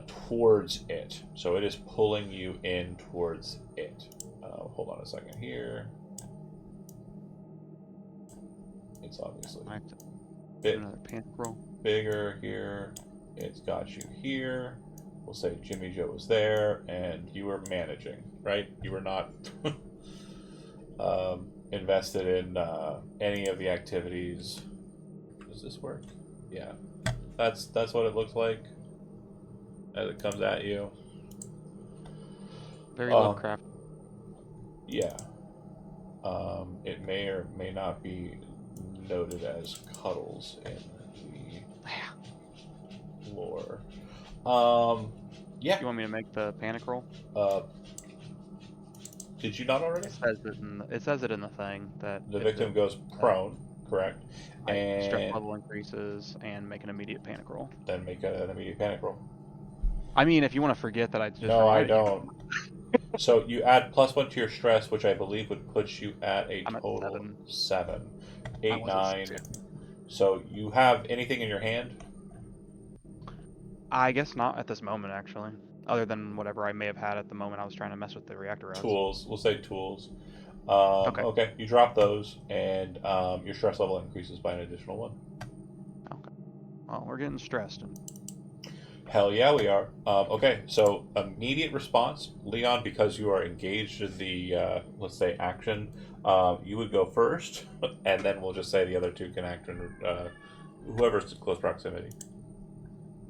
towards it. So it is pulling you in towards it. Hold on a second here. It's obviously I have to bit do another panic roll. bigger here. It's got you here. We'll say Jimmy Joe was there, and you were managing, right? You were not invested in any of the activities. Does this work? Yeah, that's what it looks like as it comes at you. Very Lovecraft. Yeah. It may or may not be noted as cuddles in the lore. Yeah. You want me to make the panic roll? Did you not already? It says it in the thing that The if victim goes prone, correct? stress And level increases and make an immediate panic roll. then make an immediate panic roll. I mean, if you want to forget that I just No, I reminded you, don't. So you add +1 to your stress, which I believe would put you at a I'm at total 7. I 8, was at 9. 6. So you have anything in your hand? I guess not at this moment, actually. Other than whatever I may have had at the moment I was trying to mess with the reactor rods. Tools. We'll say tools. Okay. Okay, you drop those, and your stress level increases by an additional 1. Okay. Well, we're getting stressed. Hell yeah, we are. Okay, so immediate response, Leon, because you are engaged in the, let's say, action, you would go first, and then we'll just say the other two can act in whoever's in close proximity.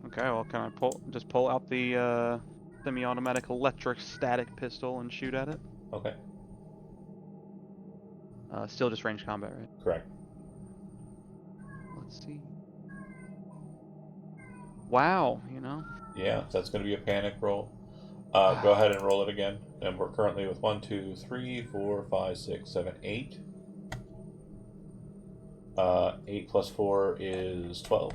Okay, well, can I pull out the semi-automatic electrostatic pistol and shoot at it? Okay, Still just range combat, right? correct. Let's see. Wow, Yeah, so that's going to be a panic roll. Go ahead and roll it again. And we're currently with 1, 2, 3, 4, 5, 6, 7, 8. 8 plus 4 is 12.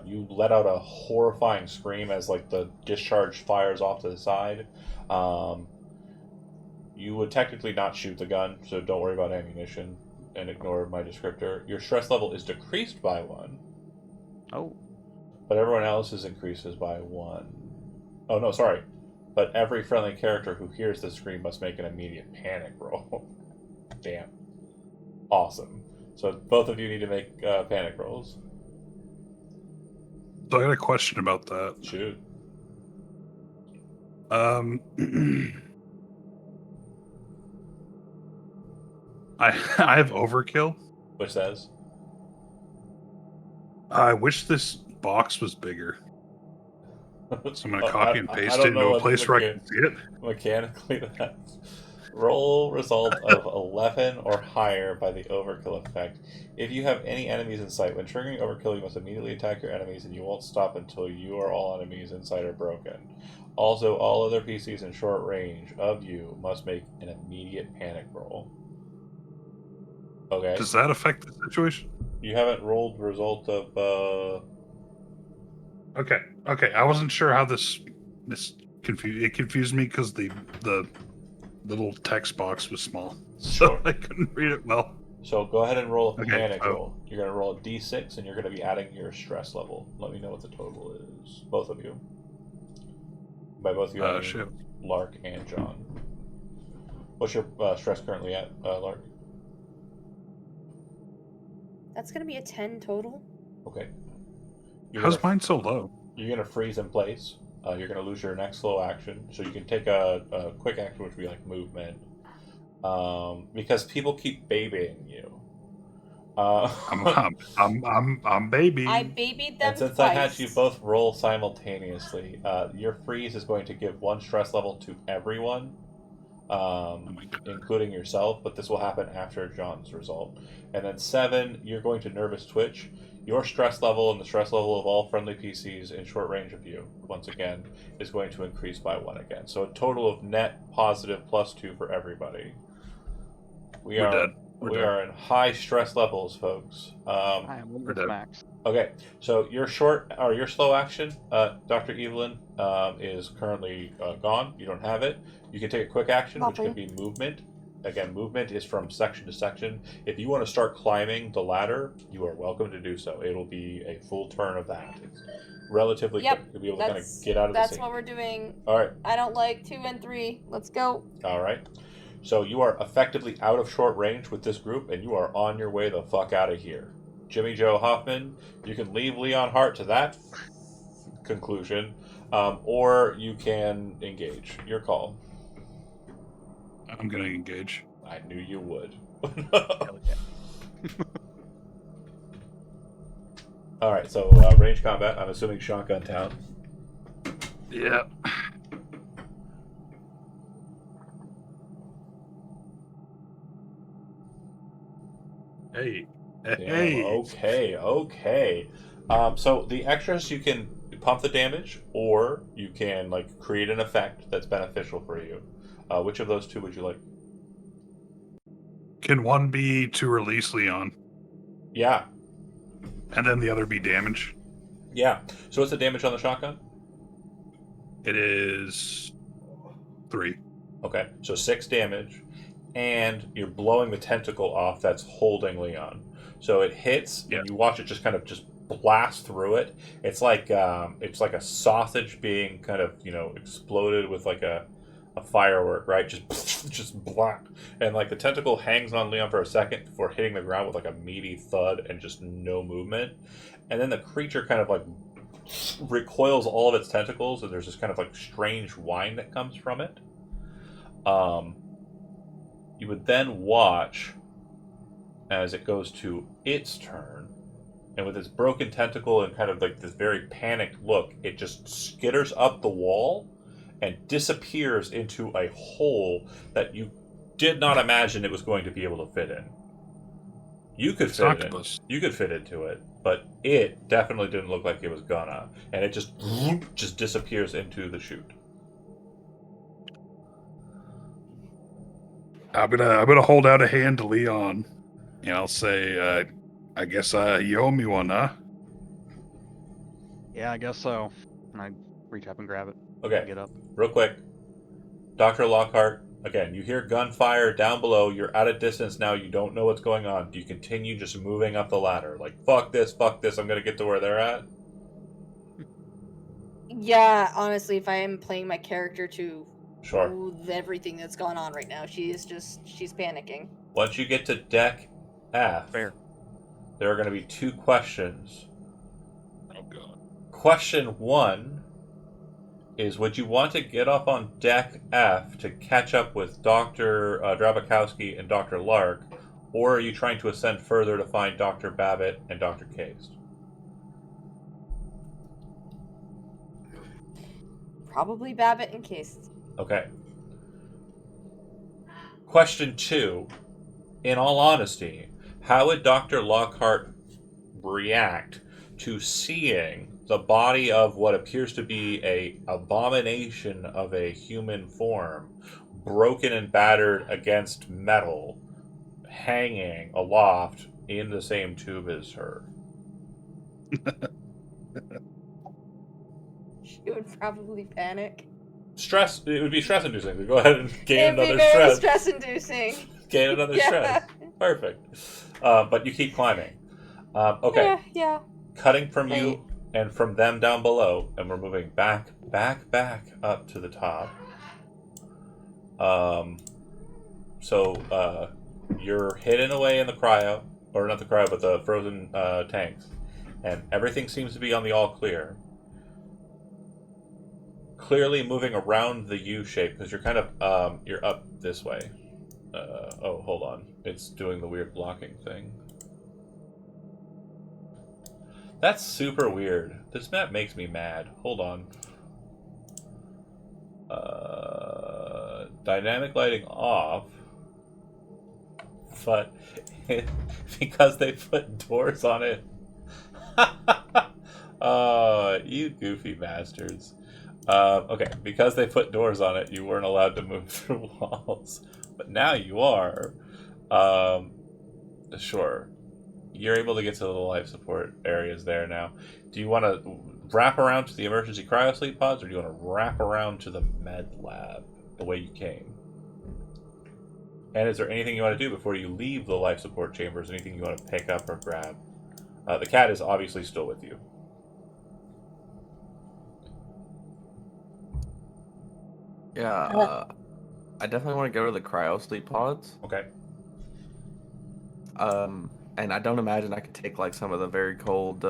You let out a horrifying scream as like the discharge fires off to the side. You would technically not shoot the gun, so don't worry about ammunition and ignore my descriptor. Your stress level is decreased by 1. Oh. But everyone else's increases by 1. Oh, no, sorry. But every friendly character who hears the scream must make an immediate panic roll. Damn. Awesome. So both of you need to make panic rolls. So I got a question about that. Shoot. I have overkill. Which says? I wish this box was bigger. So I'm going to copy and paste it don't into know a what place where I can see it. Mechanically, that's roll result of 11 or higher by the overkill effect. If you have any enemies in sight, when triggering overkill, you must immediately attack your enemies, and you won't stop until you or all enemies in sight are broken. Also, all other PCs in short range of you must make an immediate panic roll. Okay. Does that affect the situation? You haven't rolled the result of. Okay. I wasn't sure how this confused. It confused me because the little text box was small, so Sure. I couldn't read it well. So go ahead and roll a Okay, panic so- roll. You're going to roll a d6, and you're going to be adding your stress level. Let me know what the total is. Both of you. By both of you, I mean Shit. Lark and John. What's your stress currently at, Lark? That's gonna be a 10 total. Okay. How's mine so low? You're going to freeze in place. You're going to lose your next slow action. So you can take a quick action, which would be like movement. Because people keep babying you. I'm baby. I babied them And since twice. I had you both roll simultaneously, your freeze is going to give 1 stress level to everyone, my God. including yourself, but this will happen after John's result. And then 7, you're going to nervous twitch. Your stress level and the stress level of all friendly PCs in short range of you, once again, is going to increase by 1 again. So a total of net positive +2 for everybody. We're dead. We are in high stress levels, folks. I am almost dead. max. Okay, so your slow action, Dr. Evelyn, is currently gone. You don't have it. You can take a quick action, which can be movement. Again, movement is from section to section. If you want to start climbing the ladder, you are welcome to do so. It'll be a full turn of that. It's relatively quick. You'll be able to kind of get out of the That's scene. what we're doing. All right. I don't like 2 and 3. Let's go. All right. So you are effectively out of short range with this group, and you are on your way the fuck out of here. Jimmy Joe Hoffman, you can leave Leon Hart to that conclusion, or you can engage. Your call. I'm gonna engage. I knew you would. Hell yeah. All right, so range combat. I'm assuming shotgun town. Yeah. Hey. Damn, Hey. okay. So the extras you can pump the damage, or you can like create an effect that's beneficial for you. Which of those two would you like? Can one be to release Leon, Yeah, and then the other be damage? yeah. So what's the damage on the shotgun? It is 3. Okay, so 6 damage, and you're blowing the tentacle off that's holding Leon. So it hits, Yeah. and you watch it just kind of just blast through it. It's like a sausage being kind of exploded with like a firework, right? Just black, and like the tentacle hangs on Leon for a second before hitting the ground with like a meaty thud and just no movement, and then the creature kind of like recoils all of its tentacles, and there's this kind of like strange whine that comes from it. You would then watch as it goes to its turn, and with its broken tentacle and kind of like this very panicked look, it just skitters up the wall and disappears into a hole that you did not imagine it was going to be able to fit in. You could It's fit an it in. octopus. You could fit into it, but it definitely didn't look like it was gonna, and it just disappears into the chute. I'm gonna hold out a hand to Leon, and I'll say, I guess you owe me one, huh? Yeah, I guess so. And I reach up and grab it. Okay, Get up. real quick. Dr. Lockhart, again, you hear gunfire down below. You're at a distance now. You don't know what's going on. Do you continue just moving up the ladder? Like, fuck this, I'm going to get to where they're at? Yeah, honestly, if I am playing my character to Sure. everything that's going on right now, she's panicking. Once you get to deck F, Fair. there are going to be 2 questions. Oh god. Question 1 is, would you want to get up on deck F to catch up with Dr. Drabakowski and Dr. Lark, or are you trying to ascend further to find Dr. Babbitt and Dr. Case? Probably Babbitt and Case. Okay. Question 2. In all honesty, how would Dr. Lockhart react to seeing the body of what appears to be a abomination of a human form, broken and battered against metal, hanging aloft in the same tube as her? She would probably panic. Stress. It would be stress-inducing. So go ahead and gain It'd be another very stress. stress-inducing. Gain another Yeah. stress. Perfect. But you keep climbing. Okay. Yeah. Cutting from Right. you and from them down below, and we're moving back up to the top. So you're hidden away in the cryo, or not the cryo, but the frozen tanks, and everything seems to be on the all clear. Clearly moving around the U shape, because you're kind of you're up this way. Oh, hold on, it's doing the weird blocking thing. That's super weird. This map makes me mad. Hold on. Dynamic lighting off. But because they put doors on it. You goofy bastards. Okay, because they put doors on it, you weren't allowed to move through walls. But now you are. Sure. You're able to get to the life support areas there now. Do you want to wrap around to the emergency cryosleep pods, or do you want to wrap around to the med lab the way you came? And is there anything you want to do before you leave the life support chambers? Anything you want to pick up or grab? The cat is obviously still with you. Yeah, I definitely want to go to the cryo sleep pods. Okay. And I don't imagine I could take like some of the very cold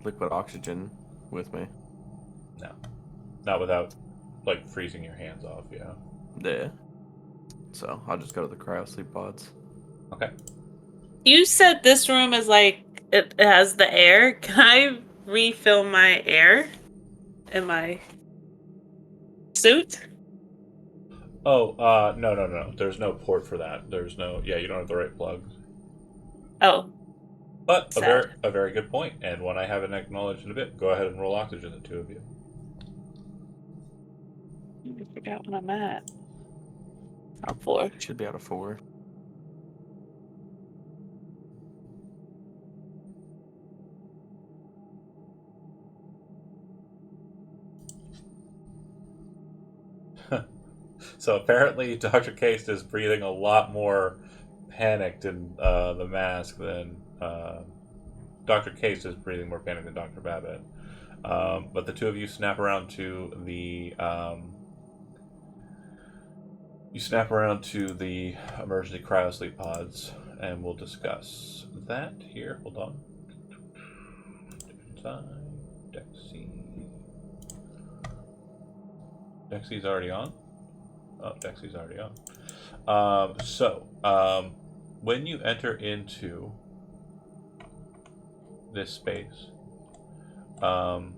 liquid oxygen with me. No. Not without, like, freezing your hands off, yeah. Yeah. So I'll just go to the cryo sleep pods. Okay. You said this room is like it has the air. Can I refill my air in my suit? Oh, no. There's no port for that. There's no... Yeah, you don't have the right plugs. Oh. But Sad. a very good point, and one I haven't acknowledged in a bit. Go ahead and roll oxygen, the two of you. I forgot what I'm at. I'm 4. Should be out of 4. So apparently, Dr. Case is breathing a lot more panicked in the mask than Dr. Case is breathing more panicked than Dr. Babbitt. But the two of you snap around to the emergency cryosleep pods, and we'll discuss that here. Hold on. Dexy's already on. Oh, Dexy's already on. When you enter into this space, coming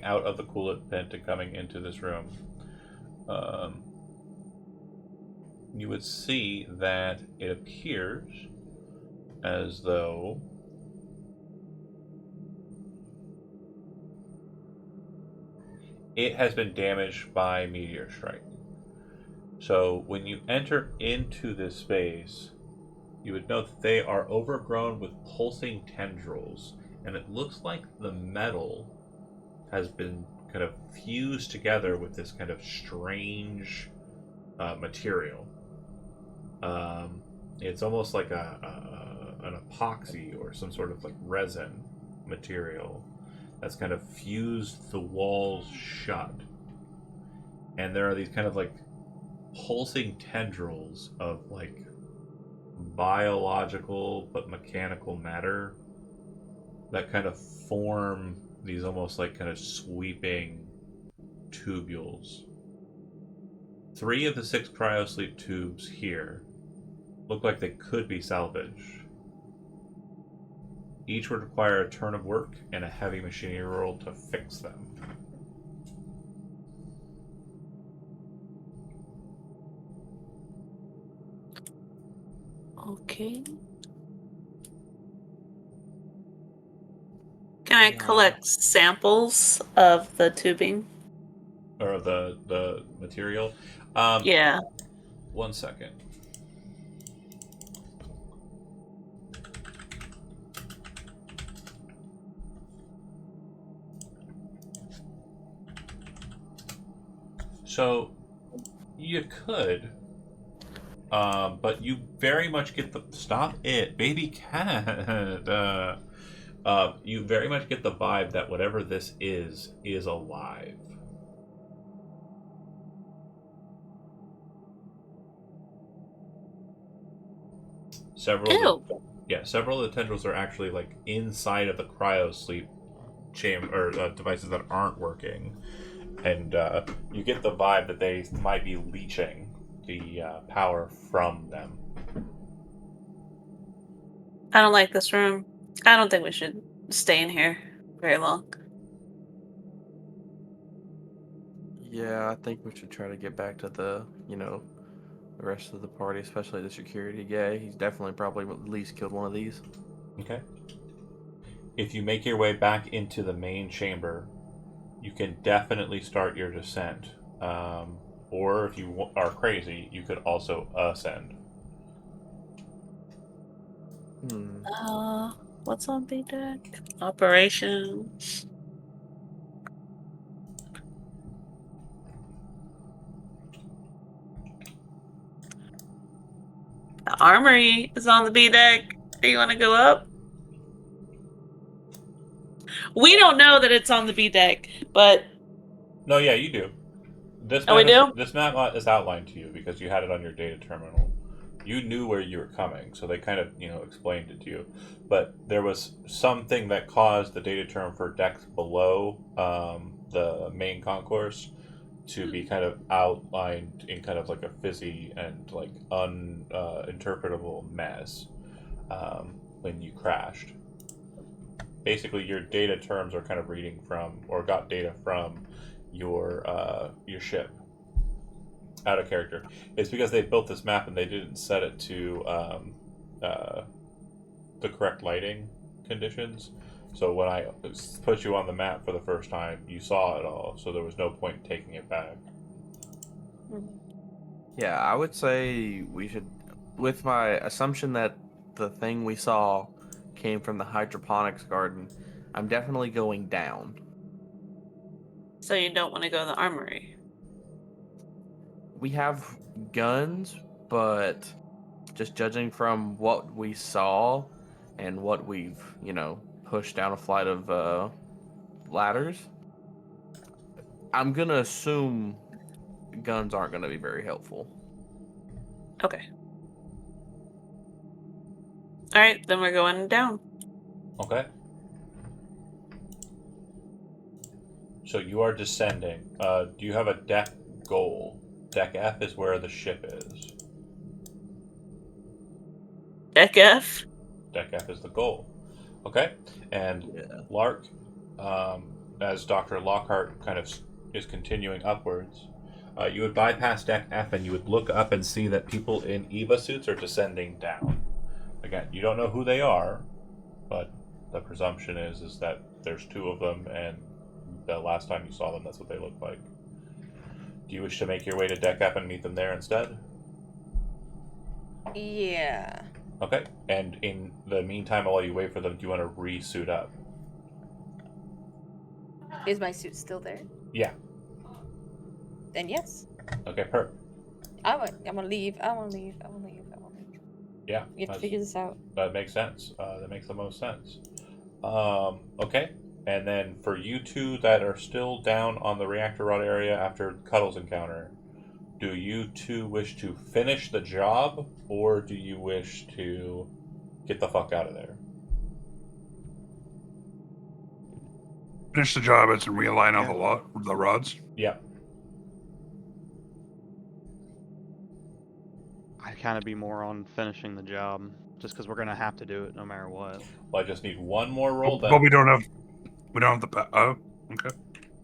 out of the coolant vent and coming into this room, you would see that it appears as though it has been damaged by meteor strike. So when you enter into this space, you would note that they are overgrown with pulsing tendrils, and it looks like the metal has been kind of fused together with this kind of strange material. It's almost like an epoxy or some sort of like resin material that's kind of fused the walls shut. And there are these kind of like pulsing tendrils of like biological but mechanical matter that kind of form these almost like kind of sweeping tubules. 3 of the 6 cryosleep tubes here look like they could be salvaged. Each would require a turn of work and a heavy machinery roll to fix them. Okay. Can I collect samples of the tubing? Or the material. Yeah. 1 second. So you could, but you very much get the stop it, baby cat. You very much get the vibe that whatever this is alive. Several of the tendrils are actually like inside of the cryosleep chamber or devices that aren't working, and you get the vibe that they might be leeching the power from them. I don't like this room. I don't think we should stay in here very long. Yeah, I think we should try to get back to the rest of the party, especially the security guy. He's definitely probably at least killed one of these. Okay. If you make your way back into the main chamber, you can definitely start your descent. Or if you are crazy, you could also ascend. What's on B deck? Operations. The armory is on the B deck. Do you want to go up? We don't know that it's on the B deck, but No, yeah, you do. This we do? This map is outlined to you because you had it on your data terminal. You knew where you were coming, so they kind of, explained it to you. But there was something that caused the data term for decks below the main concourse to be kind of outlined in kind of like a fizzy and like uninterpretable mess when you crashed. Basically, your data terms are kind of reading from, or got data from, your ship. out of character. It's because they built this map and they didn't set it to the correct lighting conditions. So when I put you on the map for the first time, you saw it all. So there was no point in taking it back. Yeah, I would say we should, with my assumption that the thing we saw came from the hydroponics garden, I'm definitely going down. So you don't want to go to the armory. We have guns, but just judging from what we saw and what we've, pushed down a flight of ladders, I'm gonna assume guns aren't gonna be very helpful. Okay. All right, then we're going down. Okay. So you are descending. Do you have a deck goal? Deck F is where the ship is. Deck F. Deck F is the goal. Okay. And Yeah. Lark, as Dr. Lockhart kind of is continuing upwards, you would bypass Deck F and you would look up and see that people in EVA suits are descending down. Again, you don't know who they are, but the presumption is that there's two of them, and the last time you saw them, that's what they looked like. Do you wish to make your way to Deck F and meet them there instead? Yeah. Okay. And in the meantime, while you wait for them, do you want to re-suit up? Is my suit still there? Yeah. Then yes. Okay, perfect. I'm gonna leave. Yeah. We have to figure this out. That makes sense. That makes the most sense. Okay. And then for you two that are still down on the reactor rod area after Cuddles' encounter, do you two wish to finish the job, or do you wish to get the fuck out of there? Finish the job and realign all the rods. Yeah. I kind of be more on finishing the job, just because we're gonna have to do it no matter what. Well, I just need one more roll then. But we don't have the oh, okay.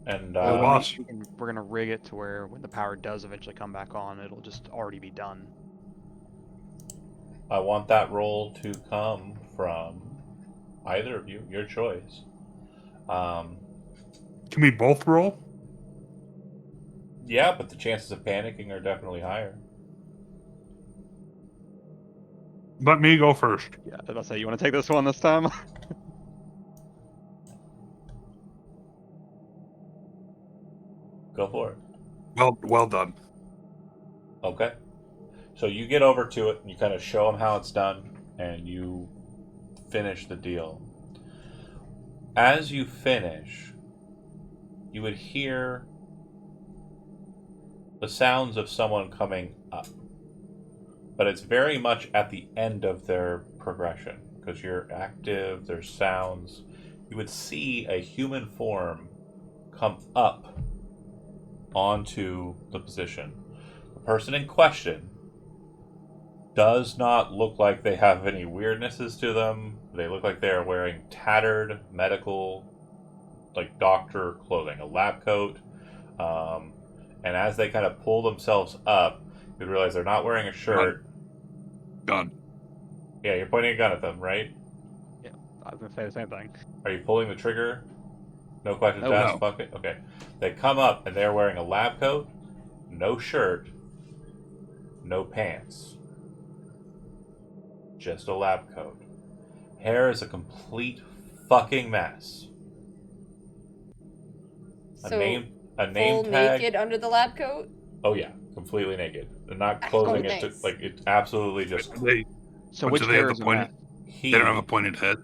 And Well, boss. We're gonna rig it to where when the power does eventually come back on, it'll just already be done. I want that roll to come from either of you, your choice. Can we both roll? Yeah, but the chances of panicking are definitely higher. Let me go first. Yeah, I was about to say, you want to take this one this time? Go for it. Well done. Okay. So you get over to it and you kind of show them how it's done and you finish the deal. As you finish, you would hear the sounds of someone coming up. But it's very much at the end of their progression because you're active, there's sounds. You would see a human form come up onto the position. The person in question does not look like they have any weirdnesses to them. They look like they're wearing tattered medical, like doctor clothing, a lab coat. And as they kind of pull themselves up, you realize they're not wearing a shirt. Gun. Yeah, you're pointing a gun at them, right? Yeah, I was gonna say the same thing. Are you pulling the trigger? No questions No. asked? No. Fuck it. Okay. They come up and they're wearing a lab coat, no shirt, no pants. Just a lab coat. Hair is a complete fucking mess. So a name full tag. naked under the lab coat. Oh yeah, completely naked. They're not closing it to nice. like it's absolutely just So But which do they have hair the is in pointed? that? he They don't have a pointed head.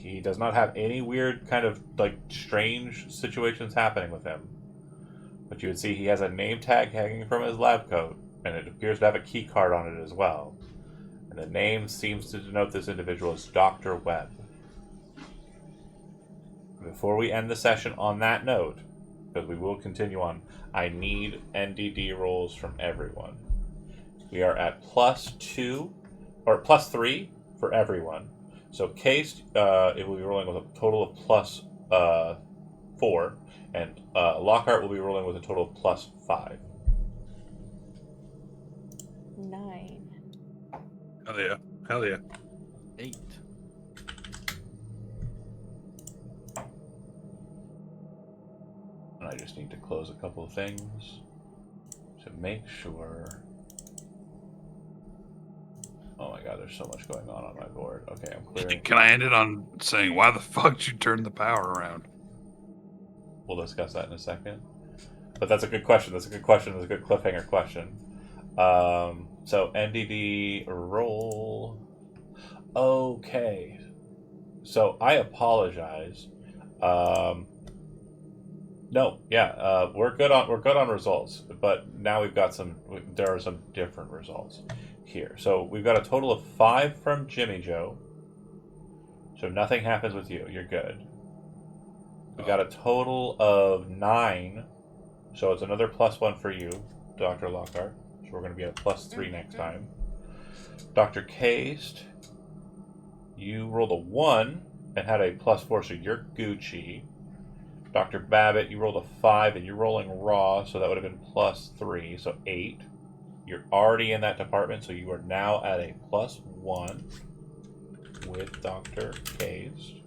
he does not have any weird kind of like strange situations happening with him. But you would see he has a name tag hanging from his lab coat, and it appears to have a key card on it as well. And the name seems to denote this individual as Dr. Webb. Before we end the session on that note, because we will continue on, I need NDD rolls from everyone. We are at +2 or +3 for everyone. So Case, it will be rolling with a total of +4, and Lockhart will be rolling with a total of +5. 9. Hell yeah. Hell yeah. 8. And I just need to close a couple of things to make sure. Oh my god, there's so much going on my board. Okay, I'm clearing. Can I end it on saying, why the fuck did you turn the power around? We'll discuss that in a second. But that's a good question. That's a good question. That's a good cliffhanger question. So NDD roll. Okay. So I apologize. No, yeah, we're good on results, but now there are some different results here. So we've got a total of 5 from Jimmy Joe. So nothing happens with you. You're good. We got a total of 9. So it's another +1 for you, Dr. Lockhart. So we're going to be at +3 next time. Dr. Caste, you rolled a 1 and had a +4, so you're Gucci. Dr. Babbitt, you rolled a 5 and you're rolling raw, so that would have been +3, so 8. You're already in that department, so you are now at a +1 with Dr. Caste.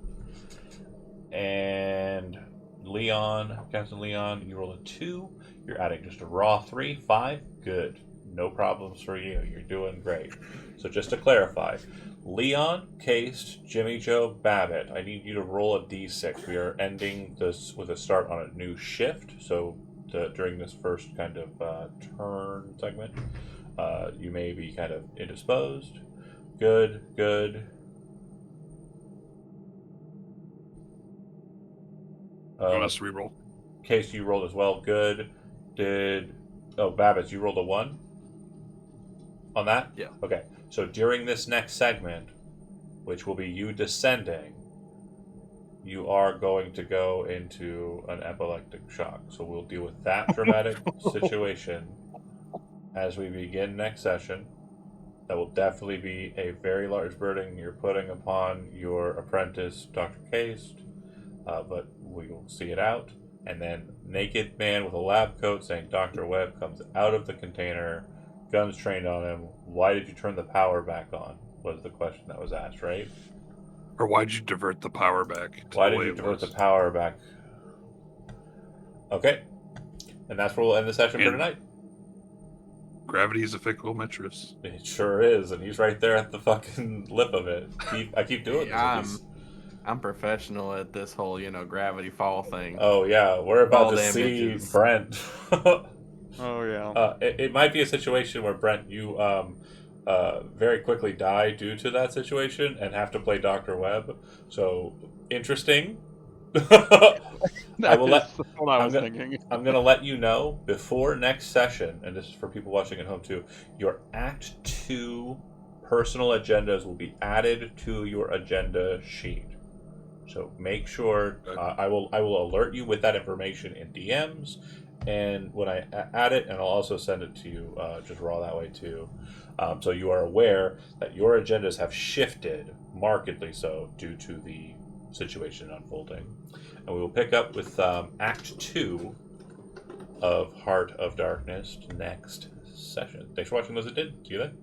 And Leon, Captain Leon, you rolled a 2. You're adding just a raw 3, 5. Good. No problems for you. You're doing great. So just to clarify, Leon, Caste, Jimmy Joe, Babbitt, I need you to roll a d6. We are ending this with a start on a new shift. So during this first kind of turn segment, you may be kind of indisposed. Good, good. Want us to reroll? Case, you rolled as well. Good. Babbitt, you rolled a 1 on that? Yeah. Okay. So during this next segment, which will be you descending, you are going to go into an epileptic shock. So we'll deal with that dramatic situation as we begin next session. That will definitely be a very large burden you're putting upon your apprentice, Dr. Caste, but we will see it out. And then naked man with a lab coat saying Dr. Webb comes out of the container, guns trained on him. Why did you turn the power back on? Was the question that was asked, right? Or why'd you divert the power back? Why did you divert the power back? Okay. And that's where we'll end the session for tonight. Gravity is a fickle mistress. It sure is, and he's right there at the fucking lip of it. I keep doing this. I'm professional at this whole, gravity fall thing. Oh yeah, we're about All to see images. Brent. Oh yeah. It might be a situation where Brent, you very quickly die due to that situation and have to play Dr. Webb. So interesting. I'm going to let you know before next session, and this is for people watching at home too. Your Act 2 personal agendas will be added to your agenda sheet. So make sure I will alert you with that information in DMs, and when I add it, and I'll also send it to you just raw that way too. So you are aware that your agendas have shifted markedly so due to the situation unfolding. And we will pick up with Act 2 of Heart of Darkness next session. Thanks for watching, those that did. See you then.